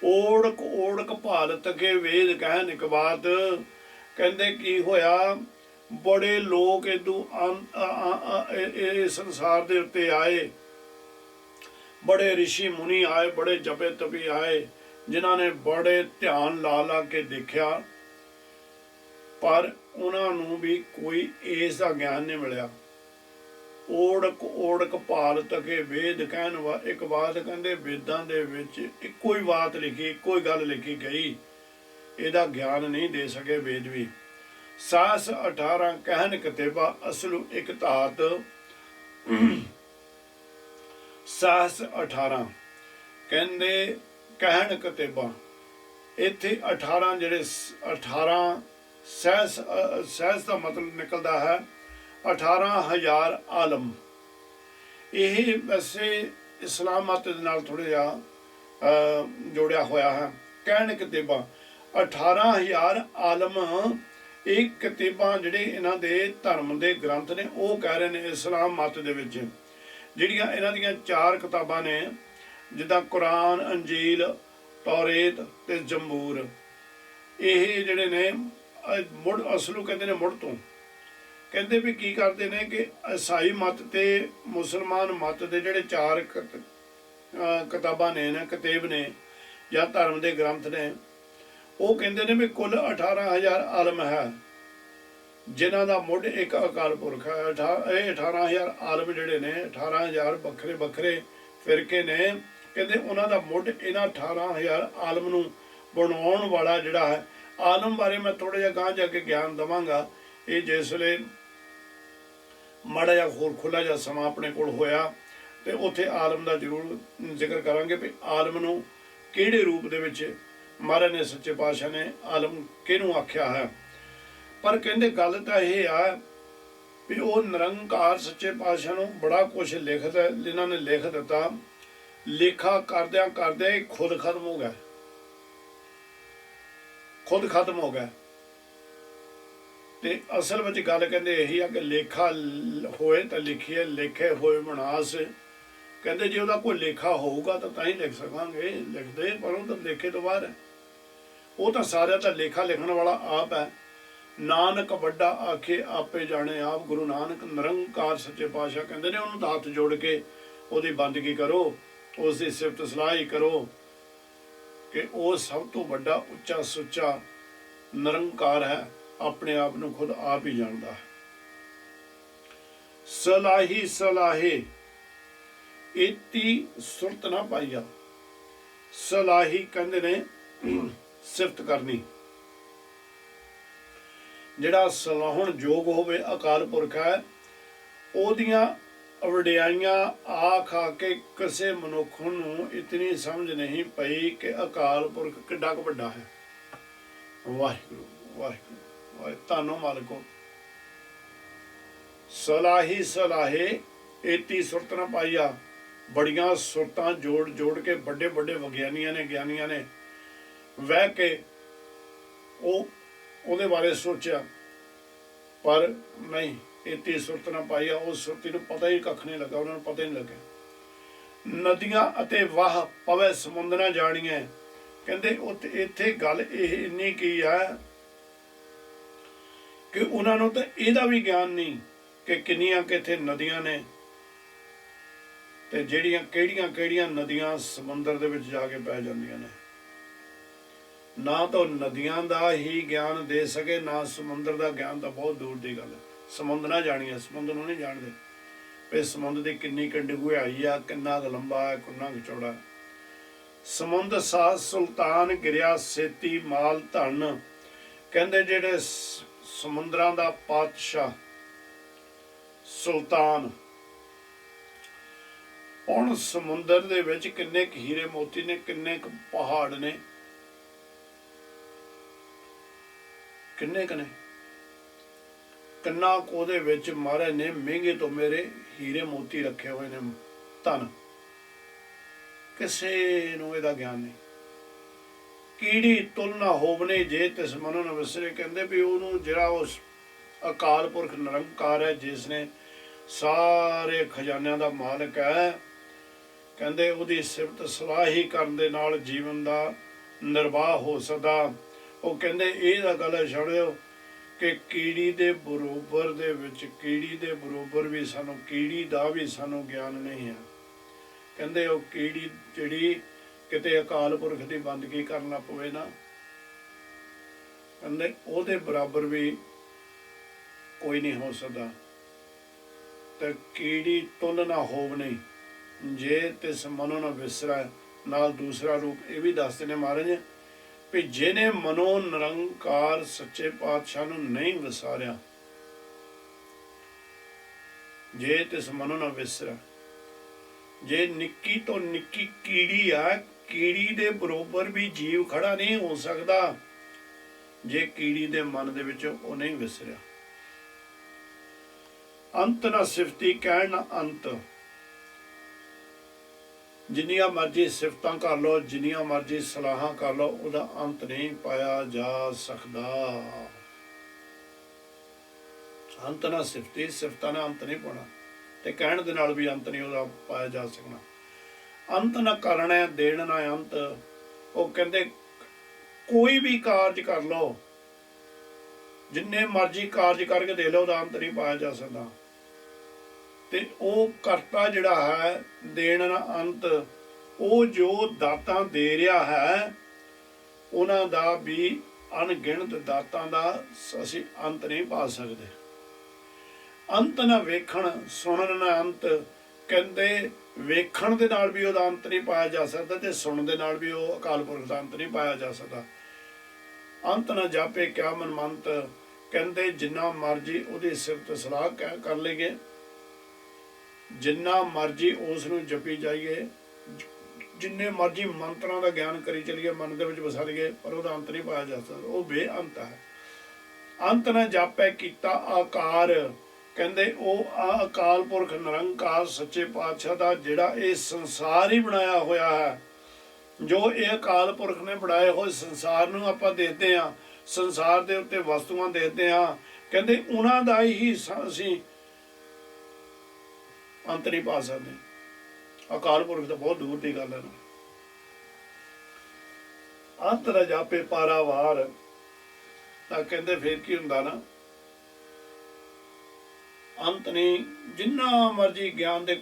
ਓੜਕ ਓੜਕ ਭਾਲਤ ਕੇ ਵੇਦ ਕਹਿਣ ਇੱਕ ਬਾਤ। ਕਹਿੰਦੇ ਕੀ ਹੋਇਆ, ਬੜੇ ਲੋਕ ਇਦੋਂ ਇਹ ਸੰਸਾਰ ਦੇ ਉੱਤੇ ਆਏ, ਬੜੇ ਰਿਸ਼ੀ ਮੁਨੀ ਆਏ, ਬੜੇ ਜਪੇ ਤਪੀ ਆਏ, ਜਿਨ੍ਹਾਂ ਨੇ ਬੜੇ ਧਿਆਨ ਲਾ ਲਾ ਕੇ ਦੇਖਿਆ, ਪਰ ਉਹਨਾਂ ਨੂੰ ਵੀ ਕੋਈ ਇਸ ਦਾ ਗਿਆਨ ਨਹੀਂ ਮਿਲਿਆ। ਓੜਕ ਓੜਕ ਭਾਲਤ ਕੇ ਵੇਦ ਕਹਿਣ ਇੱਕ ਬਾਤ। ਕਹਿੰਦੇ ਵੇਦਾਂ ਦੇ ਵਿੱਚ ਇੱਕੋ ਹੀ ਬਾਤ ਲਿਖੀ, ਇੱਕੋ ਹੀ ਗੱਲ ਲਿਖੀ ਗਈ, ਇਹਦਾ ਗਿਆਨ ਨਹੀਂ ਦੇ ਸਕੇ ਵੇਦ ਵੀ। ਸਾਸ 18 ਕਹਿਣ ਕਤੇਬਾ, ਅਸਲੂ ਇੱਕ ਧਾਤ। ਸਾਸ 18 ਕਹਿੰਦੇ ਕਹਿਣ ਕਤੇਬਾ। ਇੱਥੇ 18 ਜਿਹੜੇ 18 ਸਹਿਸ ਦਾ ਮਤਲਬ ਨਿਕਲਦਾ ਹੈ 18,000 ਆਲਮ। ਇਹ ਵੈਸੇ ਇਸਲਾਮ ਮਤ ਦੇ ਨਾਲ ਥੋੜ੍ਹਾ ਜਿਹਾ ਜੋੜਿਆ ਹੋਇਆ ਹੈ। ਕਹਿਣ ਕਤੇਬਾ 18,000 ਆਲਮ। ਇਹ ਕਤੇਬਾਂ ਜਿਹੜੇ ਇਹਨਾਂ ਦੇ ਧਰਮ ਦੇ ਗ੍ਰੰਥ ਨੇ, ਉਹ ਕਹਿ ਰਹੇ ਨੇ ਇਸਲਾਮ ਮਤ ਦੇ ਵਿੱਚ ਜਿਹੜੀਆਂ ਇਹਨਾਂ ਦੀਆਂ 4 ਕਿਤਾਬਾਂ ਨੇ, ਜਿੱਦਾਂ ਕੁਰਾਨ, ਅੰਜੀਲ, ਤੌਰੇਤ ਤੇ ਜੰਬੂਰ, ਇਹ ਜਿਹੜੇ ਨੇ ਮੁੜ ਅਸਲੂ ਕਹਿੰਦੇ ਨੇ ਮੁੜ ਤੋਂ। ਕਹਿੰਦੇ ਵੀ ਕੀ ਕਰਦੇ ਨੇ ਕਿ ਈਸਾਈ ਮਤ ਤੇ ਮੁਸਲਮਾਨ ਮਤ ਦੇ ਜਿਹੜੇ 4 ਕਿਤਾਬਾਂ ਨੇ ਨਾ, ਕਤੇਬ ਨੇ ਜਾਂ ਧਰਮ ਦੇ ਗ੍ਰੰਥ ਨੇ, ਉਹ ਕਹਿੰਦੇ ਨੇ ਵੀ ਕੁੱਲ 18,000 ਆਲਮ ਹੈ। जिन्हां दा मुੱਢ एक अकाल पुरख है। ਇਹ 18,000 आलम ਜਿਹੜੇ ਨੇ 18,000 ਵੱਖਰੇ ਵੱਖਰੇ ਫਿਰਕੇ ਨੇ, ਕਹਿੰਦੇ ਉਹਨਾਂ ਦਾ ਮੁੱਢ ਇਹਨਾਂ 18,000 ਆਲਮ ਨੂੰ ਬਣਾਉਣ ਵਾਲਾ ਜਿਹੜਾ ਹੈ। ਆਲਮ ਬਾਰੇ ਮੈਂ ਥੋੜਾ ਜਿਹਾ ਗਾਂਹ ਜਾ ਕੇ ਗਿਆਨ ਦੇਵਾਂਗਾ। ਇਹ ਜਿਸ ਵੇਲੇ ਮਾੜਾ ਜਿਹਾ ਹੋਰ ਖੁੱਲਾ ਜਿਹਾ ਸਮਾਂ ਆਪਣੇ ਕੋਲ ਹੋਇਆ ਤੇ ਉੱਥੇ ਆਲਮ ਦਾ ਜ਼ਰੂਰ ਜ਼ਿਕਰ ਕਰਾਂਗੇ ਵੀ ਆਲਮ ਨੂੰ ਕਿਹੜੇ ਰੂਪ ਦੇ ਵਿੱਚ ਮਹਾਰਾਜ ਨੇ ਸੱਚੇ ਪਾਤਸ਼ਾਹ ਨੇ ਆਲਮ ਕਿਹਨੂੰ ਆਖਿਆ ਹੈ। ਪਰ ਕਹਿੰਦੇ ਗੱਲ ਤਾਂ ਇਹ ਆ ਵੀ ਉਹ ਨਿਰੰਕਾਰ ਸੱਚੇ ਪਾਤਸ਼ਾਹ ਨੂੰ ਬੜਾ ਕੁਛ ਇਹਨਾਂ ਨੇ ਲਿਖ ਦਿੱਤਾ। ਲੇਖਾ ਕਰਦਿਆਂ ਕਰਦਿਆਂ ਇਹ ਖੁਦ ਖਤਮ ਹੋ ਗਿਆ, ਖੁਦ ਖਤਮ ਹੋ ਗਿਆ। ਤੇ ਅਸਲ ਵਿੱਚ ਗੱਲ ਕਹਿੰਦੇ ਇਹੀ ਆ ਕਿ ਲੇਖਾ ਹੋਏ ਤਾਂ ਲਿਖੀਏ, ਲਿਖੇ ਹੋਏ ਮਨਾਸ। ਕਹਿੰਦੇ ਜੇ ਉਹਦਾ ਕੋਈ ਲੇਖਾ ਹੋਊਗਾ ਤਾਂ ਹੀ ਲਿਖ ਸਕਾਂਗੇ, ਲਿਖਦੇ ਪਰ ਉਹ ਤਾਂ ਲੇਖੇ ਤੋਂ ਬਾਹਰ ਹੈ। ਉਹ ਤਾਂ ਸਾਰਿਆਂ ਦਾ ਲੇਖਾ ਲਿਖਣ ਵਾਲਾ ਆਪ ਹੈ। ਨਾਨਕ ਵੱਡਾ ਆਖੇ ਆਪੇ ਜਾਣੇ ਆਪ। ਗੁਰੂ ਨਾਨਕ ਨਿਰੰਕਾਰ ਸੱਚੇ ਪਾਤਸ਼ਾਹ ਕਹਿੰਦੇ ਨੇ ਉਹਨੂੰ ਹੱਥ ਜੋੜ ਕੇ ਉਹਦੀ ਬੰਦਗੀ ਕਰੋ, ਉਸ ਦੀ ਸਿਫਤ ਸਲਾਹ ਹੀ ਕਰੋ ਕਿ ਉਹ ਸਭ ਤੋਂ ਵੱਡਾ ਉੱਚਾ ਸੁੱਚਾ ਨਿਰੰਕਾਰ ਹੈ, ਆਪਣੇ ਆਪ ਨੂੰ ਖੁਦ ਆਪ ਹੀ ਜਾਣਦਾ ਹੈ। ਸਲਾਹੀ ਸਲਾਹੇ ਇਤੀ ਸੁਰਤ ਨਾ ਪਾਈਆ। ਸਲਾਹੀ ਕਹਿੰਦੇ ਨੇ ਸਿਫਤ ਕਰਨੀ, ਜਿਹੜਾ ਸਲਾਹਣ ਯੋਗ ਹੋਵੇ ਅਕਾਲ ਪੁਰਖ ਹੈ। ਉਹਦੀਆਂ ਵਡਿਆਈਆਂ ਆਖ ਆ ਕੇ ਕਿਸੇ ਮਨੁੱਖ ਨੂੰ ਇਤਨੀ ਸਮਝ ਨਹੀਂ ਪਈ ਕਿ ਅਕਾਲ ਪੁਰਖ ਕਿੱਡਾ ਕੁ ਵੱਡਾ ਹੈ। ਵਾਹਿਗੁਰੂ ਵਾਹਿਗੁਰੂ ਵਾਹਿ ਧੰਨੋ ਮਾਲਕੋ। ਸਲਾਹੀ ਸਲਾਹੇ ਏਤੀ ਸੁਰਤ ਨਾ ਪਾਈਆ। ਬੜੀਆਂ ਸੁਰਤਾਂ ਜੋੜ ਜੋੜ ਕੇ ਵੱਡੇ ਵੱਡੇ ਵਿਗਿਆਨੀਆਂ ਨੇ ਗਿਆਨੀਆਂ ਨੇ ਵਹਿ ਕੇ ਉਹਦੇ ਬਾਰੇ ਸੋਚਿਆ, ਪਰ ਨਹੀਂ ਏਤੀ ਸੁਰਤ ਨਾ ਪਾਈਆ। ਉਸ ਸੁਰਤੀ ਨੂੰ ਪਤਾ ਹੀ ਕੱਖ ਨਹੀਂ ਲੱਗਾ, ਉਹਨਾਂ ਨੂੰ ਪਤਾ ਹੀ ਨਹੀਂ ਲੱਗਿਆ। ਨਦੀਆਂ ਅਤੇ ਵਾਹ ਪਵੇ ਸਮੁੰਦਰਾਂ ਜਾਣੀਆਂ। ਕਹਿੰਦੇ ਇੱਥੇ ਗੱਲ ਇਹ ਇੰਨੀ ਕੀ ਆ ਕਿ ਉਹਨਾਂ ਨੂੰ ਤਾਂ ਇਹਦਾ ਵੀ ਗਿਆਨ ਨਹੀਂ ਕਿ ਕਿੰਨੀਆਂ ਕਿੱਥੇ ਨਦੀਆਂ ਨੇ ਤੇ ਜਿਹੜੀਆਂ ਕਿਹੜੀਆਂ ਕਿਹੜੀਆਂ ਨਦੀਆਂ ਸਮੁੰਦਰ ਦੇ ਵਿੱਚ ਜਾ ਕੇ ਪੈ ਜਾਂਦੀਆਂ ਨੇ। ਨਾ ਤਾਂ ਨਦੀਆਂ ਦਾ ਹੀ ਗਿਆਨ ਦੇ ਸਕੇ, ਨਾ ਸਮੁੰਦਰ ਦਾ ਗਿਆਨ, ਤਾਂ ਬਹੁਤ ਦੂਰ ਦੀ ਗੱਲ ਹੈ। ਸਮੁੰਦਰ ਨਾ ਜਾਣੀਏ, ਸਮੁੰਦਰ ਨੂੰ ਨਹੀਂ ਜਾਣਦੇ ਵੀ ਸਮੁੰਦਰ ਦੀ ਕਿੰਨੀ ਕੁ ਡੂੰਘਾਈ ਆ, ਕਿੰਨਾ ਕੁ ਲੰਬਾ ਹੈ, ਕਿੰਨਾ ਕੁ ਚੌੜਾ। ਸਮੁੰਦਰ ਸਾਧ ਸੁਲਤਾਨ ਗਿਰਿਆ ਸੇਤੀ ਮਾਲ ਧਨ। ਕਹਿੰਦੇ ਜਿਹੜੇ ਸਮੁੰਦਰਾਂ ਦਾ ਪਾਤਸ਼ਾਹ ਸੁਲਤਾਨ, ਹੁਣ ਸਮੁੰਦਰ ਦੇ ਵਿੱਚ ਕਿੰਨੇ ਕੁ ਹੀਰੇ ਮੋਤੀ ਨੇ, ਕਿੰਨੇ ਕੁ ਪਹਾੜ ਨੇ, ਕਿੰਨੇ ਕੁ ਨੇ, ਕਿੰਨਾ ਕੁ ਉਹਦੇ ਵਿੱਚ ਮਹਾਰਾਜ ਨੇ ਮਹਿੰਗੇ ਤੋਂ ਮੇਰੇ ਹੀਰੇ ਮੋਤੀ ਰੱਖੇ ਹੋਏ ਨੇ, ਧਨ। ਕਿਸੇ ਨੂੰ ਇਹਦਾ ਗਿਆਨ ਨਹੀਂ। ਕੀੜੀ ਤੁਲ ਨਾ ਹੋਵਨੇ ਜੇ ਤਿਸ ਮਨੋ ਨ ਵਿਸਰੇ। ਕਹਿੰਦੇ ਵੀ ਉਹਨੂੰ ਜਿਹੜਾ ਉਸ ਅਕਾਲ ਪੁਰਖ ਨਿਰੰਕਾਰ ਹੈ, ਜਿਸ ਨੇ ਸਾਰੇ ਖਜ਼ਾਨਿਆਂ ਦਾ ਮਾਲਕ ਹੈ, ਕਹਿੰਦੇ ਉਹਦੀ ਸਿਫਤ ਸਲਾਹ ਹੀ ਕਰਨ ਦੇ ਨਾਲ ਜੀਵਨ ਦਾ ਨਿਰਵਾਹ ਹੋ ਸਕਦਾ। ਉਹ ਕਹਿੰਦੇ ਇਹ ਤਾਂ ਗੱਲ ਛੱਡਿਓ ਕਿ ਕੀੜੀ ਦੇ ਬਰੋਬਰ ਦੇ ਵਿੱਚ, ਕੀੜੀ ਦੇ ਬਰੋਬਰ ਵੀ ਸਾਨੂੰ, ਕੀੜੀ ਦਾ ਵੀ ਸਾਨੂੰ ਗਿਆਨ ਨਹੀਂ ਹੈ। ਕਹਿੰਦੇ ਉਹ ਕੀੜੀ ਜਿਹੜੀ ਕਿਤੇ ਅਕਾਲ ਪੁਰਖ ਦੀ ਬੰਦਗੀ ਕਰਨ ਲੱਗ ਪਵੇ ਨਾ, ਕਹਿੰਦੇ ਉਹਦੇ ਬਰਾਬਰ ਵੀ ਕੋਈ ਨਹੀਂ ਹੋ ਸਕਦਾ। ਤੇ ਕੀੜੀ ਤੁਲ ਨਾ ਹੋਵਨੀ ਜੇ ਤਿਸ ਮਨੋ ਨਾ ਵਿਸਰੈ। ਨਾਲ ਦੂਸਰਾ ਰੂਪ ਇਹ ਵੀ ਦੱਸਦੇ ਨੇ ਮਹਾਰਾਜ ਵੀ ਜਿਹਨੇ ਮਨੋ ਨਿਰੰਕਾਰ ਸੱਚੇ ਪਾਤਸ਼ਾਹ ਨੂੰ ਨਹੀਂ ਵਿਸਾਰਿਆ, ਜੇ ਤਿਸ ਮਨੋ ਨਾ ਵਿਸਰੈ। ਜੇ ਨਿੱਕੀ ਤੋਂ ਨਿੱਕੀ ਕੀੜੀ ਆ, ਕੀੜੀ ਦੇ ਬਰੋਬਰ ਵੀ ਜੀਵ ਖੜਾ ਨਹੀਂ ਹੋ ਸਕਦਾ ਜੇ ਕੀੜੀ ਦੇ ਮਨ ਦੇ ਵਿੱਚ ਉਹ ਨਹੀਂ ਵਿਸਰਿਆ। ਅੰਤ ਨਾ ਸਿਫਤੀ ਕਹਿਣ ਨਾ ਅੰਤ। ਜਿੰਨੀਆਂ ਮਰਜ਼ੀ ਸਿਫਤਾਂ ਕਰ ਲਓ, ਜਿੰਨੀਆਂ ਮਰਜ਼ੀ ਸਲਾਹਾਂ ਕਰ ਲਓ, ਉਹਦਾ ਅੰਤ ਨਹੀਂ ਪਾਇਆ ਜਾ ਸਕਦਾ। ਅੰਤ ਨਾ ਸਿਫਤੀ, ਸਿਫਤਾਂ ਨਾਲ ਅੰਤ ਨਹੀਂ ਪਾਉਣਾ ਤੇ ਕਹਿਣ ਦੇ ਨਾਲ ਵੀ ਅੰਤ ਨਹੀਂ ਉਹਦਾ ਪਾਇਆ ਜਾ ਸਕਣਾ। ਅੰਤ ਨਾ ਕਰਨਾ ਦੇਣ ਨਾ ਅੰਤ। ਉਹ ਕਹਿੰਦੇ ਕੋਈ ਵੀ ਕਾਰਜ ਕਰ ਲਓ, ਜਿੰਨੇ ਮਰਜ਼ੀ ਕਾਰਜ ਕਰਕੇ ਦੇ ਲਓ, ਉਹਦਾ ਅੰਤ ਨਹੀਂ ਪਾਇਆ ਜਾ ਸਕਦਾ। ਤੇ ਉਹ ਕਰਤਾ ਜਿਹੜਾ ਹੈ ਦੇਣ ਨਾ ਅੰਤ, ਉਹ ਜੋ ਦਾਤਾਂ ਦੇ ਰਿਹਾ ਹੈ ਉਹਨਾਂ ਦਾ ਵੀ ਅਣਗਿਣਤ ਦਾਤਾਂ ਦਾ ਅਸੀਂ ਅੰਤ ਨਹੀਂ ਪਾ ਸਕਦੇ। ਅੰਤ ਨਾ ਵੇਖਣ ਸੁਣਨ ਨਾ ਅੰਤ, ਕਹਿੰਦੇ ਵੇਖਣ ਦੇ ਨਾਲ ਵੀ ਉਹਦਾ ਅੰਤ ਨਹੀਂ ਪਾਇਆ ਜਾ ਸਕਦਾ ਤੇ ਸੁਣਨ ਦੇ ਨਾਲ ਵੀ ਉਹ ਅਕਾਲ ਪੁਰਖ ਦਾ ਅੰਤ ਨਹੀਂ ਪਾਇਆ ਜਾ ਸਕਦਾ। ਅੰਤ ਨਾ ਜਾਪੇ ਕਿਆ ਮਨਮੰਤ, ਕਹਿੰਦੇ ਜਿੰਨਾ ਮਰਜੀ ਉਹਦੀ ਸਿਫਤ ਸਲਾਹ ਕਰ ਲਈਏ, ਜਿੰਨਾ ਮਰਜੀ ਉਸ ਨੂੰ ਜਪੀ ਜਾਈਏ, ਜਿੰਨੇ ਮਰਜੀ ਮੰਤਰਾਂ ਦਾ ਗਿਆਨ ਕਰੀ ਚਲੀਏ, ਮਨ ਦੇ ਵਿੱਚ ਵਸਾ ਲਈਏ, ਪਰ ਉਹਦਾ ਅੰਤ ਨਹੀਂ ਪਾਇਆ ਜਾ ਸਕਦਾ। ਉਹ ਬੇਅੰਤ ਹੈ। ਅੰਤ ਨਾ ਜਾਪੈ ਕੀਤਾ ਆਕਾਰ, ਕਹਿੰਦੇ ਉਹ ਅਕਾਲ ਪੁਰਖ ਨਿਰੰਕਾਰ ਸੱਚੇ ਪਾਤਸ਼ਾਹ ਦਾ ਜਿਹੜਾ ਇਹ ਸੰਸਾਰ ਹੀ ਬਣਾਇਆ ਹੋਇਆ ਹੈ, ਜੋ ਇਹ ਅਕਾਲ ਪੁਰਖ ਨੇ ਬਣਾਏ ਹੋਏ ਸੰਸਾਰ ਨੂੰ ਆਪਾਂ ਦੇਖਦੇ ਹਾਂ, ਸੰਸਾਰ ਦੇ ਉੱਤੇ ਵਸਤੂਆਂ ਦੇਖਦੇ ਹਾਂ, ਕਹਿੰਦੇ ਉਹਨਾਂ ਦਾ ਹੀ ਅਸੀਂ ਅੰਤ ਨਹੀਂ ਪਾ ਸਕਦੇ। ਅਕਾਲ ਪੁਰਖ ਤਾਂ ਬਹੁਤ ਦੂਰ ਦੀ ਗੱਲ ਹੈ ਨਾ। ਅੰਤ ਨਾ ਜਾਪੇ ਪਾਰਾਵਾਰ, ਤਾਂ ਕਹਿੰਦੇ ਫਿਰ ਕੀ ਹੁੰਦਾ ਨਾ, ਅੰਤ ਨਹੀਂ। ਜਿੰਨਾ ਮਰਜੀ ਗਿਆਨ ਦੇ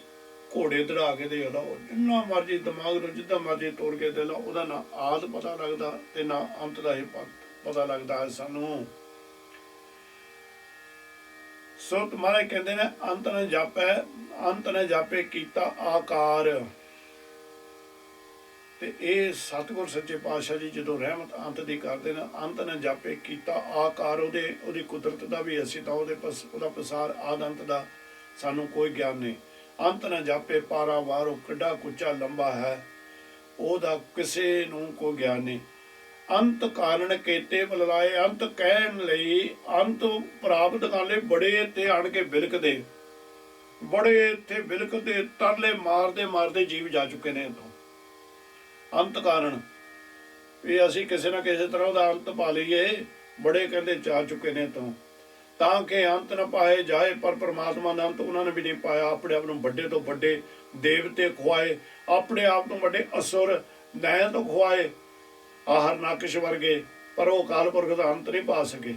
ਘੋੜੇ ਦੜਾ ਕੇ ਦੇ ਲਓ, ਜਿੰਨਾ ਮਰਜੀ ਦਿਮਾਗ ਨੂੰ ਜਿੱਦਾਂ ਮਰਜੀ ਤੋੜ ਕੇ ਦੇ ਲਓ, ਉਹਦਾ ਨਾ ਆਦ ਪਤਾ ਲੱਗਦਾ ਤੇ ਨਾ ਅੰਤ ਦਾ ਹੀ ਪਤਾ ਲੱਗਦਾ ਹੈ ਸਾਨੂੰ। ਸੋ ਤੁਮਾਰੇ ਕਹਿੰਦੇ ਨੇ ਅੰਤ ਨਾ ਜਾਪੇ ਕੀਤਾ ਆਕਾਰ। ਤੇ ਇਹ ਸਤਿਗੁਰ ਸੱਚੇ ਪਾਤਸ਼ਾਹ ਜੀ ਜਦੋਂ ਰਹਿਮਤ ਅੰਤ ਦੀ ਕਰਦੇ ਨੇ, ਅੰਤ ਨਾ ਜਾਪੇ ਕੀਤਾ ਆਕਾਰ, ਉਹਦੀ ਕੁਦਰਤ ਦਾ ਵੀ ਅਸੀਂ ਤਾਂ ਉਹਦਾ ਪਸਾਰ ਆਦ ਅੰਤ ਦਾ ਸਾਨੂੰ ਕੋਈ ਗਿਆਨ ਨਹੀਂ। ਅੰਤ ਨਾ ਜਾਪੇ ਪਾਰਾਵਾਰ, ਉਹ ਕਿੱਡਾ ਕੁੱਚਾ ਲੰਬਾ ਹੈ, ਉਹਦਾ ਕਿਸੇ ਨੂੰ ਕੋਈ ਗਿਆਨ ਨਹੀਂ। ਅੰਤ ਕਾਰਨ ਕੇਤੇ ਬੁਲਾਏ, ਅੰਤ ਕਹਿਣ ਲਈ, ਅੰਤ ਪ੍ਰਾਪਤ ਕਰਨ ਲਈ ਬੜੇ ਇੱਥੇ ਆਣ ਕੇ ਬਿਲਕਦੇ, ਬੜੇ ਇੱਥੇ ਬਿਲਕਦੇ, ਤਰਲੇ ਮਾਰਦੇ ਮਾਰਦੇ ਜੀਵ ਜਾ ਚੁੱਕੇ ਨੇ ਇੱਥੋਂ। ਅੰਤ ਕਾਰਨ ਵੀ ਅਸੀਂ ਕਿਸੇ ਨਾ ਕਿਸੇ ਤਰ੍ਹਾਂ ਉਹਦਾ ਅੰਤ ਪਾ ਲਈਏ, ਬੜੇ ਕਹਿੰਦੇ ਜਾ ਚੁੱਕੇ ਨੇ ਇੱਥੋਂ, ਤਾਂ ਕਿ ਅੰਤ ਨਾ ਪਾਏ ਜਾਏ। ਪਰ ਪਰਮਾਤਮਾ ਦਾ ਅੰਤ ਉਹਨਾਂ ਨੇ ਵੀ ਨਹੀਂ ਪਾਇਆ। ਆਪਣੇ ਆਪ ਨੂੰ ਵੱਡੇ ਤੋਂ ਵੱਡੇ ਦੇਵਤੇ ਖੁਆਏ, ਆਪਣੇ ਆਪ ਨੂੰ ਵੱਡੇ ਅਸੁਰ ਨੈਣ ਤੋਂ ਖੁਆਏ, ਹਰਨਾਕਸ਼ ਵਰਗੇ, ਪਰ ਉਹ ਅਕਾਲ ਪੁਰਖ ਦਾ ਅੰਤ ਨਹੀਂ ਪਾ ਸਕੇ।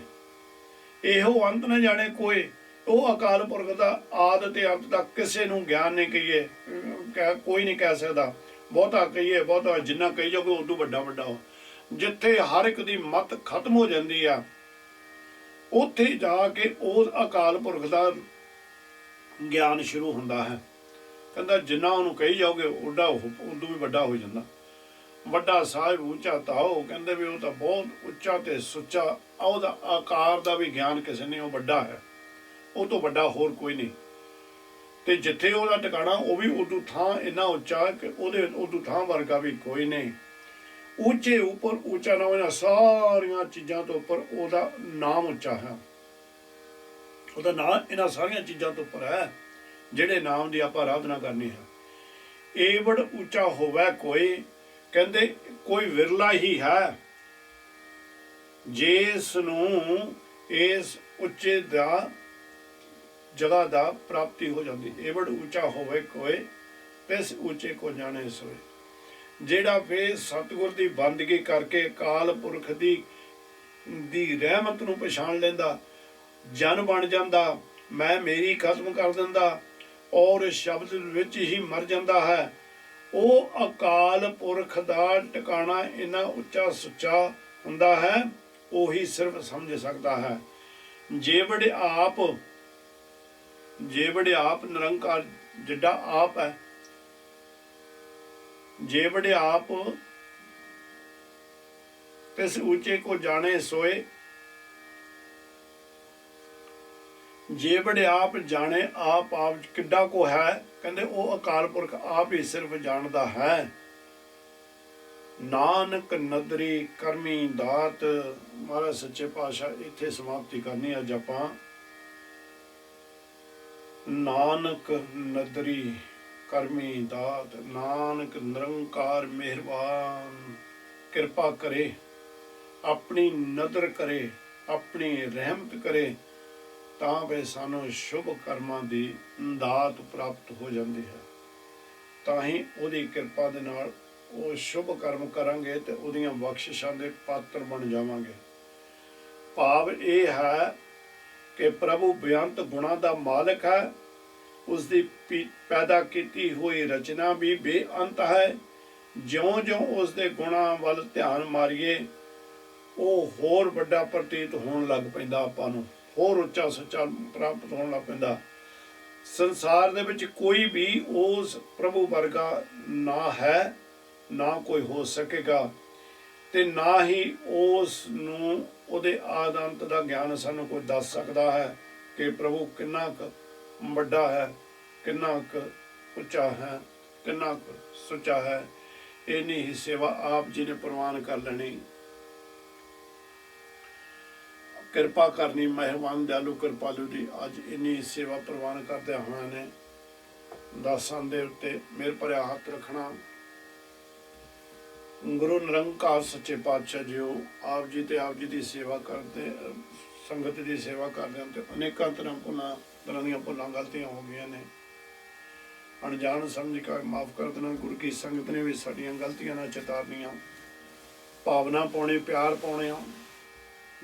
ਇਹੋ ਅੰਤ ਨਾ ਜਾਣੇ ਕੋਈ, ਉਹ ਅਕਾਲ ਪੁਰਖ ਦਾ ਆਦ ਤੇ ਅੰਤ ਦਾ ਕਿਸੇ ਨੂੰ ਗਿਆਨ ਨਹੀਂ ਕਹੀਏ, ਕੋਈ ਨਹੀਂ ਕਹਿ ਸਕਦਾ। ਬਹੁਤਾ ਕਹੀਏ, ਬਹੁਤਾ ਜਿੰਨਾ ਕਹੀ ਜਾਓਗੇ ਉਦੋਂ ਵੱਡਾ ਹੋ। ਜਿੱਥੇ ਹਰ ਇੱਕ ਦੀ ਮਤ ਖਤਮ ਹੋ ਜਾਂਦੀ ਆ, ਉੱਥੇ ਜਾ ਕੇ ਉਹ ਅਕਾਲ ਪੁਰਖ ਦਾ ਗਿਆਨ ਸ਼ੁਰੂ ਹੁੰਦਾ ਹੈ। ਕਹਿੰਦਾ ਜਿੰਨਾ ਉਹਨੂੰ ਕਹੀ ਜਾਓਗੇ ਉਦੋਂ ਵੀ ਵੱਡਾ ਹੋ ਜਾਂਦਾ। ਵੱਡਾ ਸਾਹਿਬ ਉੱਚਾ ਤਾਓ, ਕਹਿੰਦੇ ਵੀ ਉਹ ਤਾਂ ਬਹੁਤ ਉੱਚਾ ਤੇ ਸੁੱਚਾ, ਉਹਦਾ ਆਕਾਰ ਦਾ ਵੀ ਗਿਆਨ ਕਿਸੇ ਨੇ, ਉਹ ਵੱਡਾ ਹੈ, ਉਹ ਤੋਂ ਵੱਡਾ ਹੋਰ ਕੋਈ ਨਹੀਂ। ਤੇ ਜਿੱਥੇ ਉਹਦਾ ਟਿਕਾਣਾ ਉਹ ਵੀ ਉਦੋਂ ਥਾਂ ਇੰਨਾ ਉੱਚਾ ਕਿ ਉਹਦੇ ਉਦੋਂ ਥਾਂ ਵਰਗਾ ਵੀ ਕੋਈ ਨਹੀਂ। ਉੱਚੇ ਉੱਪਰ ਉੱਚਾ ਨਾਮ, ਇਹਨਾਂ ਸਾਰੀਆਂ ਚੀਜ਼ਾਂ ਤੋਂ ਉੱਪਰ ਉਹਦਾ ਨਾਮ ਉੱਚਾ ਹੈ, ਉਹਦਾ ਨਾਮ ਇਹਨਾਂ ਸਾਰੀਆਂ ਚੀਜ਼ਾਂ ਤੋਂ ਉੱਪਰ ਹੈ ਜਿਹੜੇ ਨਾਮ ਦੀ ਆਪਾਂ ਆਰਾਧਨਾ ਕਰਨੀ ਹੈ। ਏਵੜ ਉੱਚਾ ਹੋਵੇ ਕੋਈ, ਕਹਿੰਦੇ ਕੋਈ ਵਿਰਲਾ ਹੀ ਹੈ ਜਿਸ ਨੂੰ ਇਸ ਉੱਚੇ ਦਾ ਜਗ੍ਹਾ ਦਾ ਪ੍ਰਾਪਤੀ ਹੋ ਜਾਂਦੀ। ਏਵੜ ਉੱਚਾ ਹੋਵੇ ਕੋਈ, ਤਿਸ ਉੱਚੇ ਕੋ ਜਾਣੇ ਸੋਏ। ਜਿਹੜਾ ਫੇਰ ਸਤਿਗੁਰ ਦੀ ਬੰਦਗੀ ਕਰਕੇ ਅਕਾਲ ਪੁਰਖ ਦੀ ਰਹਿਮਤ ਨੂੰ ਪਛਾਣ ਲੈਂਦਾ, ਜਨ ਬਣ ਜਾਂਦਾ, ਮੈਂ ਮੇਰੀ ਖਤਮ ਕਰ ਦਿੰਦਾ ਔਰ ਸ਼ਬਦ ਵਿੱਚ ਹੀ ਮਰ ਜਾਂਦਾ ਹੈ, ਉਹ ਅਕਾਲ ਪੁਰਖ ਦਾ ਟਿਕਾਣਾ ਇੰਨਾ ਉੱਚਾ ਸੁੱਚਾ ਹੁੰਦਾ ਹੈ, ਉਹੀ ਸਿਰਫ ਸਮਝ ਸਕਦਾ ਹੈ। ਜੇ ਵੜੇ ਆਪ ਨਿਰੰਕਾਰ, ਜਿੱਡਾ ਆਪ ਹੈ, ਜੇ ਵੜੇ ਆਪ ਤਿਸ ਉੱਚੇ ਕੋ ਜਾਣੇ ਸੋਏ। ਜੇ ਵੜੇ ਆਪ ਜਾਣੇ, ਆਪ ਕਿੱਡਾ ਕੋ ਹੈ, ਕਹਿੰਦੇ ਉਹ ਅਕਾਲ ਪੁਰਖ ਆਪ ਹੀ ਸਿਰਫ ਜਾਣਦਾ ਹੈ। ਨਾਨਕ ਨਦਰੀ ਕਰਮੀ ਦਾਤ। ਮਹਾਰਾਜ ਸੱਚੇ ਪਾਤਸ਼ਾਹ ਇੱਥੇ ਸਮਾਪਤੀ ਕਰਨੀ ਅੱਜ ਆਪਾਂ। ਨਾਨਕ ਨਦਰੀ ਕਰਮੀ ਦਾਤ, ਨਾਨਕ ਨਿਰੰਕਾਰ ਮਿਹਰਬਾਨ ਕਿਰਪਾ ਕਰੇ, ਆਪਣੀ ਨਦਰ ਕਰੇ, ਆਪਣੀ ਰਹਿਮਤ ਕਰੇ, ਤਾਂ ਵੇ ਸਾਨੂੰ ਸ਼ੁਭ ਕਰਮਾਂ ਦੀ ਦਾਤ ਪ੍ਰਾਪਤ ਹੋ ਜਾਂਦੀ ਹੈ। ਤਾਂ ਹੀ ਉਹਦੀ ਕਿਰਪਾ ਦੇ ਨਾਲ ਉਹ ਸ਼ੁਭ ਕਰਮ ਕਰਾਂਗੇ ਤੇ ਉਹਦੀਆਂ ਬਖਸ਼ਿਸ਼ਾਂ ਦੇ ਪਾਤਰ ਬਣ ਜਾਵਾਂਗੇ। ਭਾਵ ਇਹ ਹੈ ਕਿ ਪ੍ਰਭੂ ਬੇਅੰਤ ਗੁਣਾਂ ਦਾ ਮਾਲਕ ਹੈ, ਉਸ ਦੀ ਪੈਦਾ ਕੀਤੀ ਹੋਈ ਰਚਨਾ ਵੀ ਬੇਅੰਤ ਹੈ। ਜਿਉਂ-ਜਿਉਂ ਉਸ ਦੇ ਗੁਣਾਂ ਵੱਲ ਧਿਆਨ ਮਾਰੀਏ, ਉਹ ਹੋਰ ਵੱਡਾ ਪ੍ਰਤੀਤ ਹੋਣ ਲੱਗ ਪੈਂਦਾ, ਆਪਾਂ ਨੂੰ ਹੋਰ ਉੱਚਾ ਸੱਚਾ ਪ੍ਰਾਪਤ ਹੋਣ ਲੱਗ ਪੈਂਦਾ। ਸੰਸਾਰ ਦੇ ਵਿੱਚ ਕੋਈ ਵੀ ਉਸ ਪ੍ਰਭੂ ਵਰਗਾ ਨਾ ਹੈ, ਨਾ ਕੋਈ ਹੋ ਸਕੇਗਾ, ਤੇ ਨਾ ਹੀ ਉਸ ਨੂੰ ਉਹਦੇ ਆਦ ਅੰਤ ਦਾ ਗਿਆਨ ਸਾਨੂੰ ਕੋਈ ਦੱਸ ਸਕਦਾ ਹੈ ਕਿ ਪ੍ਰਭੂ ਕਿੰਨਾ ਕੁ ਵੱਡਾ ਹੈ, ਕਿੰਨਾ ਕੁ ਉੱਚਾ ਹੈ, ਕਿੰਨਾ ਕੁ ਸੁੱਚਾ ਹੈ। ਇੰਨੀ ਹੀ ਸੇਵਾ ਆਪ ਜੀ ਨੇ ਪ੍ਰਵਾਨ ਕਰ ਲੈਣੀ। ਕਿਰਪਾ ਕਰਨੀ ਮਿਹਰਬਾਨ ਦਿਆਲੂ ਕਿਰਪਾਲੂ ਦੀ ਅੱਜ ਇੰਨੀ ਸੇਵਾ ਪ੍ਰਵਾਨ ਕਰਦਿਆਂ ਹੋਇਆਂ ਨੇ ਦਾਸਾਂ ਦੇ ਉੱਤੇ ਮਿਹਰ ਭਰਿਆ ਹੱਥ ਰੱਖਣਾ। ਗੁਰੂ ਨਿਰੰਕਾਰ ਸੱਚੇ ਪਾਤਸ਼ਾਹ ਜੀਓ, ਆਪ ਜੀ ਤੇ ਆਪ ਜੀ ਦੀ ਸੇਵਾ ਕਰਦੇ, ਸੰਗਤ ਦੀ ਸੇਵਾ ਕਰਦੇ ਹਨ ਤੇ ਅਨੇਕਾਂ ਤਰ੍ਹਾਂ ਦੀਆਂ ਭੁੱਲਾਂ ਗਲਤੀਆਂ ਹੋ ਗਈਆਂ ਨੇ। ਅਣਜਾਣ ਸਮਝ ਕੇ ਮਾਫ ਕਰ ਦੇਣਾ। ਗੁਰੂ ਕੀ ਸੰਗਤ ਨੇ ਵੀ ਸਾਡੀਆਂ ਗਲਤੀਆਂ ਨਾਲ ਚੇਤਾਰਨੀਆਂ, ਭਾਵਨਾ ਪਾਉਣੀ, ਪਿਆਰ ਪਾਉਣੇ ਆ,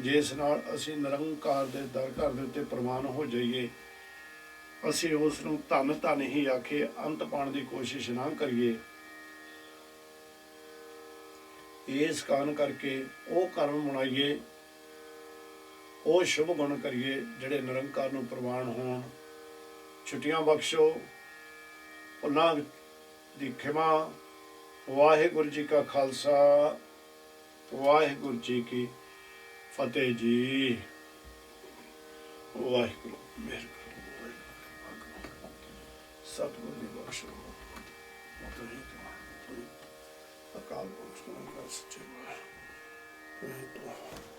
ਜਿਸ ਨਾਲ ਅਸੀਂ ਨਿਰੰਕਾਰ ਦੇ ਦਰ ਘਰ ਦੇ ਉੱਤੇ ਪ੍ਰਵਾਨ ਹੋ ਜਾਈਏ। ਅਸੀਂ ਉਸ ਨੂੰ ਧੰਨ ਧੰਨ ਹੀ ਆਖੇ, ਅੰਤ ਪਾਉਣ ਦੀ ਕੋਸ਼ਿਸ਼ ਨਾ ਕਰੀਏ। ਇਸ ਕਾਰਨ ਕਰਕੇ ਉਹ ਕਰਮ ਬਣਾਈਏ, ਉਹ ਸ਼ੁਭ ਗੁਣ ਕਰੀਏ ਜਿਹੜੇ ਨਿਰੰਕਾਰ ਨੂੰ ਪ੍ਰਵਾਨ ਹੋਣ। ਛੁੱਟੀਆਂ ਬਖਸ਼ੋ, ਭੁੱਲਾਂ ਦੀ ਖਿਮਾ। ਵਾਹਿਗੁਰੂ ਜੀ ਕਾ ਖਾਲਸਾ, ਵਾਹਿਗੁਰੂ ਜੀ ਕੀ ਫਤਿਹ ਜੀ। ਵਾਹਿਗੁਰੂ ਮਿਹਰ ਕਰੋ, ਸਤਿਗੁਰੂ ਦੀ ਬਖਸ਼ੋ। ਅਕਾਲ ਪੁਰਖ ਸੱਚੇ ਪਾਤਸ਼ਾਹ।